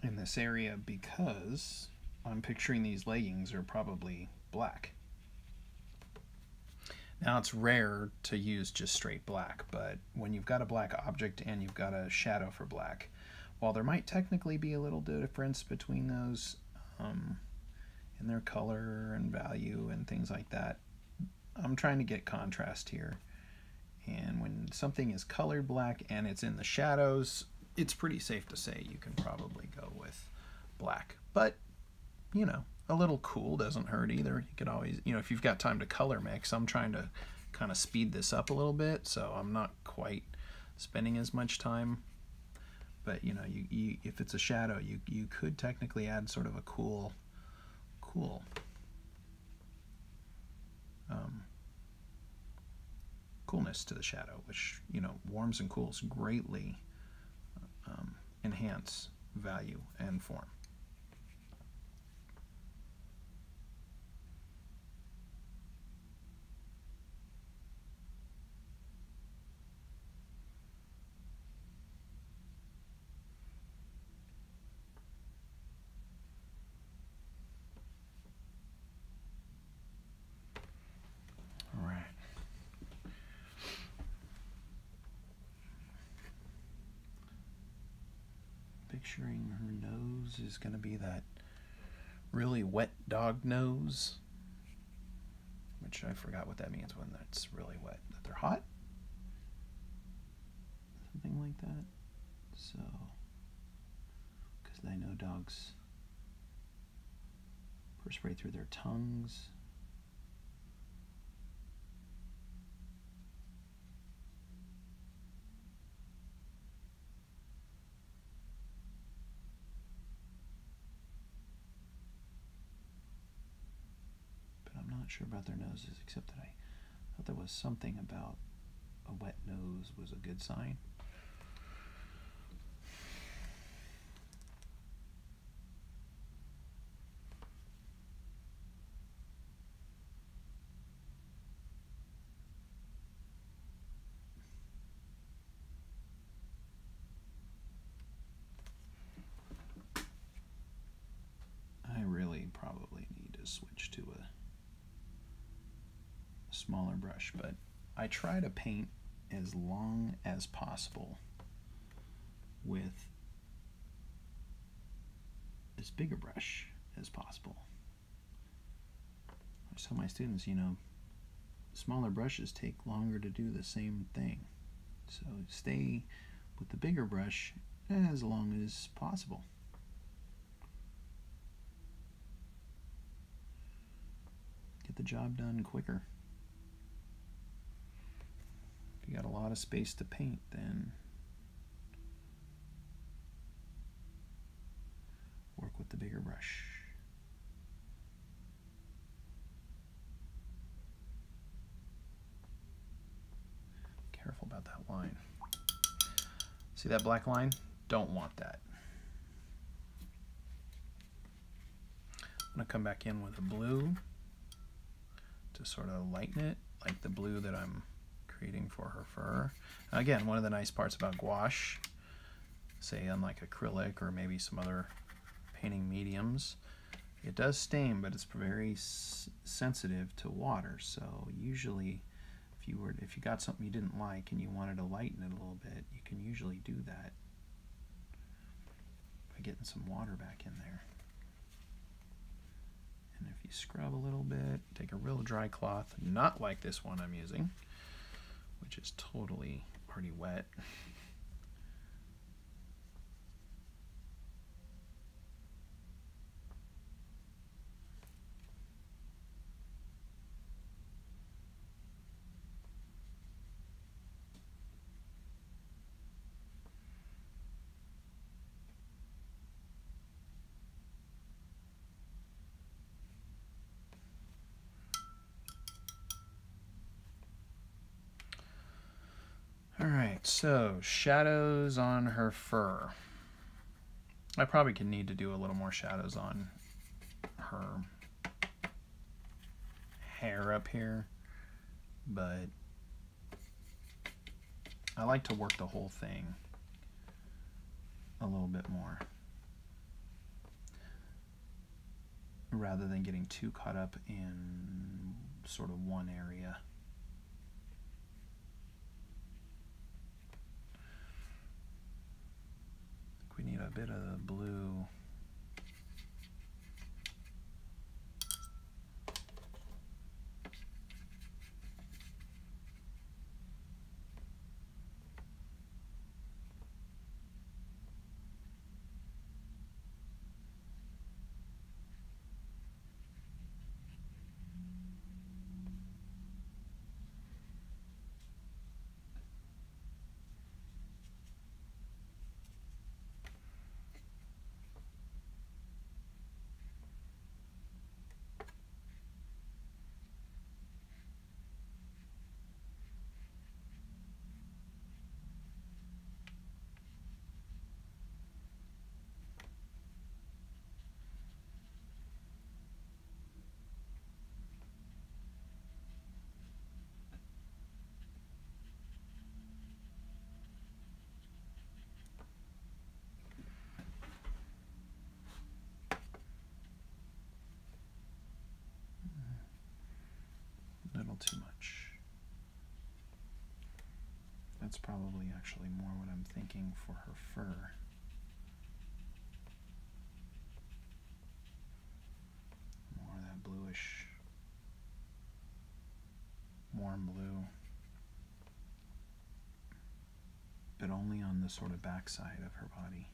Speaker 1: in this area because I'm picturing these leggings are probably black. Now it's rare to use just straight black, but when you've got a black object and you've got a shadow for black, while there might technically be a little difference between those in their color and value and things like that, I'm trying to get contrast here. And when something is colored black and it's in the shadows, it's pretty safe to say you can probably go with black. But, you know, a little cool doesn't hurt either. You could always, you know, if you've got time to color mix, I'm trying to kind of speed this up a little bit, so I'm not quite spending as much time. But, you know, you if it's a shadow, you could technically add sort of a coolness to the shadow, which, you know, warms and cools greatly enhance value and form. All right. Picturing her nose is going to be that really wet dog nose, which I forgot what that means when that's really wet. That they're hot? Something like that. So, because I know dogs perspirate through their tongues. Not sure about their noses, except that I thought there was something about a wet nose was a good sign. I really probably need to switch to a smaller brush, but I try to paint as long as possible with as big a brush as possible. I tell my students, you know, smaller brushes take longer to do the same thing, so stay with the bigger brush as long as possible. Get the job done quicker. If you got a lot of space to paint, then work with the bigger brush. Careful about that line. See that black line? Don't want that. I'm going to come back in with a blue to sort of lighten it, like the blue that I'm creating for her fur. Now again, one of the nice parts about gouache, say unlike acrylic or maybe some other painting mediums, it does stain, but it's very sensitive to water. So usually if if you got something you didn't like and you wanted to lighten it a little bit, you can usually do that by getting some water back in there. And if you scrub a little bit, take a real dry cloth, not like this one I'm using, which is totally already wet. Alright, so shadows on her fur. I probably could need to do a little more shadows on her hair up here, but I like to work the whole thing a little bit more rather than getting too caught up in sort of one area. We need a bit of blue. Little too much. That's probably actually more what I'm thinking for her fur. More of that bluish, warm blue, but only on the sort of backside of her body.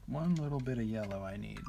Speaker 1: one little bit of yellow I need.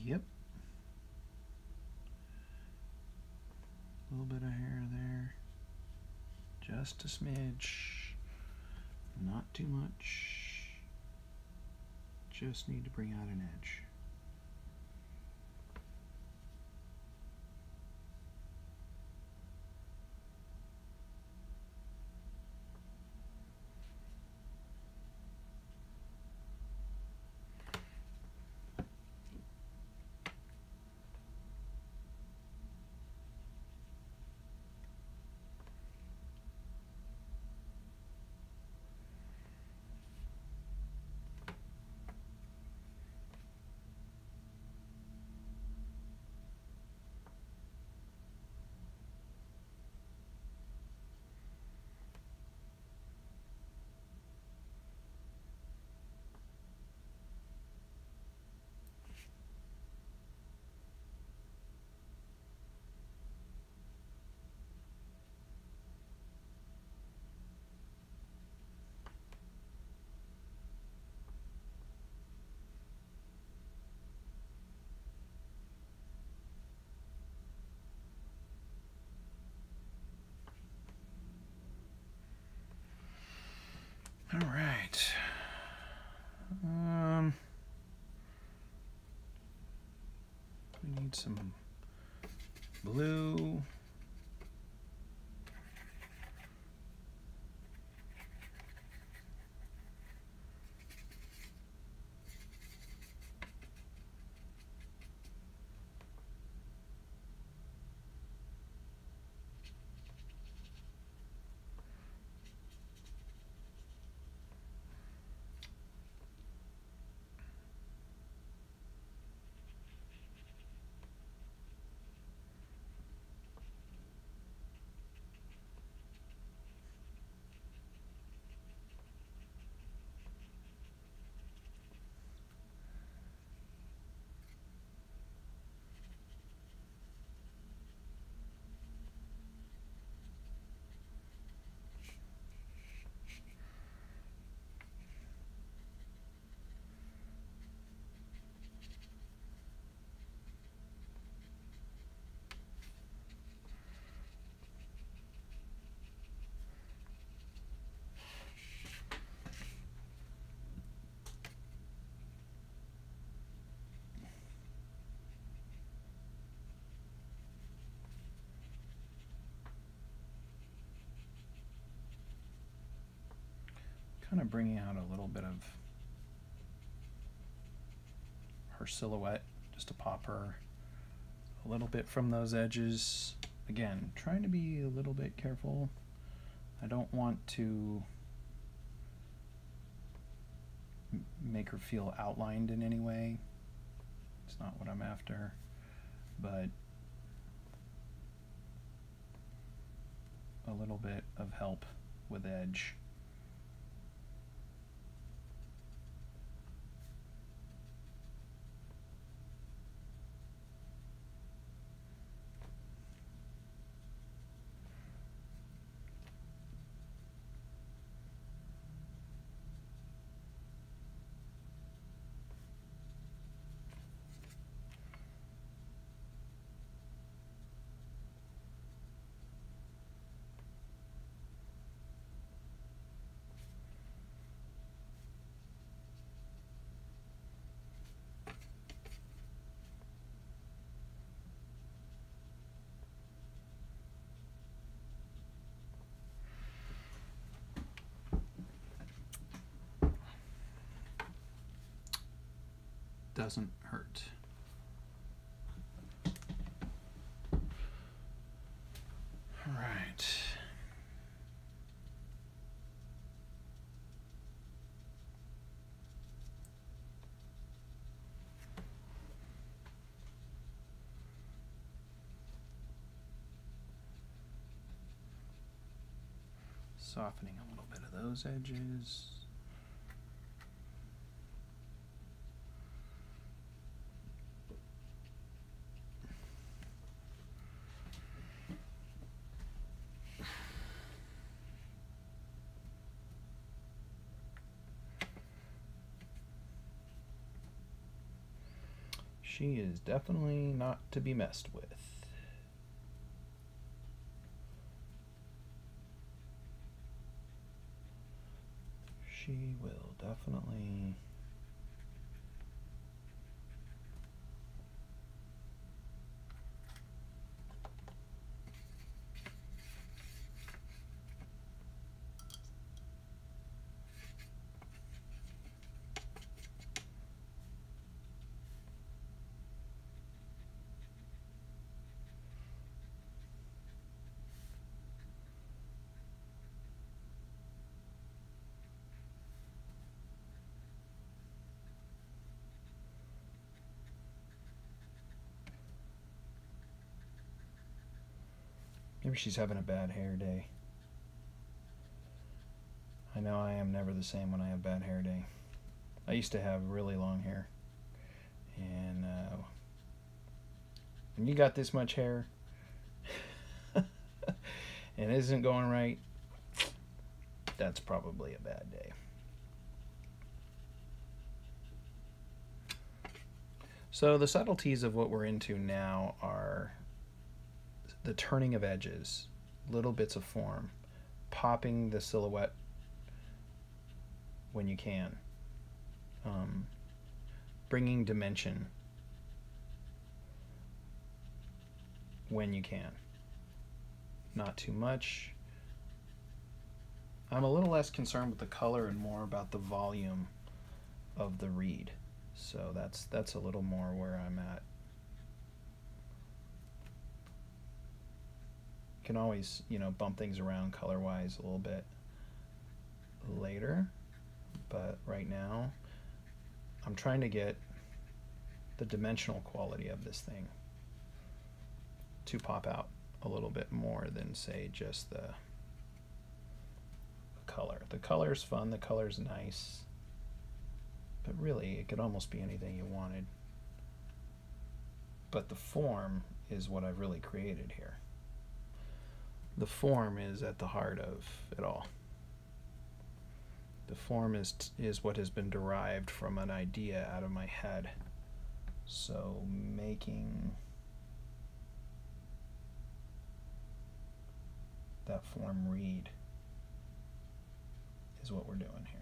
Speaker 1: Yep. A little bit of hair there. Just a smidge. Not too much. Just need to bring out an edge. All right. We need some blue. kind of bringing out a little bit of her silhouette just to pop her a little bit from those edges. Again, trying to be a little bit careful. I don't want to make her feel outlined in any way. It's not what I'm after, but a little bit of help with edge. Doesn't hurt. All right. Softening a little bit of those edges. She is definitely not to be messed with. She will definitely maybe she's having a bad hair day. I know I am never the same when I have bad hair day. I used to have really long hair. And when you got this much hair and it isn't going right, that's probably a bad day. So the subtleties of what we're into now are the turning of edges, little bits of form, popping the silhouette when you can, bringing dimension when you can. Not too much. I'm a little less concerned with the color and more about the volume of the reed. So that's a little more where I'm at. You can always, you know, bump things around color-wise a little bit later, but right now I'm trying to get the dimensional quality of this thing to pop out a little bit more than, say, just the color. The color's fun, the color's nice, but really it could almost be anything you wanted. But the form is what I've really created here. The form is at the heart of it all. The form is what has been derived from an idea out of my head. So making that form read is what we're doing here.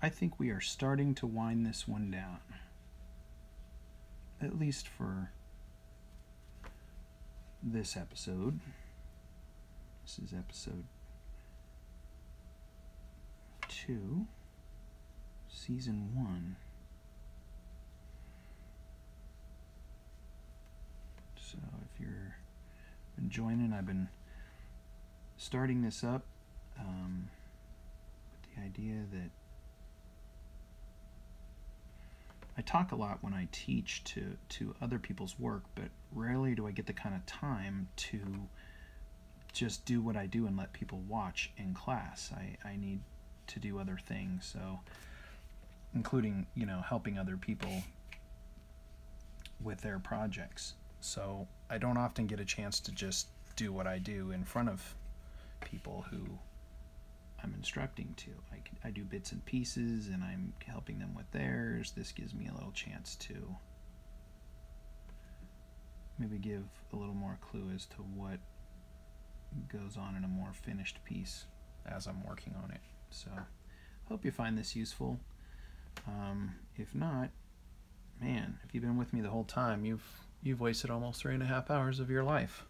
Speaker 1: I think we are starting to wind this one down. At least for this episode. This is episode 2, season 1. So if you're been joining, I've been starting this up with the idea that I talk a lot when I teach to other people's work, but rarely do I get the kind of time to just do what I do and let people watch in class. I need to do other things, so including, you know, helping other people with their projects. So I don't often get a chance to just do what I do in front of people who I'm instructing to. I do bits and pieces, and I'm helping them with theirs. This gives me a little chance to maybe give a little more clue as to what goes on in a more finished piece as I'm working on it. So I hope you find this useful. If not, man, if you've been with me the whole time, you've wasted almost 3.5 hours of your life.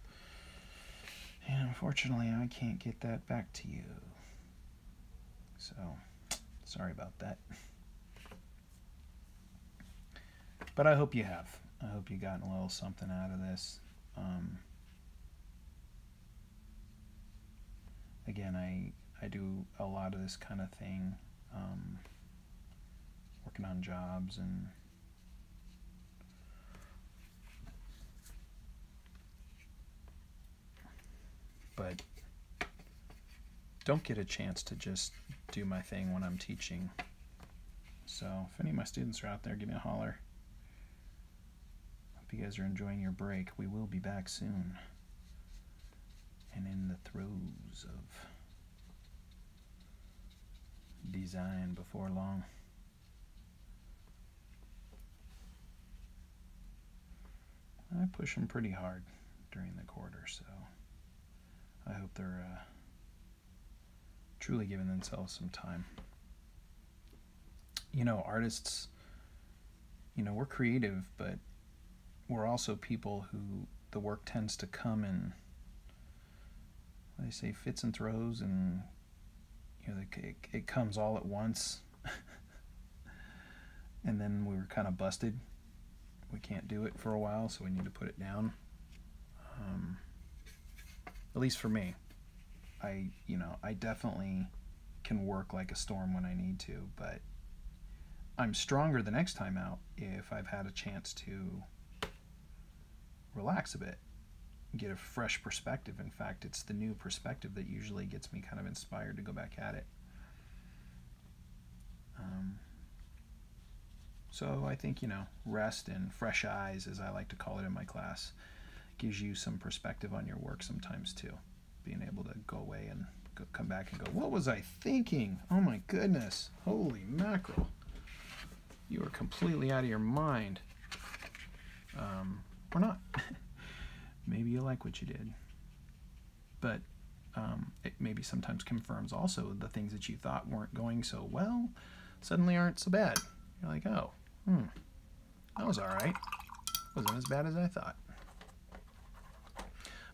Speaker 1: And unfortunately, I can't get that back to you. So, sorry about that. But I hope you have. I hope you got a little something out of this. Again, I do a lot of this kind of thing, working on jobs, and but don't get a chance to just do my thing when I'm teaching. So if any of my students are out there, give me a holler. Hope you guys are enjoying your break. We will be back soon, and in the throes of design before long. I push them pretty hard during the quarter, so I hope they're truly giving themselves some time. You know, artists, you know, we're creative, but we're also people who the work tends to come in, what do they say, fits and throws, and you know, it comes all at once. And then we were kind of busted. We can't do it for a while, so we need to put it down. At least for me. I definitely can work like a storm when I need to, but I'm stronger the next time out if I've had a chance to relax a bit, get a fresh perspective. In fact, it's the new perspective that usually gets me kind of inspired to go back at it. So I think, you know, rest and fresh eyes, as I like to call it in my class, gives you some perspective on your work sometimes too. Being able to go away and come back and go, what was I thinking? Oh my goodness, holy mackerel. You are completely out of your mind. Or not. Maybe you like what you did. But it maybe sometimes confirms also the things that you thought weren't going so well suddenly aren't so bad. You're like, oh, that was all right. Wasn't as bad as I thought.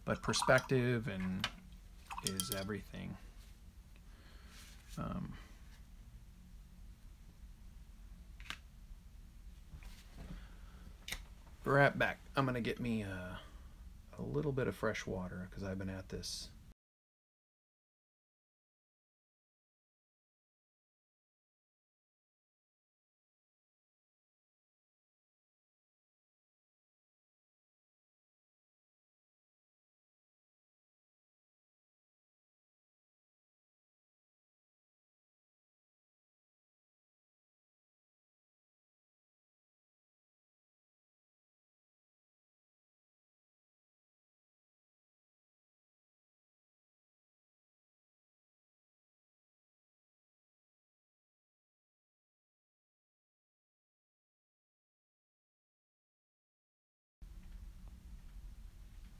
Speaker 1: But perspective and is everything. Right back. I'm gonna get me a little bit of fresh water because I've been at this.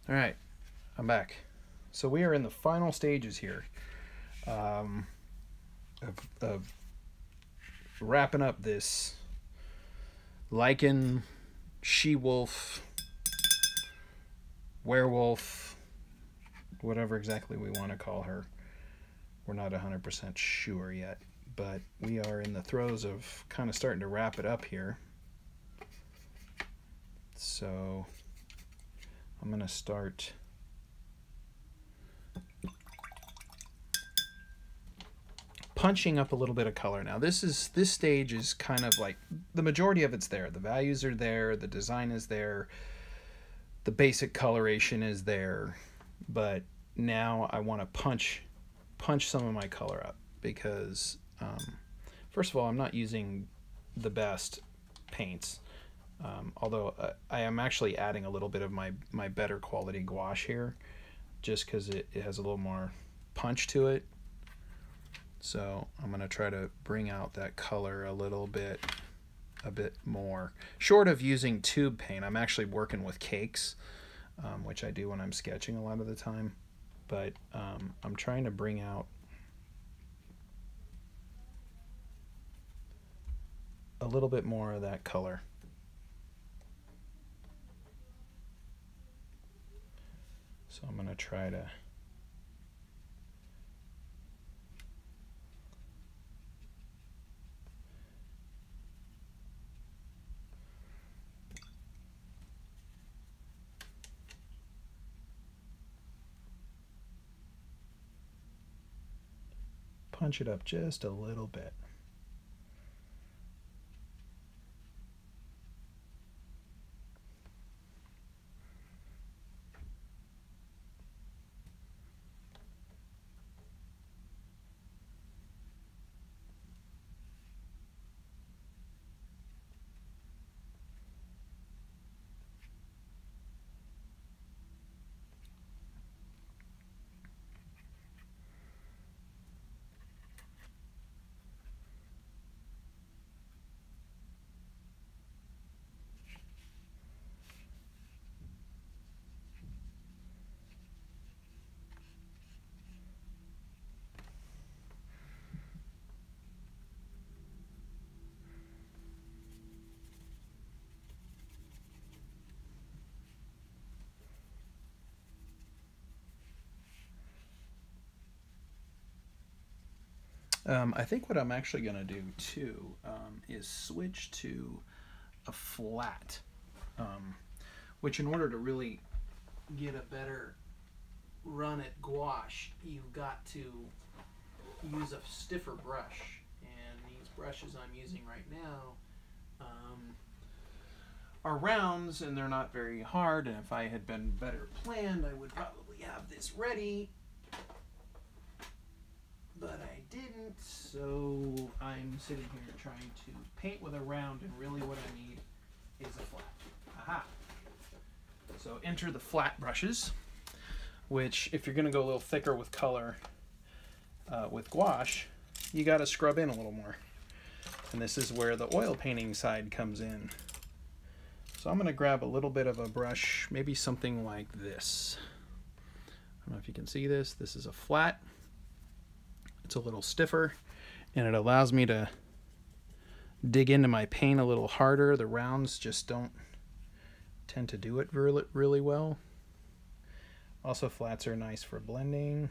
Speaker 1: All right, I'm back. So we are in the final stages here of wrapping up this lichen, she-wolf, werewolf, whatever exactly we want to call her. We're not 100% sure yet, but we are in the throes of kind of starting to wrap it up here. So I'm going to start punching up a little bit of color. Now this stage is kind of like the majority of it's there. The values are there, the design is there, the basic coloration is there, but now I want to punch some of my color up because first of all, I'm not using the best paints, although I am actually adding a little bit of my better quality gouache here just because it has a little more punch to it. So I'm going to try to bring out that color a bit more. Short of using tube paint, I'm actually working with cakes, which I do when I'm sketching a lot of the time. But I'm trying to bring out a little bit more of that color. So I'm going to try to punch it up just a little bit. I think what I'm actually going to do too is switch to a flat, which in order to really get a better run at gouache, you've got to use a stiffer brush. And these brushes I'm using right now are rounds and they're not very hard, and if I had been better planned I would probably have this ready. But I didn't, so I'm sitting here trying to paint with a round, and really what I need is a flat. Aha! So enter the flat brushes, which if you're going to go a little thicker with color with gouache, you got to scrub in a little more. And this is where the oil painting side comes in. So I'm going to grab a little bit of a brush, maybe something like this. I don't know if you can see this. This is a flat. It's a little stiffer, and it allows me to dig into my paint a little harder. The rounds just don't tend to do it really well. Also, flats are nice for blending.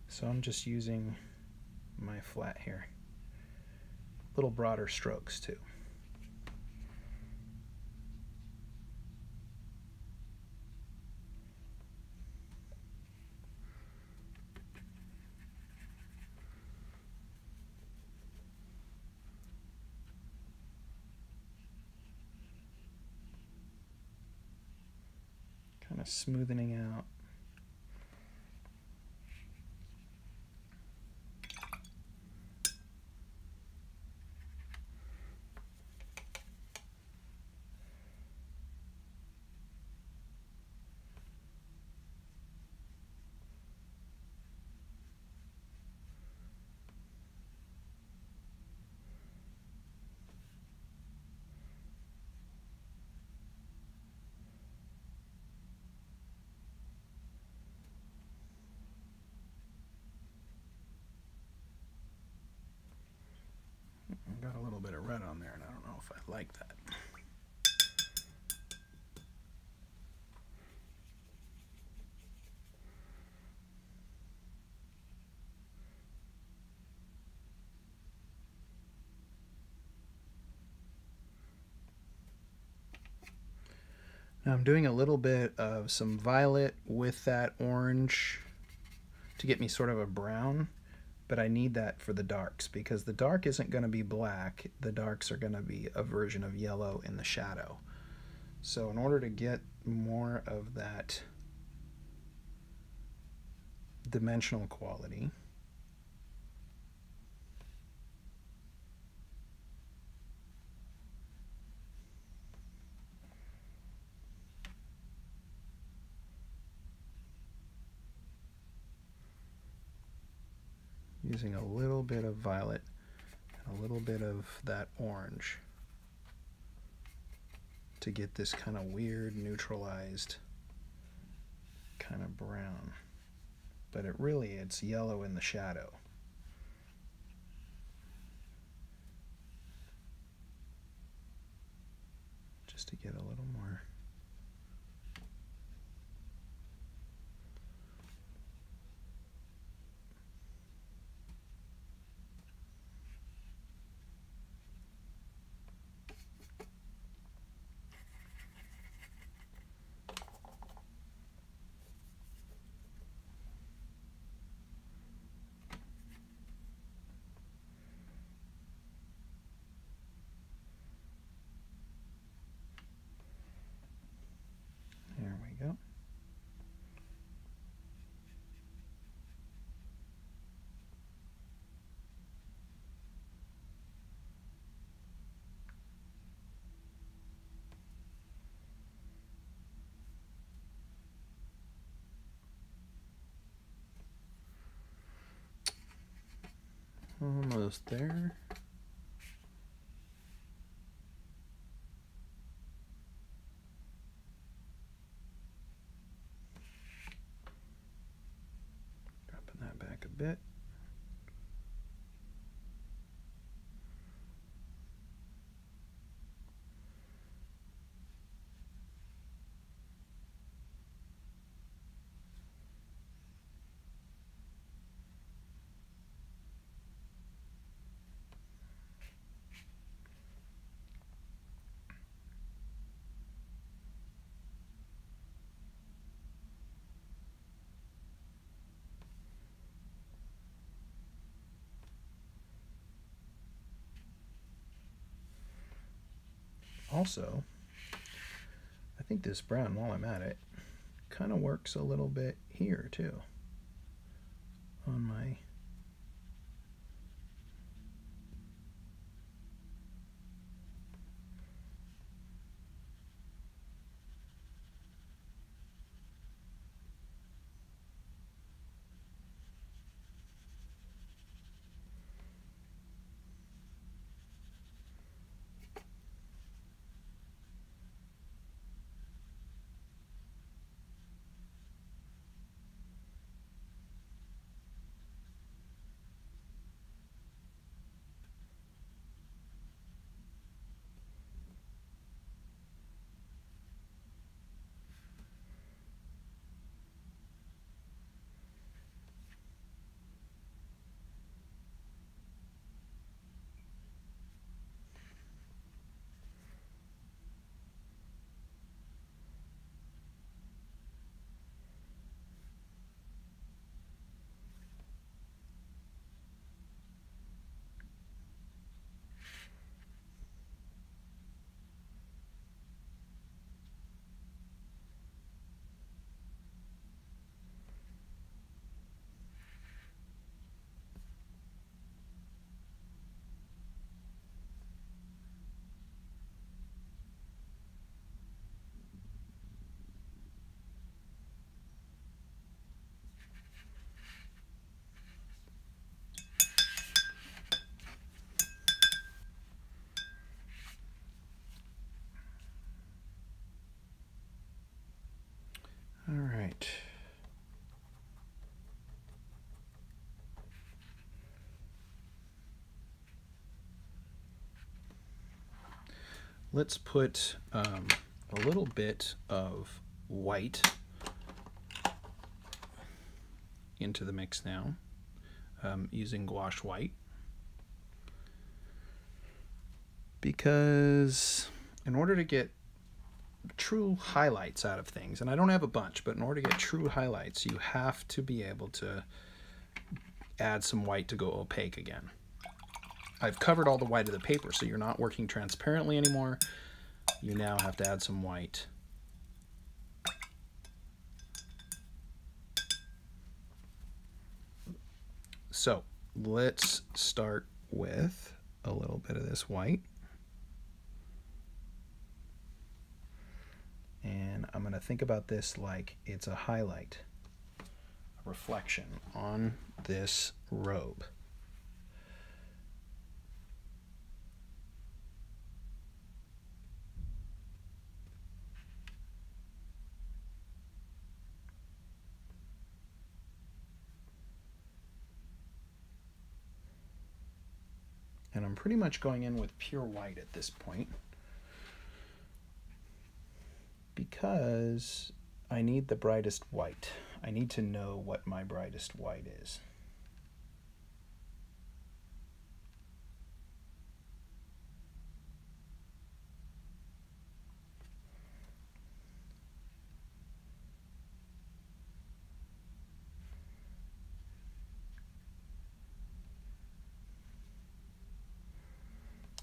Speaker 1: So I'm just using my flat here. A little broader strokes too. Kind of smoothing out. red on there, and I don't know if I like that. Now I'm doing a little bit of some violet with that orange to get me sort of a brown, but I need that for the darks because the dark isn't going to be black. The darks are going to be a version of yellow in the shadow. So in order to get more of that dimensional quality, using a little bit of violet and a little bit of that orange to get this kind of weird neutralized kind of brown. But it's yellow in the shadow. Just to get a little more. There we go. Almost there. Dropping that back a bit. Also, I think this brown, while I'm at it, kind of works a little bit here too on my let's put a little bit of white into the mix now, using gouache white, because in order to get true highlights out of things, and I don't have a bunch, but in order to get true highlights, you have to be able to add some white to go opaque again. I've covered all the white of the paper, so you're not working transparently anymore. You now have to add some white. So let's start with a little bit of this white. And I'm going to think about this like it's a highlight, a reflection on this robe. And I'm pretty much going in with pure white at this point, because I need the brightest white. I need to know what my brightest white is.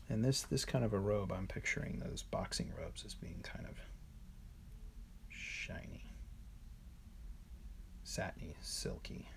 Speaker 1: And this kind of a robe, I'm picturing those boxing robes as being kind of shiny, satiny, silky.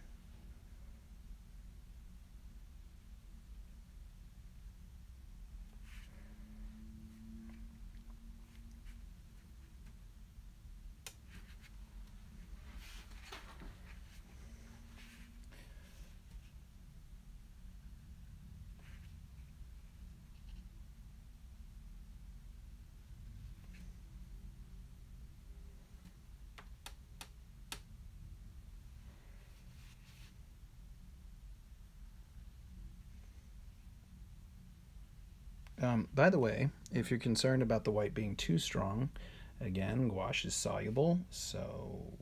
Speaker 1: By the way, if you're concerned about the white being too strong, again, gouache is soluble, so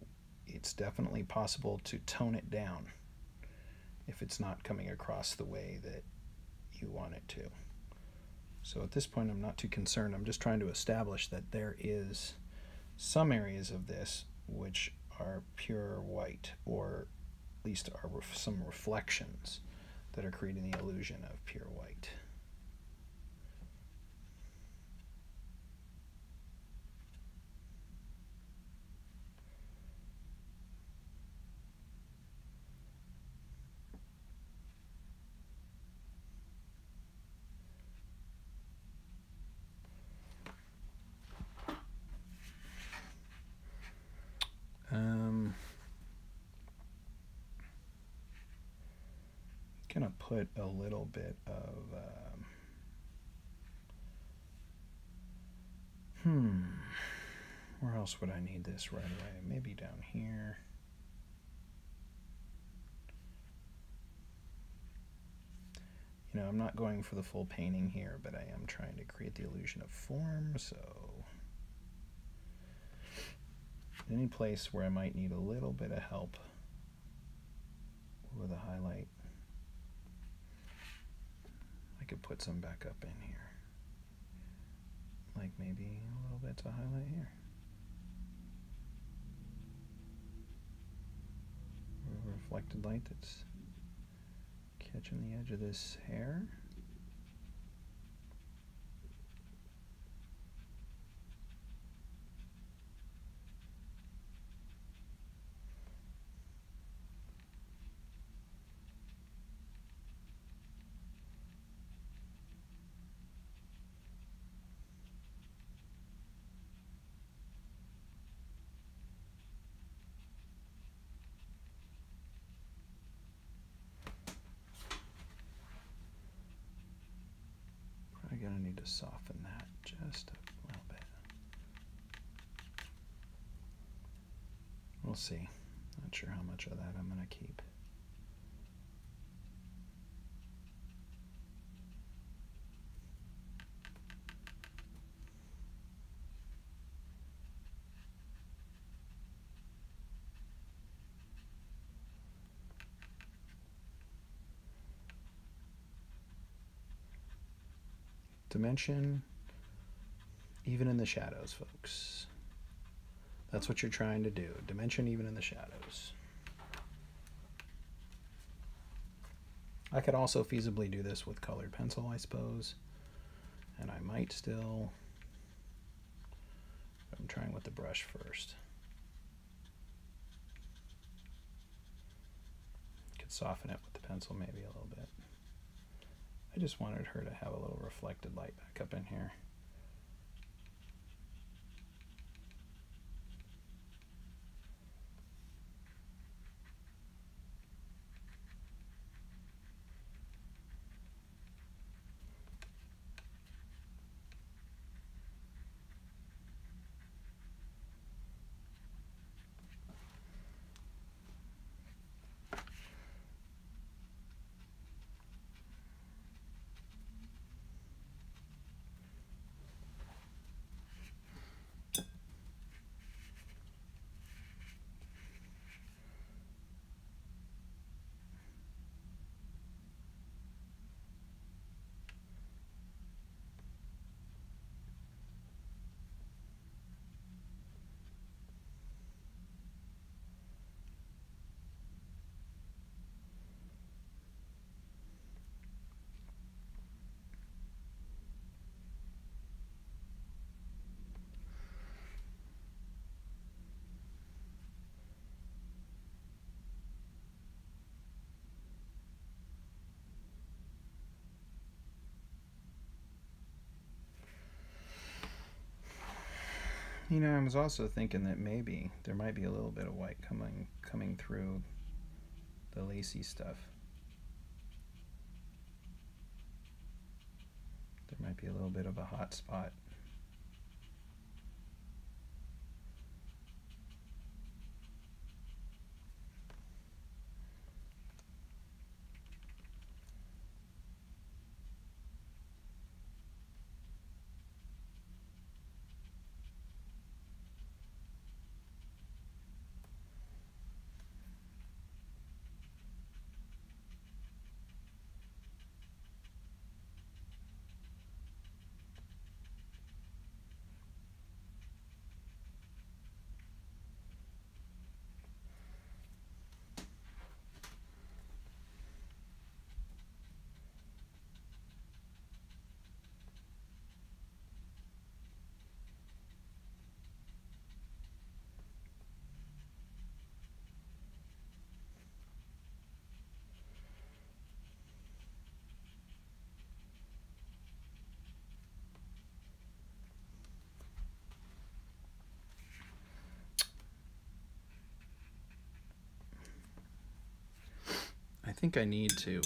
Speaker 1: it's definitely possible to tone it down if it's not coming across the way that you want it to. So at this point, I'm not too concerned. I'm just trying to establish that there is some areas of this which are pure white, or at least are some reflections that are creating the illusion of pure white. Gonna put a little bit of where else would I need this right away? Maybe down here. You know, I'm not going for the full painting here, but I am trying to create the illusion of form, so any place where I might need a little bit of help with a highlight, I could put some back up in here. Like maybe a little bit to highlight here. Reflected light that's catching the edge of this hair. Gonna need to soften that just a little bit. We'll see. Not sure how much of that I'm gonna keep. Dimension even in the shadows, folks. That's what you're trying to do. Dimension even in the shadows. I could also feasibly do this with colored pencil, I suppose. And I might still... I'm trying with the brush first. Could soften it with the pencil maybe a little bit. I just wanted her to have a little reflected light back up in here. You know, I was also thinking that maybe there might be a little bit of white coming through the lacy stuff. There might be a little bit of a hot spot. I think I need to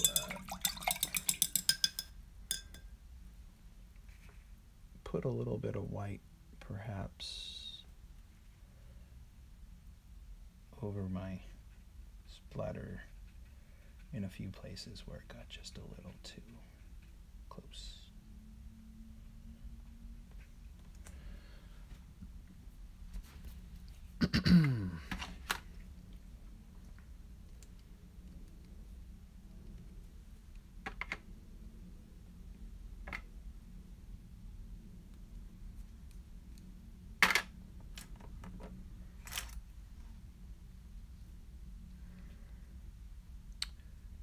Speaker 1: put a little bit of white, perhaps, over my splatter in a few places where it got just a little too close.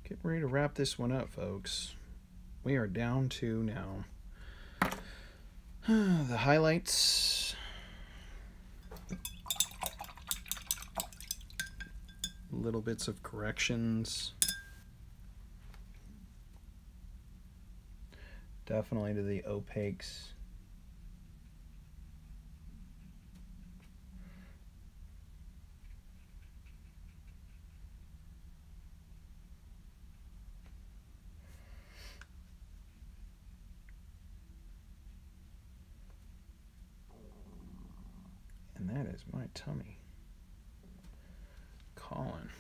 Speaker 1: Getting ready to wrap this one up, folks. We are down to now the highlights, little bits of corrections, definitely to the opaques. And that is my tummy calling.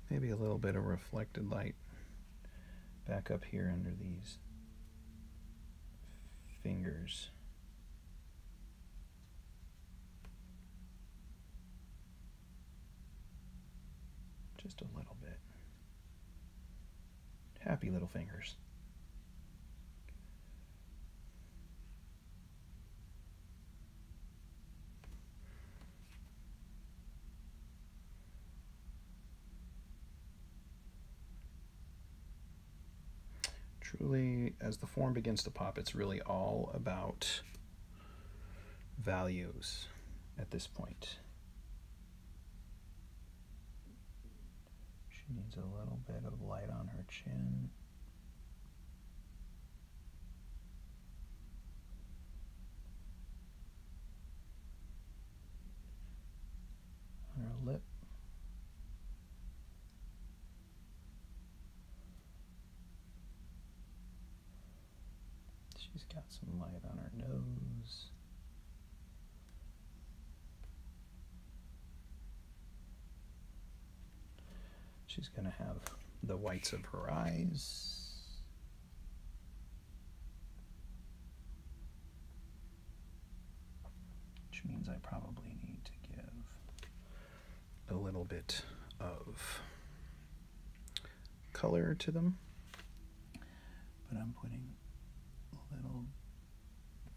Speaker 1: Maybe a little bit of reflected light back up here under these fingers. Just a little bit. Happy little fingers. Truly, as the form begins to pop, it's really all about values at this point. She needs a little bit of light on her chin. On her lip. She's got some light on her nose. She's going to have the whites of her eyes. Which means I probably need to give a little bit of color to them. But I'm putting little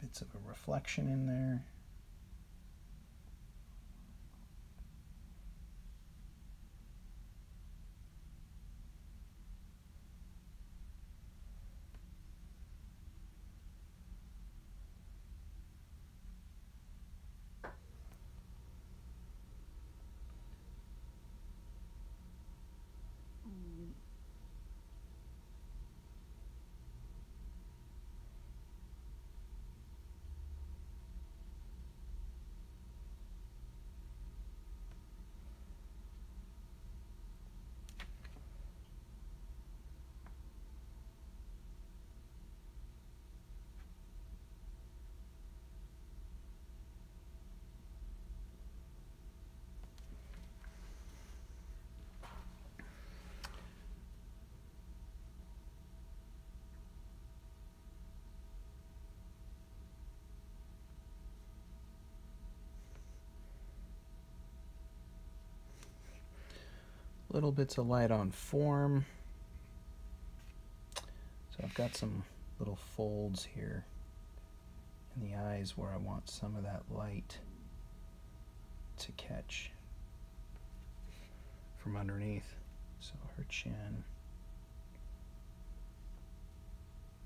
Speaker 1: bits of a reflection in there. Little bits of light on form. So I've got some little folds here in the eyes where I want some of that light to catch from underneath. So her chin.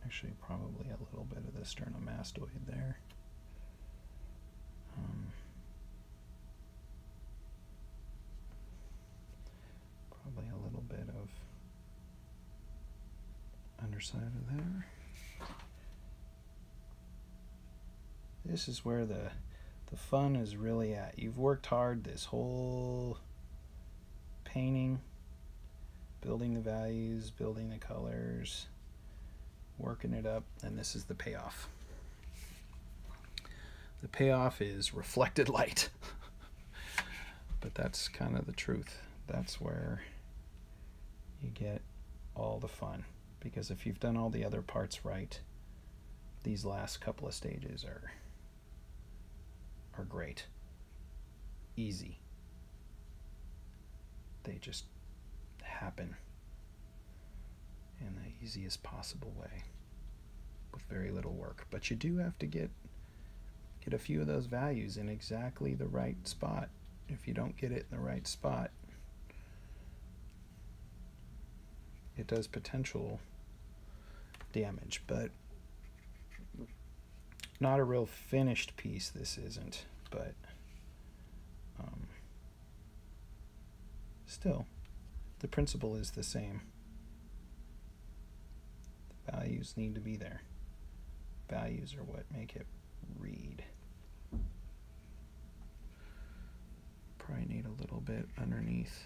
Speaker 1: Actually, probably a little bit of the sternomastoid there. Probably a little bit of underside of there. This is where the fun is really at. You've worked hard this whole painting, building the values, building the colors, working it up, and this is the payoff. The payoff is reflected light. But that's kind of the truth. That's where you get all the fun, because if you've done all the other parts right, these last couple of stages are great. Easy. They just happen in the easiest possible way with very little work. But you do have to get a few of those values in exactly the right spot. If you don't get it in the right spot, it does potential damage, but not a real finished piece, this isn't, but still, the principle is the same. The values need to be there. Values are what make it read. Probably need a little bit underneath.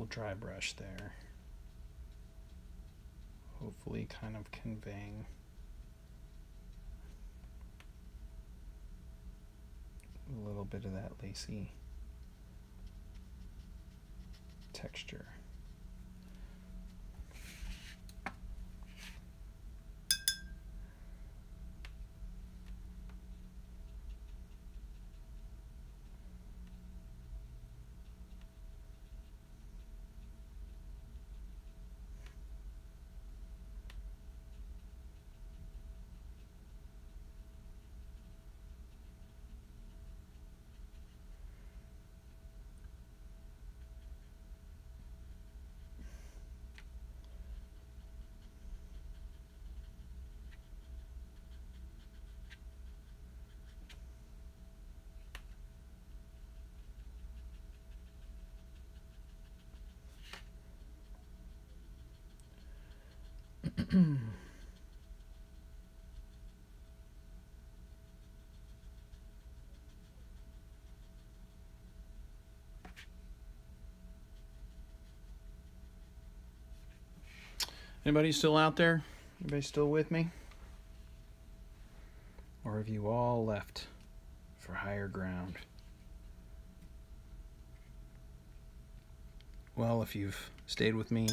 Speaker 1: little dry brush there. Hopefully kind of conveying a little bit of that lacy texture. Anybody still out there? Anybody still with me? Or have you all left for higher ground? Well, if you've stayed with me,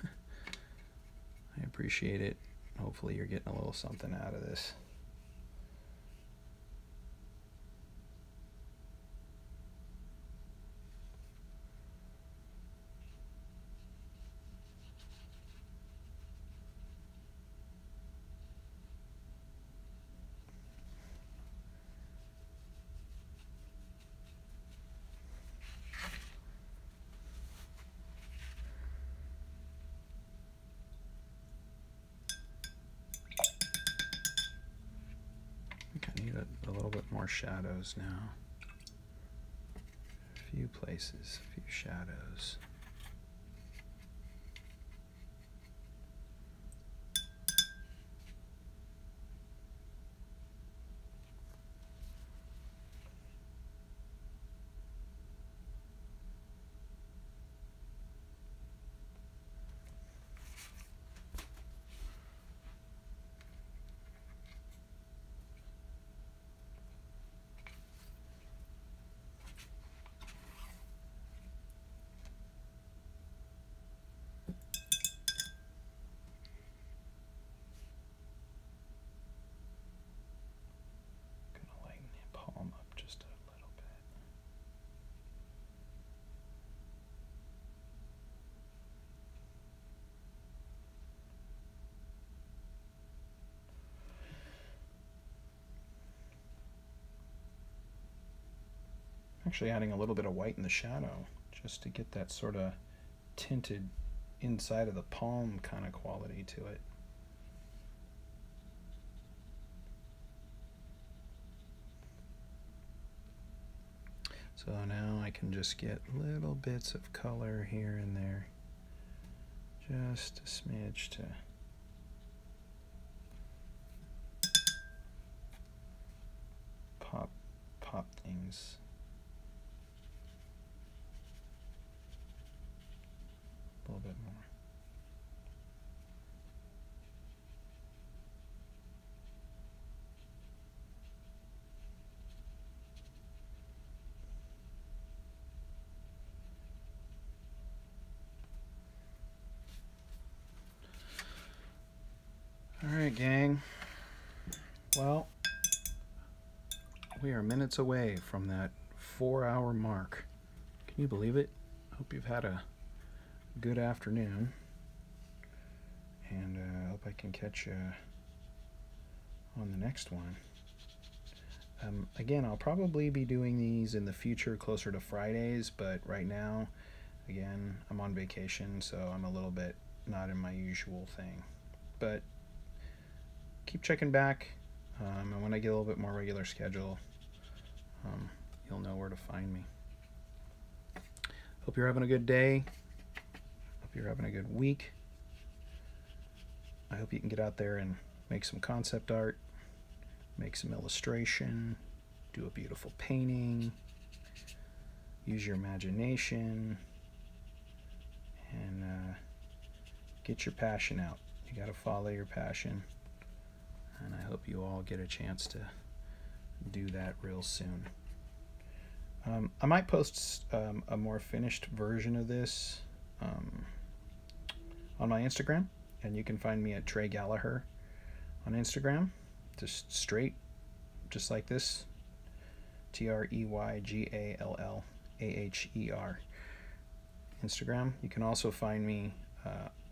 Speaker 1: I appreciate it. Hopefully you're getting a little something out of this. I need a little bit more shadows now. A few places, a few shadows. Actually adding a little bit of white in the shadow just to get that sort of tinted inside of the palm kind of quality to it. So now I can just get little bits of color here and there, just a smidge to pop things. A little bit more. All right, gang. Well, we are minutes away from that 4-hour mark. Can you believe it? Hope you've had a good afternoon, and I hope I can catch you on the next one. Again, I'll probably be doing these in the future closer to Fridays, but right now, again, I'm on vacation, so I'm a little bit not in my usual thing. But keep checking back, and when I get a little bit more regular schedule, you'll know where to find me. Hope you're having a good day. Hope you're having a good week. I hope you can get out there and make some concept art, make some illustration, do a beautiful painting, use your imagination, and get your passion out. You got to follow your passion, and I hope you all get a chance to do that real soon. I might post a more finished version of this on my Instagram, and you can find me at Trey Gallaher on Instagram, just straight, just like this, TreyGallaher Instagram. You can also find me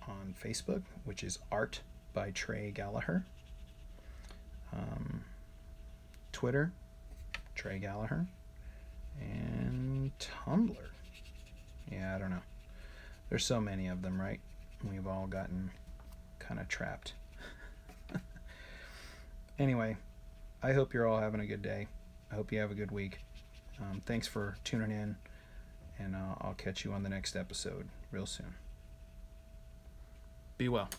Speaker 1: on Facebook, which is Art by Trey Gallaher. Twitter, Trey Gallaher. And Tumblr. Yeah, I don't know. There's so many of them, right? We've all gotten kind of trapped. Anyway, I hope you're all having a good day. I hope you have a good week. Thanks for tuning in, and I'll catch you on the next episode real soon. Be well.